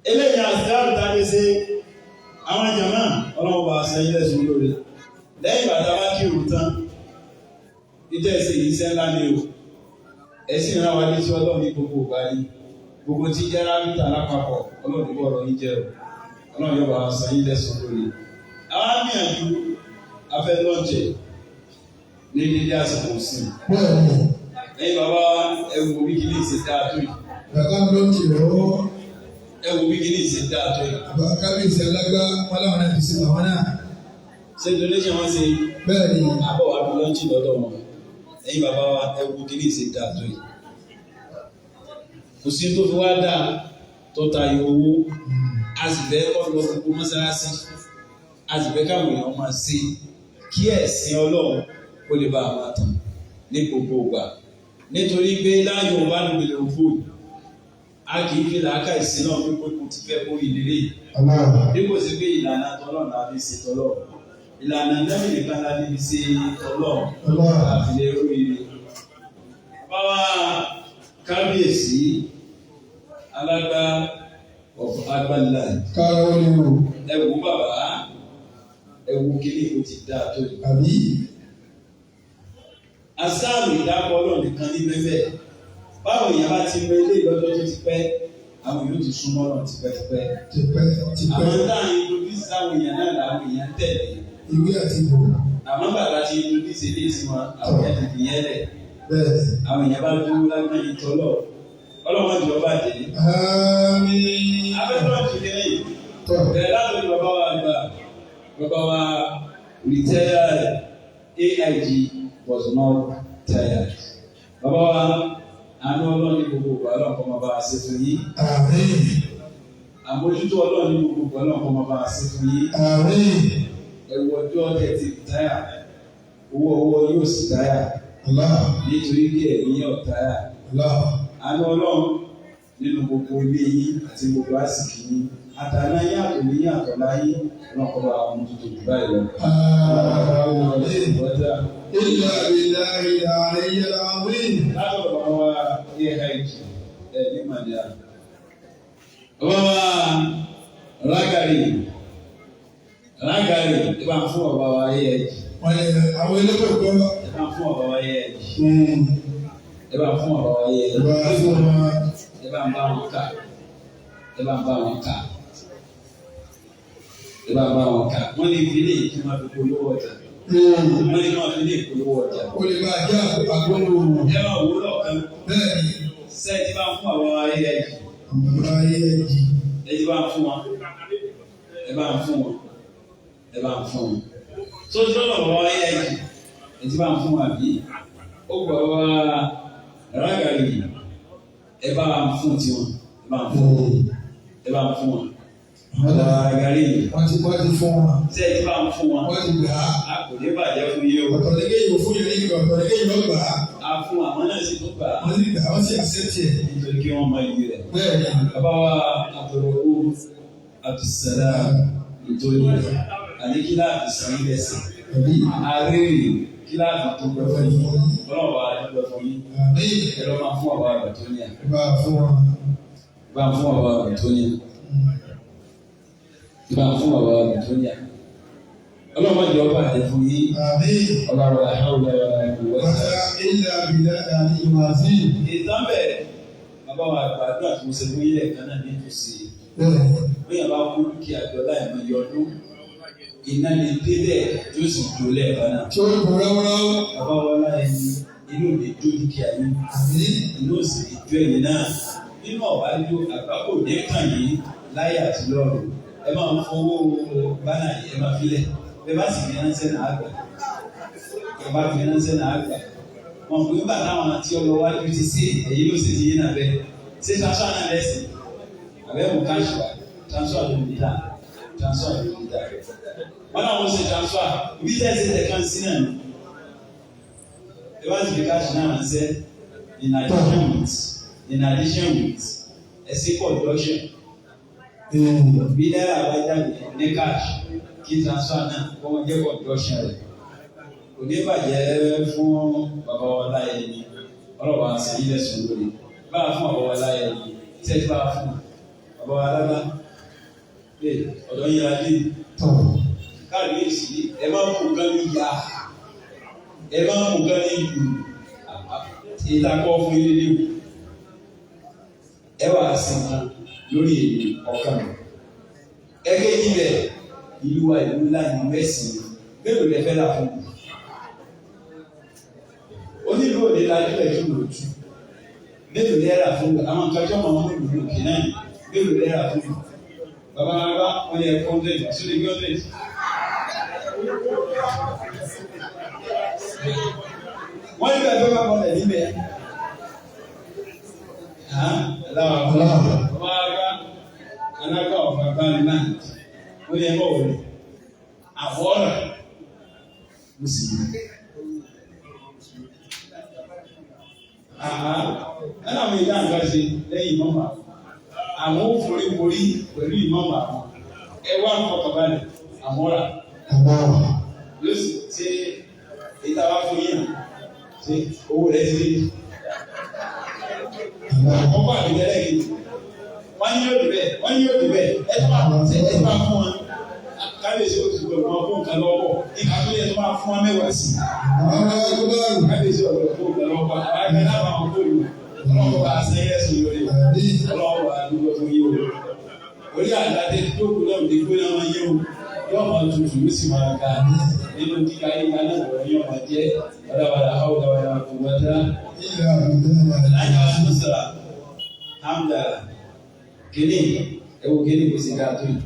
Speaker 2: Eléyìí àsìkáàrù tàbí ṣe àwọn jàmá ọlọ́wọ́ bá ṣe ilẹ̀ sùn lórí. Lẹ́yìn bàtà bá kírun tán, ìjẹ́ ìṣe ìṣẹ́ ńlá ni o. Ẹ̀sìn ìran wa ní tí ọlọ́run ní gbogbo ìgbà yìí. Gbogbo tí jẹ́ rámítà lápapọ̀ ọlọ́run ní bọ́ọ̀lù yín jẹ́ o. Ọlọ́run yóò bá ṣe ilẹ̀ sùn lórí. Àwọn àmìyànjú afẹ́ lọ́jẹ̀ ní dídí àsìkò sí. Lẹ́yìn bàbá ẹ̀wù bí kìíní ṣe dáa tó yìí.
Speaker 3: Bàbá ló ń kìlọ̀ ó.
Speaker 2: Ẹ̀wù bí kìíní ṣe dáa tó yìí.
Speaker 3: Bàbá kábíyèsí alágbá wọn láwọn náà ti ṣe bàwọn náà.
Speaker 2: Ṣé donation wọn ṣe?
Speaker 3: Bẹ́ẹ̀ ni.
Speaker 2: Àbọ̀ wa ló ń jì lọ́dọ̀ wọn. Lẹ́yìn bàbá wa ẹ̀wù kìíní ṣe dáa tó yìí. Kò sí tó fi wá dáa tó tayọ owó. A sì fẹ́ kọ́ lọ gbogbo mọ́sálásí. A sì fẹ́ káwọn èèyàn máa ṣe kí ẹ̀sìn Ọlọ́run kó lè bá àwọn àtàn ní gbogbo ìgbà. Nítorí pé láàyò bá ló lè ògbó a kì í fi làákà ìsìn náà pé kò ti fẹ́ kó ìdílé bí kò sí pé ìlànà tọ́lọ̀ láti ṣe tọ́lọ̀ ìlànà lẹ́yìn nìkan láti fi ṣe tọ́lọ̀ láti lè rórí rẹ̀. Báwa kábíyèsí alágbá ọ̀fọ̀ agbálá ẹ̀wù bàbá ẹ̀wù kíní kò ti dáa tó yìí. Asáàrù ìdápọ̀ ọlọ́run nìkan ní mẹ́fẹ́. Báwo èèyàn bá ti mọ ilé ìlọ́jọ́ tó ti pẹ́, àwọn yóò ti súnmọ́ náà tipẹ́tipẹ́. Àwọn táwọn introduce táwọn èèyàn náà làwọn èèyàn tẹ̀lé.
Speaker 3: Ìwé àti ìbò.
Speaker 2: Àmọ́ bàbá ti introduce ilé ìsìn wọn, àwọn èèyàn ti fìyẹn lẹ̀. Àwọn èèyàn bá dúró lágbọ́n yìí tọ́lọ̀. Ọlọ́run ti ọba dé.
Speaker 3: Àmín.
Speaker 2: Abẹ́tọ́ ti dé lẹ́yìn. Bẹ̀rẹ̀ látọ̀jú bàbá wa àgbà. Bàbá wa retired AIG was not tired. Bàbá wa àánú Ọlọ́run ní gbogbo ìgbà Ọlọ́run kọ́ máa bá a ṣe fún yín.
Speaker 3: Àmín.
Speaker 2: Àmójútó Ọlọ́run ní gbogbo ìgbà Ọlọ́run kọ́ máa bá a ṣe fún yín.
Speaker 3: Àmín.
Speaker 2: Ẹ̀wù ọjọ́ ọdẹ ti táyà. Owó yóò sì táyà. Nítorí kí ẹ̀mí yóò táyà. Àánú Ọlọ́run nínú gbogbo ilé yín àti gbogbo àsìkò yín. Àtàná yín àtòlí yín àtọ̀lá yín Ọlọ́run kọ́ bá a mójútó jù báyìí lọ.
Speaker 3: Ilé ìlà ìlà ayé àwìn.
Speaker 2: Látọ̀dọ̀ bàbá wa AIG ní Màdíà. Bàbá wa Rágàrí ẹ bá ń fún bàbá wa AIG.
Speaker 3: Wọ́n yẹ àwọn eléwé gbọ́.
Speaker 2: Ẹ bá ń fún bàbá wa AIG. Ẹ bá ń fún bàbá wa AIG. Ẹ bá ń bá wọn kà. Ẹ bá ń bá wọn kà. Ẹ bá ń bá wọn kà. Wọ́n ní ìdílé kí wọ́n fi polówó ọjà. Wọ́n ní wọ́n fi lè polówó ọjà.
Speaker 3: O lè máa jẹ́ àgbọ̀nù.
Speaker 2: Ẹ máa wò lọ́ọ̀kan.
Speaker 3: Bẹ́ẹ̀ni.
Speaker 2: Sẹ́ẹ̀tì bá ń fún àwọn AIG.
Speaker 3: Àwọn AIG.
Speaker 2: Ẹ ti bá ń fún wọn. Ẹ bá ń fún wọn. Ẹ bá ń fún wọn. Sọ́jú lọ́dọ̀ bàbá AIG. Ẹ ti bá ń fún wọn àbí? Ó gbọ́ bàbá Rágàrí. Ẹ bá ń fún tiwọn. Ẹ bá ń fún wọn. Ẹ bá ń fún wọn. Bàbá Rágàrí.
Speaker 3: Wọ́n ti fún wọn.
Speaker 2: Sẹ́ẹ̀tì bá ń fún wọn.
Speaker 3: Wọ́n ti gbà á.
Speaker 2: A kò ní bàjẹ́ fún yín o.
Speaker 3: Ọ̀tọ̀lẹ́gẹ́ yóò fún yẹn ní ọ̀tọ̀lẹ́gẹ́ yóò gbà á.
Speaker 2: A fún àwọn náà sì tó gbà á.
Speaker 3: Wọ́n sì gbà á, wọ́n sì àṣẹ́tì ẹ̀.
Speaker 2: Nítorí kí wọ́n mọ ìlú rẹ̀.
Speaker 3: Bẹ́ẹ̀ni.
Speaker 2: Bàbá wa Abdulrahman Abdulsalam nítorí àní kíláàsì sàn ilẹ̀ sàn. Àárẹ̀ kíláàsì tó gbẹ fún yín. Ọlọ́run wa dúpẹ́ fún yín. Ẹ lọ́ máa fún àwa Àbàtóníà.
Speaker 3: Bá a fún wọn.
Speaker 2: Bá a fún àwa Àbàtóníà. Bá a fún àwa Àbàtóníà. Ọlọ́run máa jẹ ọba àjẹ fún yín. Ọlọ́run àhàwùlẹ̀ ìwọ̀sẹ̀.
Speaker 3: Wàtá ilẹ̀ abilẹ̀ àti ìwàzí.
Speaker 2: Ìtàn bẹ́ẹ̀ bàbá wa gbàdúrà tó ṣe fún ilé ẹ̀ka náà ní ìtòsí. Bóyá bá kú dúkìá jọlá ẹ̀mọ yọdún. Iná lè délẹ̀ tí ó sì jó lẹ́ẹ̀kan náà.
Speaker 3: Tí ó kù ráúráú.
Speaker 2: Bàbá wa láyé ní inú lè jó dúkìá yín. Inú sì lè jó ẹ̀yìn náà. Nínú ọ̀bá jó àgbákò ní kàn yín láyé àti lọ́rùn. Ẹ máa ń fowó bánà yìí ẹ máa filẹ̀. Bẹ́ẹ̀ bá sì fi ránṣẹ́ náà àgbà. Ẹ bá fi ránṣẹ́ náà àgbà. Wọ́n kò nígbà táwọn àti ọlọ́wájú ti sí èyí ló sì ti yín náà bẹ́ẹ̀. Ṣé transfer náà lẹ́sìn? Àbẹ̀wò cash wa transfer ló ń dá transfer ló ń dá. Wọ́n náà wọ́n ṣe transfer ibi tẹ́ ẹ ṣe tẹ̀ kan sí náà ni. Ẹ bá sì fi cash náà ránṣẹ́ in addition with ẹ̀sìn conduction. Bí náírà bá jáde ní cash kí transfer náà kó wọ́n jẹ́ conduction rẹ̀. Kò ní bàjẹ́ fún bàbá wa láyé ni ọlọ́wà sí ilẹ̀ sùn lórí. Báà fún bàbá wa láyé ni tẹ́tí bá fún bàbá wa lágbá. Ọ̀dọ́ yẹn adé káàdìyèsí ẹ máa ń mú nǹkan ní ìyá ẹ máa ń mú nǹkan ní ìlú ìtakọ̀ fún ilé léwu ẹ wà sí nǹkan lórí èdè ọ̀kan ẹgbẹ́ yìí bẹ̀ ìlú wa ìlú ńlá ní mẹ́sìn mélòó lẹ fẹ́ là fún mi onílù òde lajú ẹ̀ tó lò jù mélòó lẹ rà fún mi àwọn nǹkan tó máa ń mú ìlú òkè náà mélòó lẹ rà fún mi bàbá bàbá wọn yẹ kọ́ńtẹ́ẹ̀tì àsọdẹ kọ́ńtẹ́ẹ̀tì. Wọ́n ní bẹ́ẹ̀ bá bọ̀ lẹ́yìn bẹ́ẹ̀. Bàbá bàbá anáka ọ̀fà bá mi náà wọ́n yẹ kọ́ wọlé àwọ̀rà mùsùlùmí. Ẹnà mi ìyá nǹkan ṣe lẹ́yìn mọ́mọ́ àwọn òforíborí pẹ̀lú ìmọ̀mọ̀ àwọn ẹwà fọkànbalẹ̀ àmọ́ra yóò sì ṣe ìtawà fún yín ṣe owó rẹ̀ ṣe ọkọ̀ àbíjẹ́lẹ̀ yìí wọ́n ní yóò dìbẹ̀ ẹ tó máa fún wọn kábíyèsí ó ti gbọ́ wọn fún nǹkan lọ́wọ́ ìka tó yẹ tó máa fún wọn mẹ́wàá sí kábíyèsí ọ̀gbọ̀n fún nǹkan lọ́wọ́ àwọn ẹgbẹ́ náà máa ń kó ìlú ọlọ́wọ́ bá a sẹ́yìn ẹ̀sùn lórí ọlọ́wọ́ bá a dúró fún yín o orí àdáde tó kù náà ní gbé náà máa yé o yóò máa tutù ló sì máa ga nínú kíkà yín ká náà wọ̀ yóò máa jẹ́ wàdàwàdà àwòdàwàdà kò wọ́dà láyé wá tó sara hamda kìíní ẹ̀wọ̀ kìíní kò sì dáa tó yìí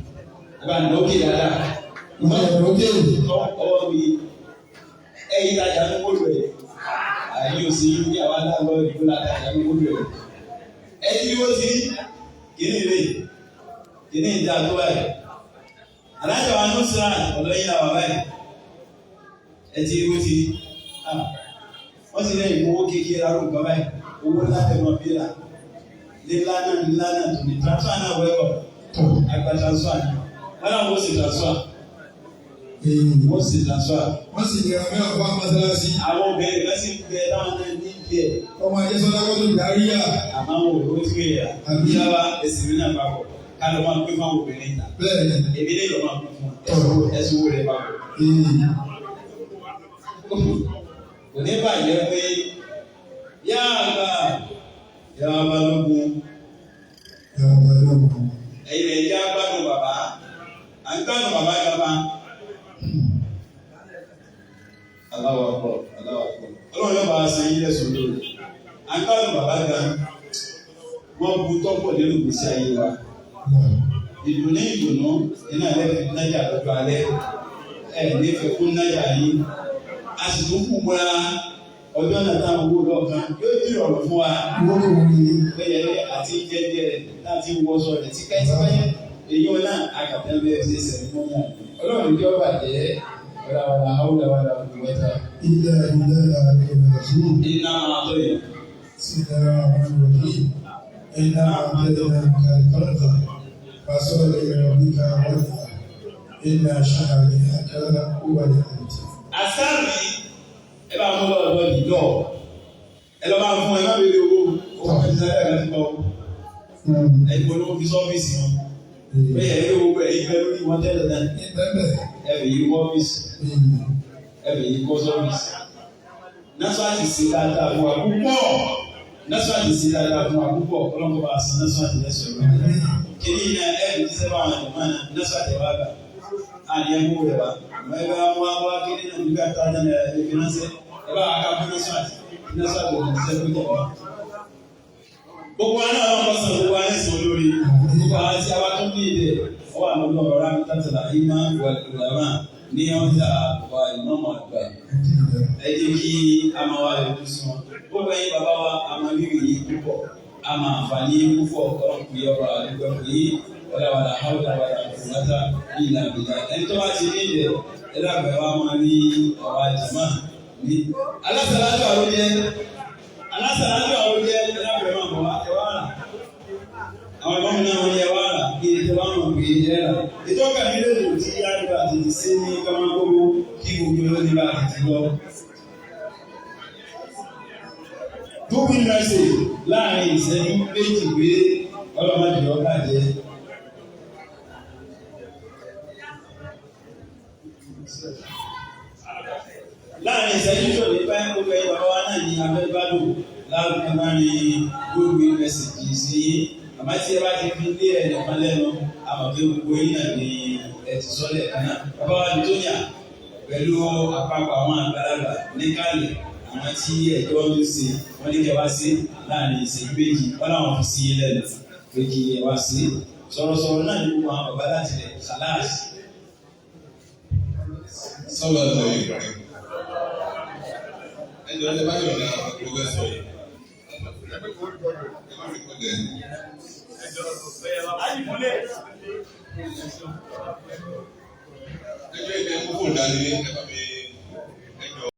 Speaker 2: ẹ bá nà ókè dáadáa ọwọ́ mi ẹ̀yìn ìtajà ló wọ́n lò ẹ̀ àyè òsì ní àwọn aláàbọ̀ ìlú láti àyàmú gbogbo ẹ̀. Ẹ tí ó ti kìíní rè kìíní ìjà tó báyìí. Alájà wa ló sàn ọ̀dọ́ yín àwọn báyìí. Ẹ tí ó ti wọ́n ti lẹ́yìn owó kékeré arúgbó nǹkan báyìí. Owó láti ẹ̀mọ́ bí ra. Lílá náà tó ní transfer náà wẹ́kọ̀. Àgbà transfer ni. Wọ́n náà wọ́n sì transfer. Wọ́n sì transfer.
Speaker 3: Wọ́n sì yẹra mẹ́wàá fún amásálásí.
Speaker 2: Àwọn obìnrin kan sì ń bẹ táwọn náà ní ìdíyẹ.
Speaker 3: Ọmọ ajẹ́sọ́lá kó tó darí yà.
Speaker 2: Àmọ́ àwọn òwe tí wọ́n yà. Ìyáwá ẹ̀sìn mi náà papọ̀. Ká ló máa ń pín fáwọn obìnrin ta.
Speaker 3: Bẹ́ẹ̀ni.
Speaker 2: Èmi lè lọ máa pín fún ẹ̀sùn owó rẹ̀ papọ̀. Kò ní bàjẹ́ pé yáàbá lógun. Ẹ̀yin lè jẹ́ agbádùn bàbá. À ń gbádùn bàbá yàrá. Aláwọ̀ àpọ̀. Ọlọ́run yóò bá a san yín lẹ́sùn lórí. Agbára bàbá gan, wọ́n bu tọ́pọ̀ nínú ìgbésí ayé wa. Ìdùnnú iná ẹlẹ́fẹ̀ẹ́ nájà lọ́jọ́ alẹ́. Nífẹ̀ẹ́ fún nájà yín. A sì tún kú múra ọjọ́ náà táwọn owó lọ́ọ̀kan yóò dì ọ̀rọ̀ fún wa. Bẹ́ẹ̀ àti jẹ́jẹ́ láti wọṣọ rẹ̀ tíkẹ́tíkẹ́. Èyí wọn náà akàtẹ́ bẹ́ẹ̀ ṣe sẹ̀ fún wọn. Ọlọ́run ìjọ bàjẹ́. ولا حول ولا قوة
Speaker 3: إلا بالله الرسول.
Speaker 2: إنا أعطينا.
Speaker 3: بسم الله الرحمن الرحيم. إنا أعطيناك الفرق فصل لربك وانحر إن شانئك هو الأبتر.
Speaker 2: Àsáàrì ẹ bá mú lọ́dọ̀ ìjọ ẹ lọ́ máa fún ẹ má bèrè owó owó ẹ ti sáré àgbà ti bọ̀ ẹ gbọ́dọ̀ fi sọ́fíìsì wọn bẹ́ẹ̀ ẹ lówó ẹ yí bẹ́ẹ̀ lórí wọn tẹ́lẹ̀ náà ẹ bẹ̀ yí ọ́fíìsì ẹ bẹ̀ yí kọ́ sọ́fíìsì násàtì sí dáadáa fún wa púpọ̀ násàtì sí dáadáa fún wa púpọ̀ ọlọ́mọba àṣà násàtì lẹ́sọ̀ rẹ̀ kìíní iná ẹ bí ti sẹ́wọ̀n àwọn ẹ̀dùnmọ́ náà násàtì wà gbà àní ẹ̀ mú rẹ̀ wá ẹ bá wá kìíní náà nígbà tá a dáná ẹ̀ fi náà sẹ́ ẹ bá wà ká fún násàtì ò ní sẹ́kù jẹ̀ wá. Gbogbo àná àwọn ọmọ sàn gbogbo àná sàn lórí gbogbo àwọn tí a bá tún ní ìdè ọwọ́ àwọn ọmọ ọ̀rọ̀ àmì tàtàlà ìmá wà lùdàmà ní ọjà wà ìmọ̀mọ̀ àgbà. Ẹ jẹ́ kí a máa wá lójú sí wọn. Gbogbo ẹ̀yin bàbá wa a máa rí ìyí púpọ̀ a máa àǹfààní púpọ̀ ọ̀rọ̀ kù yẹ ọ̀rọ̀ àdúgbò yìí wàlàwàlà àwòdà wàlà àkùnmọ́tà ìlà ìlà. Ẹni tó bá ti ní ìdè ẹ dàgbà wa máa ní ọ̀rọ̀ àjàmá ní. Alásàlájú àròjẹ ẹlẹ́bẹ̀rẹ̀ máa bọ̀ wá ẹwà rà pè é jẹ́rà. Ìtọ́ka mi lè lò tí àgbà tètè sí ní Kamakobo kí gbogbo ló ní bá tètè lọ. Tóbi mẹ́sì láàrin ìṣẹ́jú méjì pé ọlọ́mọdé ọ̀gá jẹ́. Láàrin ìṣẹ́jú tó ní pẹ́ gbogbo ẹ̀yìn bàbá wa náà ní abẹ́gbádùn láàrin máa ní gbogbo mẹ́sìkì sí àmọ́ tí ẹ bá ti fi lé ẹ̀ nìkan lẹ́nu àmọ́ pé gbogbo yín náà ní ẹ ti sọ́lẹ̀ kan náà. Bàbá wa ní Tóníà pẹ̀lú àpapọ̀ àwọn àgbàlagbà níkàlẹ̀ àwọn tí ẹ̀jọ́ ń ṣe wọ́n ní kẹ́ wá sí láàrin ìṣẹ́jú méjì wọ́n láwọn fi sí lẹ́nu pé kí ẹ wá sí. Sọ̀rọ̀sọ̀rọ̀ náà ní gbogbo àwọn bàbá láti rẹ̀ ṣàlàyé.
Speaker 5: Sọ́wọ́ ẹ̀sọ́ yìí rẹ̀. Ẹjọ́ ọjọ́ bá yọ̀ náà ló fẹ́ sọ yìí. Ẹjọ́ ilé kókó dání ẹ̀bà mi.